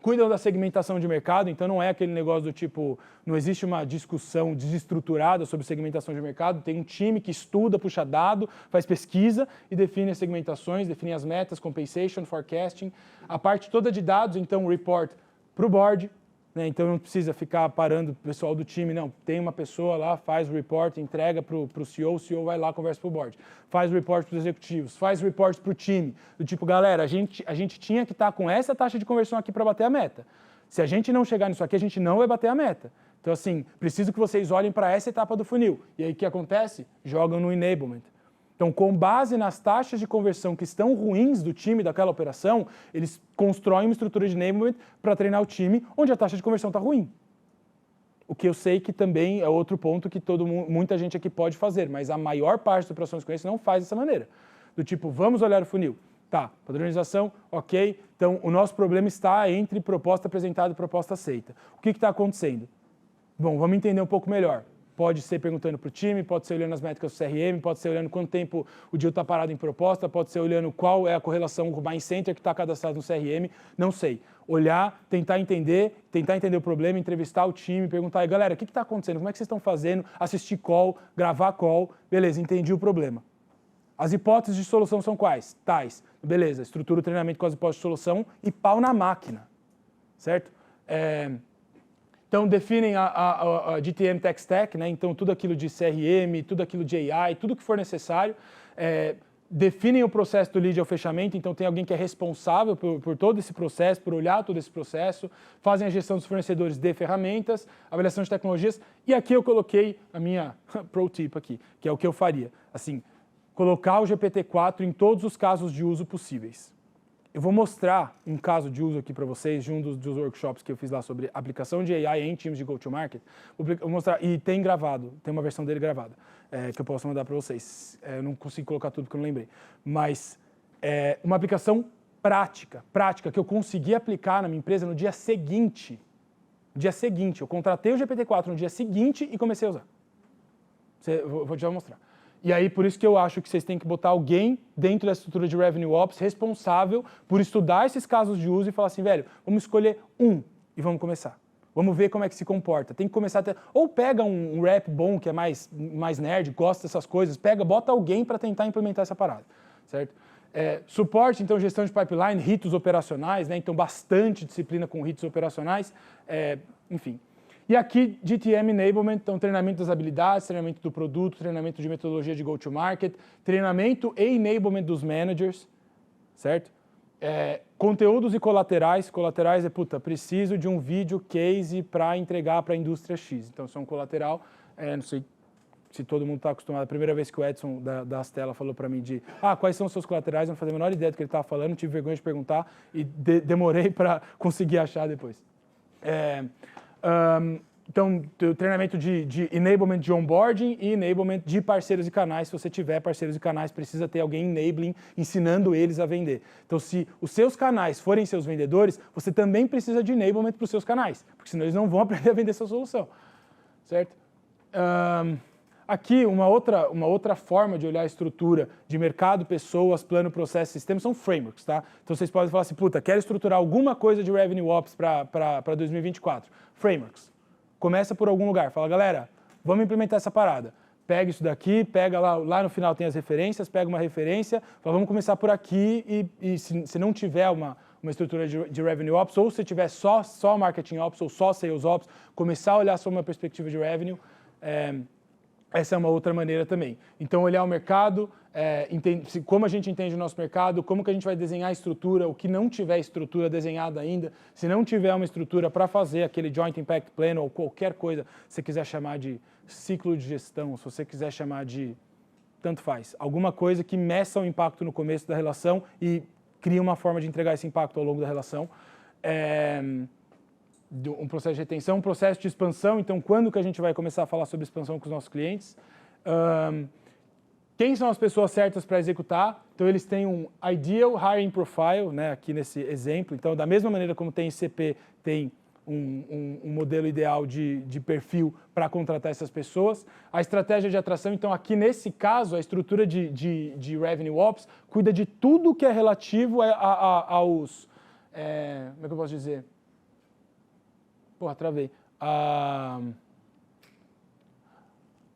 Cuidam da segmentação de mercado, então não é aquele negócio do tipo, não existe uma discussão desestruturada sobre segmentação de mercado, tem um time que estuda, puxa dado, faz pesquisa e define as segmentações, define as metas, compensation, forecasting, a parte toda de dados, então report para o board, né? Então não precisa ficar parando o pessoal do time, não, tem uma pessoa lá, faz o report, entrega para o CEO vai lá, conversa para o board, faz o report para os executivos, faz o report para o time, do tipo, galera, a gente tinha que estar com essa taxa de conversão aqui para bater a meta. Se a gente não chegar nisso aqui, a gente não vai bater a meta. Então assim, preciso que vocês olhem para essa etapa do funil. E aí o que acontece? Jogam no enablement. Então, com base nas taxas de conversão que estão ruins do time daquela operação, eles constroem uma estrutura de enablement para treinar o time onde a taxa de conversão está ruim. O que eu sei que também é outro ponto que muita gente aqui pode fazer, mas a maior parte das operações com isso não faz dessa maneira. Do tipo, vamos olhar o funil. Tá, padronização, ok. Então, o nosso problema está entre proposta apresentada e proposta aceita. O que está acontecendo? Bom, vamos entender um pouco melhor. Pode ser perguntando para o time, pode ser olhando as métricas do CRM, pode ser olhando quanto tempo o deal está parado em proposta, pode ser olhando qual é a correlação com o buying center que está cadastrado no CRM, não sei. Olhar, tentar entender o problema, entrevistar o time, perguntar, galera, o que está acontecendo? Como é que vocês estão fazendo? Assistir call, gravar call, beleza, entendi o problema. As hipóteses de solução são quais? Tais. Beleza, estrutura o treinamento com as hipóteses de solução e pau na máquina, certo? Então, definem a GTM Tech Stack, né? Então, tudo aquilo de CRM, tudo aquilo de AI, tudo que for necessário. Definem o processo do lead ao fechamento, então tem alguém que é responsável por todo esse processo, por olhar todo esse processo. Fazem a gestão dos fornecedores de ferramentas, avaliação de tecnologias. E aqui eu coloquei a minha pro tip aqui, que é o que eu faria. Assim, colocar o GPT-4 em todos os casos de uso possíveis. Eu vou mostrar um caso de uso aqui para vocês, de um dos workshops que eu fiz lá sobre aplicação de AI em times de go-to-market. Vou mostrar, e tem gravado, tem uma versão dele gravada, que eu posso mandar para vocês. Eu não consigo colocar tudo porque eu não lembrei. Mas uma aplicação prática, que eu consegui aplicar na minha empresa no dia seguinte. Eu contratei o GPT-4 no dia seguinte e comecei a usar. Vou já mostrar. E aí, por isso que eu acho que vocês têm que botar alguém dentro da estrutura de Revenue Ops responsável por estudar esses casos de uso e falar assim, velho, vamos escolher um e vamos começar. Vamos ver como é que se comporta. Tem que começar a ter... Ou pega um rep bom, que é mais nerd, gosta dessas coisas, bota alguém para tentar implementar essa parada, certo? Suporte, então, gestão de pipeline, ritos operacionais, né? Então, bastante disciplina com ritos operacionais, enfim. E aqui, GTM Enablement, então treinamento das habilidades, treinamento do produto, treinamento de metodologia de go-to-market, treinamento e enablement dos managers, certo? Conteúdos e colaterais. Colaterais preciso de um vídeo case para entregar para a indústria X. Então, isso é um colateral, não sei se todo mundo está acostumado. A primeira vez que o Edson da Astela falou para mim quais são os seus colaterais, eu não fazia a menor ideia do que ele estava falando, tive vergonha de perguntar e demorei para conseguir achar depois. Então, treinamento de enablement de onboarding e enablement de parceiros e canais. Se você tiver parceiros e canais, precisa ter alguém enabling, ensinando eles a vender. Então, se os seus canais forem seus vendedores, você também precisa de enablement para os seus canais, porque senão eles não vão aprender a vender sua solução, certo? Aqui, uma outra forma de olhar a estrutura de mercado, pessoas, plano, processo, sistema, são frameworks, tá? Então, vocês podem falar assim, quero estruturar alguma coisa de Revenue Ops para 2024. Frameworks. Começa por algum lugar. Fala, galera, vamos implementar essa parada. Pega isso daqui, pega lá no final tem as referências, pega uma referência, fala, vamos começar por aqui e se não tiver uma estrutura de Revenue Ops, ou se tiver só Marketing Ops ou só Sales Ops, começar a olhar sobre uma perspectiva de Revenue, essa é uma outra maneira também. Então, olhar o mercado, como a gente entende o nosso mercado, como que a gente vai desenhar a estrutura, o que não tiver estrutura desenhada ainda, se não tiver uma estrutura para fazer aquele Joint Impact Plan ou qualquer coisa, se você quiser chamar de ciclo de gestão, se você quiser chamar de... tanto faz. Alguma coisa que meça o impacto no começo da relação e cria uma forma de entregar esse impacto ao longo da relação. Um processo de retenção, um processo de expansão. Então, quando que a gente vai começar a falar sobre expansão com os nossos clientes? quem são as pessoas certas para executar? Então, eles têm um Ideal Hiring Profile, né, aqui nesse exemplo. Então, da mesma maneira como tem ICP, tem um modelo ideal de perfil para contratar essas pessoas. A estratégia de atração, então, aqui nesse caso, a estrutura de Revenue Ops cuida de tudo que é relativo aos... como é que eu posso dizer? Porra, travei.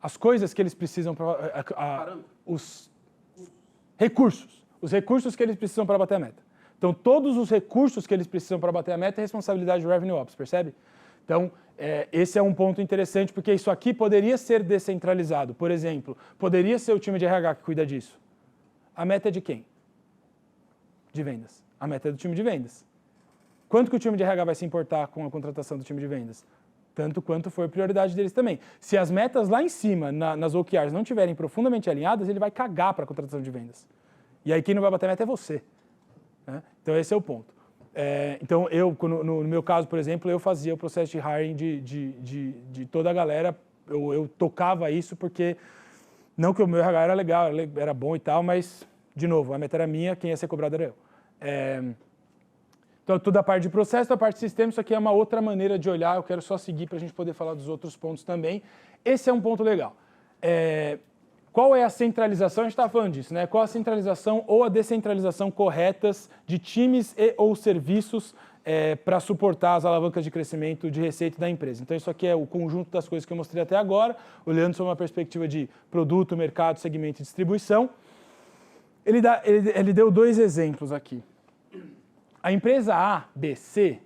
As coisas que eles precisam os recursos que eles precisam para bater a meta. Então, todos os recursos que eles precisam para bater a meta é responsabilidade do Revenue Ops, percebe? Então, esse é um ponto interessante, porque isso aqui poderia ser descentralizado. Por exemplo, poderia ser o time de RH que cuida disso. A meta é de quem? De vendas. A meta é do time de vendas. Quanto que o time de RH vai se importar com a contratação do time de vendas? Tanto quanto for prioridade deles também. Se as metas lá em cima, nas OKRs, não estiverem profundamente alinhadas, ele vai cagar para a contratação de vendas. E aí quem não vai bater a meta é você. Né? Então esse é o ponto. Então no meu caso, por exemplo, eu fazia o processo de hiring de toda a galera, eu tocava isso porque, não que o meu RH era legal, era bom e tal, mas, de novo, a meta era minha, quem ia ser cobrado era eu. Então, toda a parte de processo, a parte de sistema, isso aqui é uma outra maneira de olhar, eu quero só seguir para a gente poder falar dos outros pontos também. Esse é um ponto legal. Qual é a centralização? A gente estava falando disso, né? Qual a centralização ou a descentralização corretas de times e ou serviços para suportar as alavancas de crescimento de receita da empresa? Então, isso aqui é o conjunto das coisas que eu mostrei até agora, olhando sob uma perspectiva de produto, mercado, segmento e distribuição. Ele deu 2 exemplos aqui. A empresa A, B, C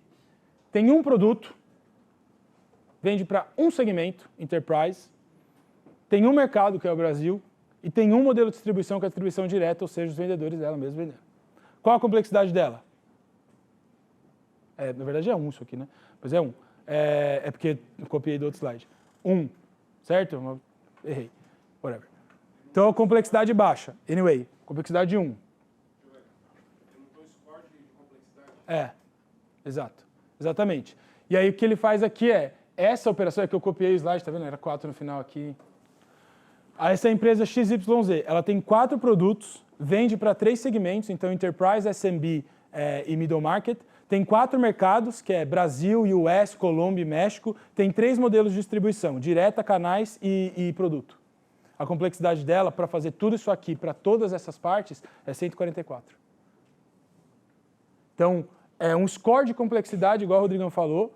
tem um produto, vende para um segmento, enterprise, tem um mercado, que é o Brasil, e tem um modelo de distribuição, que é a distribuição direta, ou seja, os vendedores dela mesmo vendendo. Qual a complexidade dela? Na verdade é 1 isso aqui, né? Mas é 1. É porque eu copiei do outro slide. 1, certo? Errei. Whatever. Então, a complexidade baixa. Anyway, complexidade 1. Exato. Exatamente. E aí o que ele faz aqui essa operação, que eu copiei o slide, tá vendo? Era 4 no final aqui. Essa empresa XYZ, ela tem 4 produtos, vende para 3 segmentos, então Enterprise, SMB e Middle Market. Tem 4 mercados, que é Brasil, US, Colômbia e México. Tem 3 modelos de distribuição, direta, canais e produto. A complexidade dela, para fazer tudo isso aqui, para todas essas partes, é 144. Então, é um score de complexidade, igual o Rodrigão falou,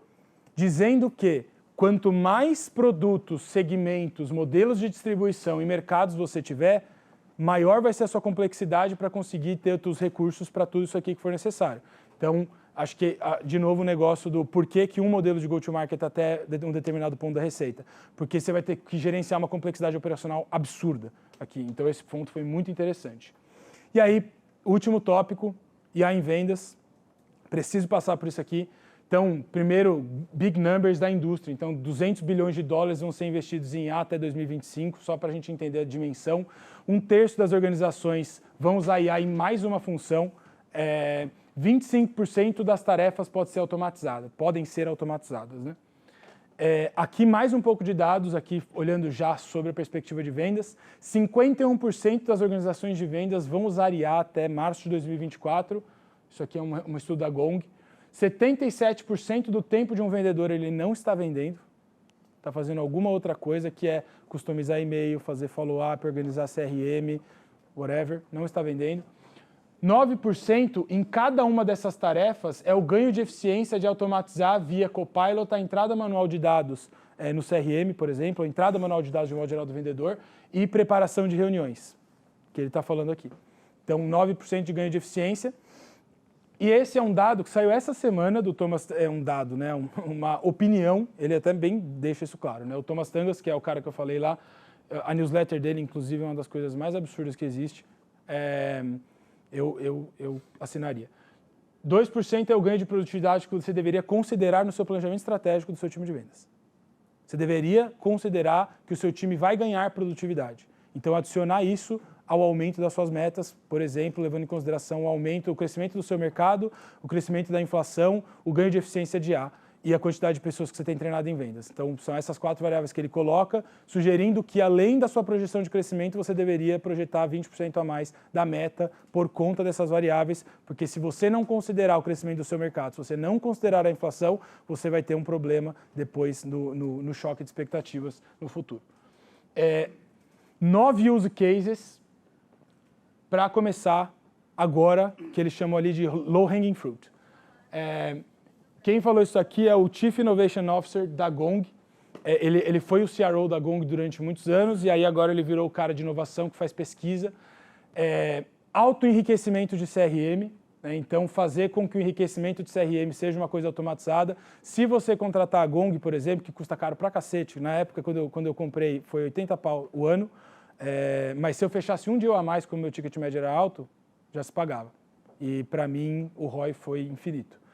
dizendo que quanto mais produtos, segmentos, modelos de distribuição e mercados você tiver, maior vai ser a sua complexidade para conseguir ter os recursos para tudo isso aqui que for necessário. Então, acho que, de novo, o negócio do porquê que um modelo de go-to-market até um determinado ponto da receita. Porque você vai ter que gerenciar uma complexidade operacional absurda aqui. Então, esse ponto foi muito interessante. E aí, último tópico, IA em vendas. Preciso passar por isso aqui. Então, primeiro, big numbers da indústria. Então, 200 bilhões de dólares vão ser investidos em IA até 2025, só para a gente entender a dimensão. 1/3 das organizações vão usar IA em mais uma função. 25% das tarefas podem ser automatizadas. Né? Aqui mais um pouco de dados, aqui olhando já sobre a perspectiva de vendas. 51% das organizações de vendas vão usar IA até março de 2024. Isso aqui é um estudo da Gong. 77% do tempo de um vendedor ele não está vendendo, está fazendo alguma outra coisa, que é customizar e-mail, fazer follow-up, organizar CRM, whatever, não está vendendo. 9% em cada uma dessas tarefas é o ganho de eficiência de automatizar via Copilot a entrada manual de dados no CRM, por exemplo, a entrada manual de dados de modo geral do vendedor e preparação de reuniões, que ele está falando aqui. Então, 9% de ganho de eficiência. E esse é um dado que saiu essa semana do Thomas, né, uma opinião, ele até bem deixa isso claro, né? O Thomas Tangas, que é o cara que eu falei lá, a newsletter dele, inclusive, é uma das coisas mais absurdas que existe, eu assinaria. 2% é o ganho de produtividade que você deveria considerar no seu planejamento estratégico do seu time de vendas. Você deveria considerar que o seu time vai ganhar produtividade. Então, adicionar isso ao aumento das suas metas, por exemplo, levando em consideração o crescimento do seu mercado, o crescimento da inflação, o ganho de eficiência de IA. e a quantidade de pessoas que você tem treinado em vendas. Então, são essas 4 variáveis que ele coloca, sugerindo que, além da sua projeção de crescimento, você deveria projetar 20% a mais da meta por conta dessas variáveis, porque se você não considerar o crescimento do seu mercado, se você não considerar a inflação, você vai ter um problema depois no choque de expectativas no futuro. 9 use cases para começar agora, que eles chamam ali de low-hanging fruit. Quem falou isso aqui é o Chief Innovation Officer da Gong. Ele foi o CRO da Gong durante muitos anos e aí agora ele virou o cara de inovação que faz pesquisa. Auto-enriquecimento de CRM, né? Então fazer com que o enriquecimento de CRM seja uma coisa automatizada. Se você contratar a Gong, por exemplo, que custa caro pra cacete, na época quando eu comprei foi 80 pau o ano, mas se eu fechasse um deal a mais como o meu ticket médio era alto, já se pagava. E para mim o ROI foi infinito.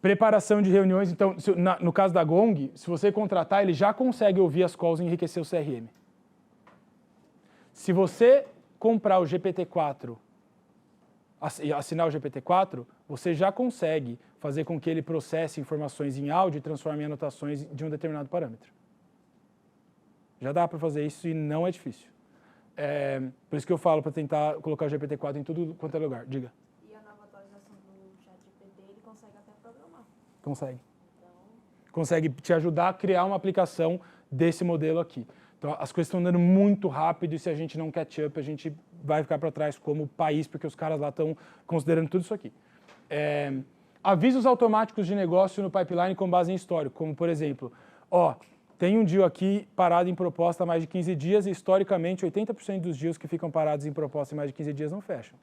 Preparação de reuniões, então, no caso da Gong, se você contratar, ele já consegue ouvir as calls e enriquecer o CRM. Se você comprar o GPT-4, assinar o GPT-4, você já consegue fazer com que ele processe informações em áudio e transforme em anotações de um determinado parâmetro. Já dá para fazer isso e não é difícil. Por isso que eu falo para tentar colocar o GPT-4 em tudo quanto é lugar. Diga. Consegue. Consegue te ajudar a criar uma aplicação desse modelo aqui. Então, as coisas estão andando muito rápido e se a gente não catch up, a gente vai ficar para trás como país, porque os caras lá estão considerando tudo isso aqui. Avisos automáticos de negócio no pipeline com base em histórico, como, por exemplo, tem um deal aqui parado em proposta há mais de 15 dias e, historicamente, 80% dos deals que ficam parados em proposta em mais de 15 dias não fecham.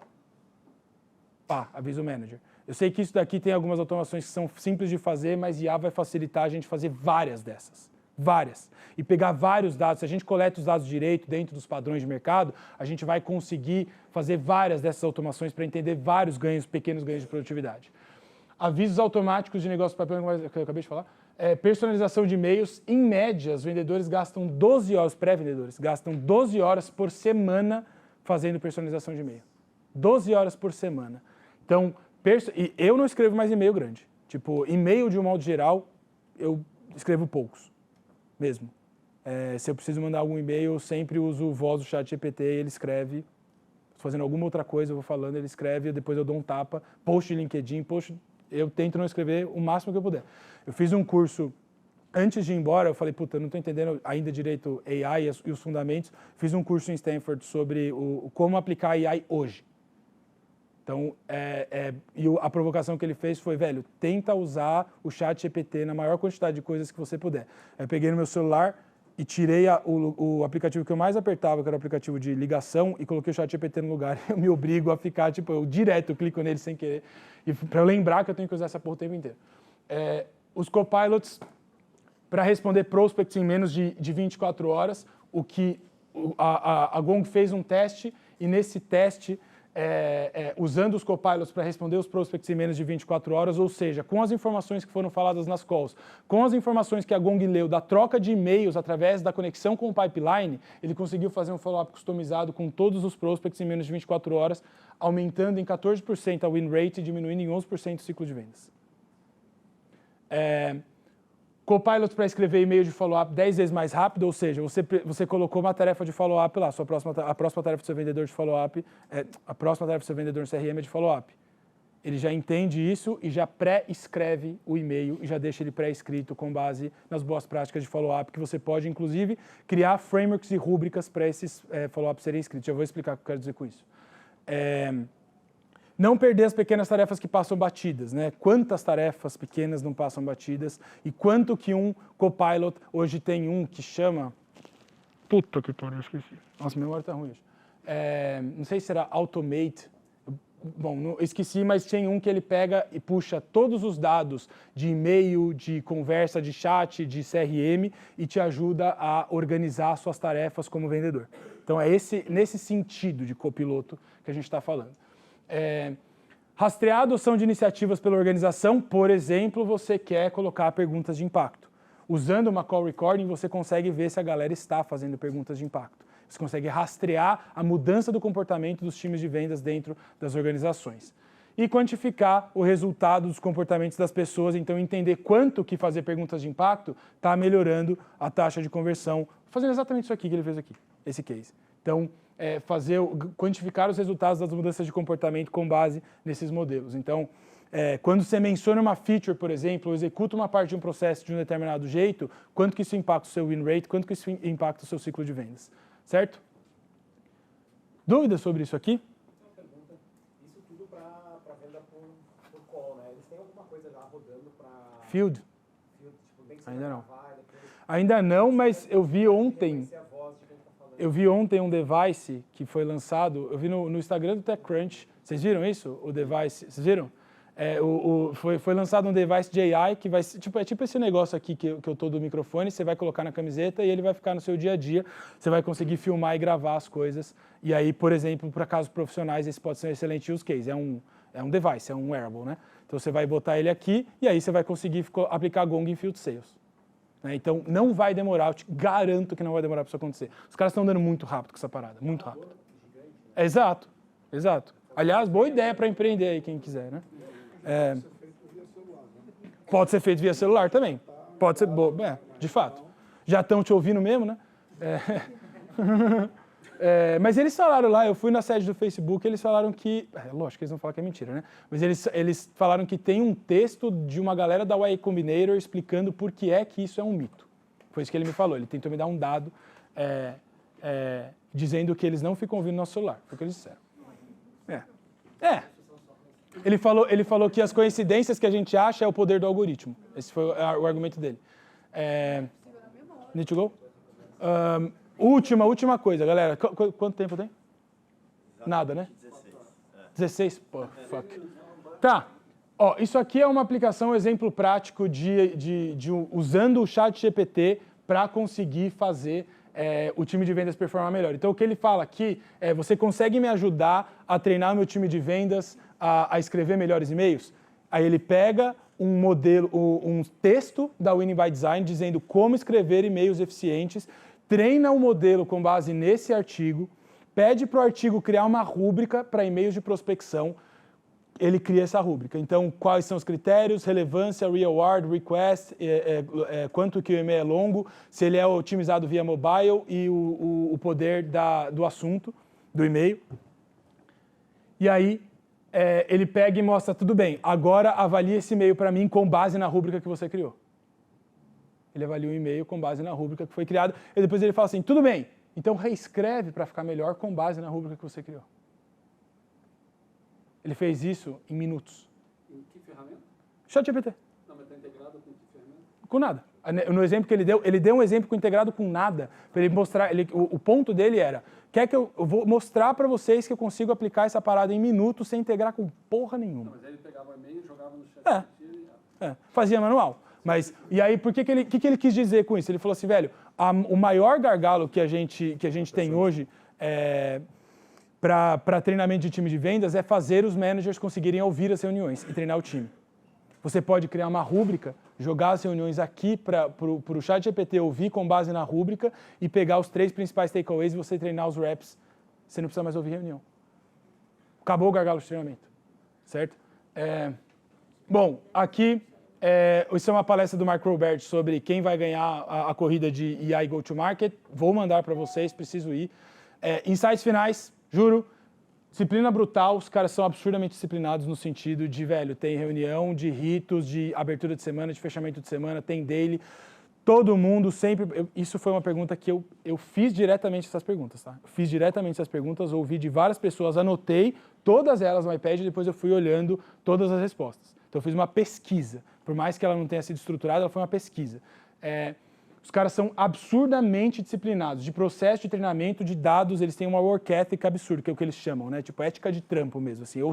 Aviso manager. Eu sei que isso daqui tem algumas automações que são simples de fazer, mas IA vai facilitar a gente fazer várias dessas. Várias. E pegar vários dados. Se a gente coleta os dados direito dentro dos padrões de mercado, a gente vai conseguir fazer várias dessas automações para entender vários ganhos, pequenos ganhos de produtividade. Avisos automáticos de negócio papel, que eu acabei de falar. Personalização de e-mails. Em média, os vendedores gastam 12 horas, pré-vendedores, gastam 12 horas por semana fazendo personalização de e-mail. 12 horas por semana. Então, e eu não escrevo mais e-mail grande. Tipo, e-mail de um modo geral, eu escrevo poucos, mesmo. Se eu preciso mandar algum e-mail, eu sempre uso o voz do chat GPT, ele escreve. Fazendo alguma outra coisa, eu vou falando, ele escreve, depois eu dou um tapa. Post de LinkedIn, eu tento não escrever o máximo que eu puder. Eu fiz um curso, antes de ir embora, eu falei, eu não estou entendendo ainda direito AI e os fundamentos. Fiz um curso em Stanford sobre como aplicar AI hoje. Então, e a provocação que ele fez foi, velho, tenta usar o chat GPT na maior quantidade de coisas que você puder. Eu peguei no meu celular e tirei o aplicativo que eu mais apertava, que era o aplicativo de ligação, e coloquei o chat GPT no lugar. Eu me obrigo a ficar, eu direto clico nele sem querer, para eu lembrar que eu tenho que usar essa porra o tempo inteiro. Os copilots, para responder prospects em menos de 24 horas, a Gong fez um teste, e nesse teste, usando os copilots para responder os prospects em menos de 24 horas, ou seja, com as informações que foram faladas nas calls, com as informações que a Gong leu da troca de e-mails através da conexão com o pipeline, ele conseguiu fazer um follow-up customizado com todos os prospects em menos de 24 horas, aumentando em 14% a win rate e diminuindo em 11% o ciclo de vendas. Copilot para escrever e-mail de follow-up 10 vezes mais rápido, ou seja, você colocou uma tarefa de follow-up lá, a próxima tarefa do seu vendedor de follow-up, a próxima tarefa do seu vendedor no CRM é de follow-up. Ele já entende isso e já pré-escreve o e-mail e já deixa ele pré-escrito com base nas boas práticas de follow-up, que você pode, inclusive, criar frameworks e rúbricas para esses follow-ups serem escritos. Eu vou explicar o que eu quero dizer com isso. Não perder as pequenas tarefas que passam batidas, né? Quantas tarefas pequenas não passam batidas e quanto que um copilot, hoje tem um que chama... Puta que pariu, esqueci. Nossa, minha memória tá ruim hoje. Não sei se será Automate. Bom, não, esqueci, mas tem um que ele pega e puxa todos os dados de e-mail, de conversa, de chat, de CRM e te ajuda a organizar suas tarefas como vendedor. Então é nesse sentido de copiloto que a gente está falando. Rastrear a adoção de iniciativas pela organização, por exemplo, você quer colocar perguntas de impacto. Usando uma call recording, você consegue ver se a galera está fazendo perguntas de impacto. Você consegue rastrear a mudança do comportamento dos times de vendas dentro das organizações. e quantificar o resultado dos comportamentos das pessoas, então entender quanto que fazer perguntas de impacto está melhorando a taxa de conversão, fazendo exatamente isso aqui que ele fez aqui, esse case. Então, quantificar os resultados das mudanças de comportamento com base nesses modelos. Então, quando você menciona uma feature, por exemplo, ou executa uma parte de um processo de um determinado jeito, quanto que isso impacta o seu win rate, quanto que isso impacta o seu ciclo de vendas, certo? Dúvidas sobre isso aqui? Isso tudo para venda por call, né? Eles têm alguma coisa já rodando para... Field? Tipo, bem que Ainda não. gravar, depois... Ainda não, mas eu vi ontem um device que foi lançado, eu vi no Instagram do TechCrunch, vocês viram isso? O device, vocês viram? Foi lançado um device de AI que vai tipo esse negócio aqui que eu tô do microfone, você vai colocar na camiseta e ele vai ficar no seu dia a dia, você vai conseguir filmar e gravar as coisas. E aí, por exemplo, para casos profissionais, esse pode ser um excelente use case. É um device, é um wearable, né? Então você vai botar ele aqui e aí você vai conseguir aplicar Gong em Field Sales. Então não vai demorar, eu te garanto que não vai demorar para isso acontecer. Os caras estão andando muito rápido com essa parada, muito rápido. Exato, exato. Aliás, boa ideia para empreender aí, quem quiser, né? Pode ser feito via celular também. Pode ser, de fato. Já estão te ouvindo mesmo, né? Mas eles falaram lá, eu fui na sede do Facebook, eles falaram que... lógico que eles vão falar que é mentira, né? Mas eles falaram que tem um texto de uma galera da Y Combinator explicando por que é que isso é um mito. Foi isso que ele me falou. Ele tentou me dar um dado dizendo que eles não ficam ouvindo no nosso celular. Foi o que eles disseram. Ele falou que as coincidências que a gente acha é o poder do algoritmo. Esse foi o argumento dele. Need to go? Última coisa, galera. Quanto tempo tem? Nada, né? 16? Pô, fuck. Tá. Ó, isso aqui é uma aplicação, um exemplo prático usando o ChatGPT para conseguir fazer o time de vendas performar melhor. Então, o que ele fala aqui é: você consegue me ajudar a treinar meu time de vendas a escrever melhores e-mails? Aí ele pega um modelo, um texto da Winning by Design dizendo como escrever e-mails eficientes, treina o modelo com base nesse artigo, pede para o artigo criar uma rúbrica para e-mails de prospecção, ele cria essa rúbrica. Então, quais são os critérios, relevância, reward, request, quanto que o e-mail é longo, se ele é otimizado via mobile e o poder do assunto, do e-mail. E aí, ele pega e mostra, tudo bem, agora avalie esse e-mail para mim com base na rúbrica que você criou. Ele avalia o e-mail com base na rúbrica que foi criada, e depois ele fala assim, tudo bem, então reescreve para ficar melhor com base na rúbrica que você criou. Ele fez isso em minutos. Em que ferramenta? ChatGPT. Não, mas está integrado com que ferramenta? Com nada. No exemplo que ele deu um exemplo integrado com nada, para ele mostrar, o ponto dele era, quer que eu vou mostrar para vocês que eu consigo aplicar essa parada em minutos sem integrar com porra nenhuma. Não, mas aí ele pegava o e-mail e jogava no chat. Fazia manual. Mas, e aí, que ele quis dizer com isso? Ele falou assim, velho, o maior gargalo que a gente tem hoje para treinamento de time de vendas é fazer os managers conseguirem ouvir as reuniões e treinar o time. Você pode criar uma rúbrica, jogar as reuniões aqui para o ChatGPT ouvir com base na rúbrica e pegar os 3 principais takeaways e você treinar os reps. Você não precisa mais ouvir reunião. Acabou o gargalo de treinamento, certo? Bom, aqui, isso é uma palestra do Mark Robert sobre quem vai ganhar a corrida de AI Go-to-Market. Vou mandar para vocês, preciso ir. Insights finais, juro. Disciplina brutal, os caras são absurdamente disciplinados no sentido de, velho, tem reunião de ritos, de abertura de semana, de fechamento de semana, tem daily. Todo mundo sempre... Isso foi uma pergunta que eu fiz diretamente essas perguntas, tá? Fiz diretamente essas perguntas, ouvi de várias pessoas, anotei todas elas no iPad e depois eu fui olhando todas as respostas. Então eu fiz uma pesquisa. Por mais que ela não tenha sido estruturada, ela foi uma pesquisa. Os caras são absurdamente disciplinados. De processo de treinamento, de dados, eles têm uma work ethic absurda, que é o que eles chamam, né? Tipo, ética de trampo mesmo, assim. Eu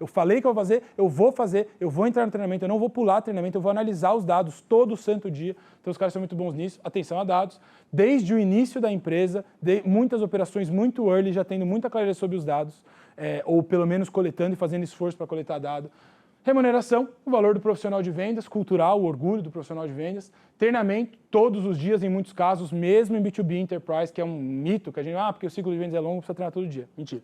falei que eu vou fazer, eu vou entrar no treinamento, eu não vou pular treinamento, eu vou analisar os dados todo santo dia. Então, os caras são muito bons nisso. Atenção a dados. Desde o início da empresa, muitas operações muito early, já tendo muita clareza sobre os dados, ou pelo menos coletando e fazendo esforço para coletar dado. Remuneração, o valor do profissional de vendas, cultural, o orgulho do profissional de vendas. Treinamento, todos os dias, em muitos casos, mesmo em B2B Enterprise, que é um mito, que a gente, porque o ciclo de vendas é longo, precisa treinar todo dia. Mentira.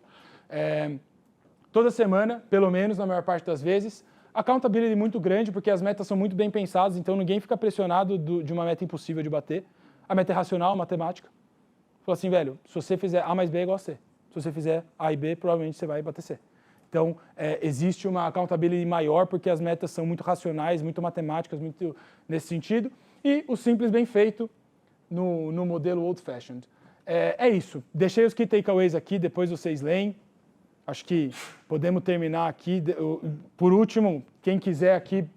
toda semana, pelo menos, na maior parte das vezes. Accountability muito grande, porque as metas são muito bem pensadas, então ninguém fica pressionado de uma meta impossível de bater. A meta é racional, matemática. Fala assim, velho, se você fizer A mais B é igual a C. Se você fizer A e B, provavelmente você vai bater C. Então, existe uma accountability maior, porque as metas são muito racionais, muito matemáticas, muito nesse sentido. E o simples bem feito no modelo old-fashioned. É isso. Deixei os key takeaways aqui, depois vocês leem. Acho que podemos terminar aqui. Por último, quem quiser aqui,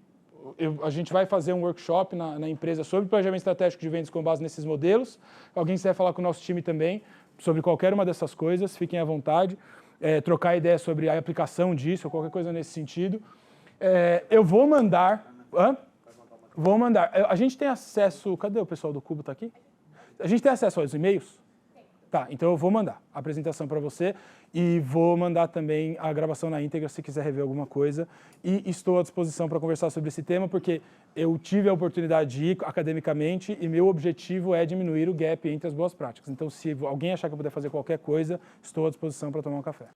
a gente vai fazer um workshop na empresa sobre planejamento estratégico de vendas com base nesses modelos. Alguém quiser falar com o nosso time também sobre qualquer uma dessas coisas, fiquem à vontade. Trocar ideia sobre a aplicação disso ou qualquer coisa nesse sentido. Eu vou mandar... Vou mandar. A gente tem acesso... Cadê o pessoal do Cubo? Está aqui? A gente tem acesso aos e-mails? Tá, então eu vou mandar a apresentação para você e vou mandar também a gravação na íntegra se quiser rever alguma coisa. E estou à disposição para conversar sobre esse tema, porque eu tive a oportunidade de ir academicamente e meu objetivo é diminuir o gap entre as boas práticas. Então, se alguém achar que eu puder fazer qualquer coisa, estou à disposição para tomar um café.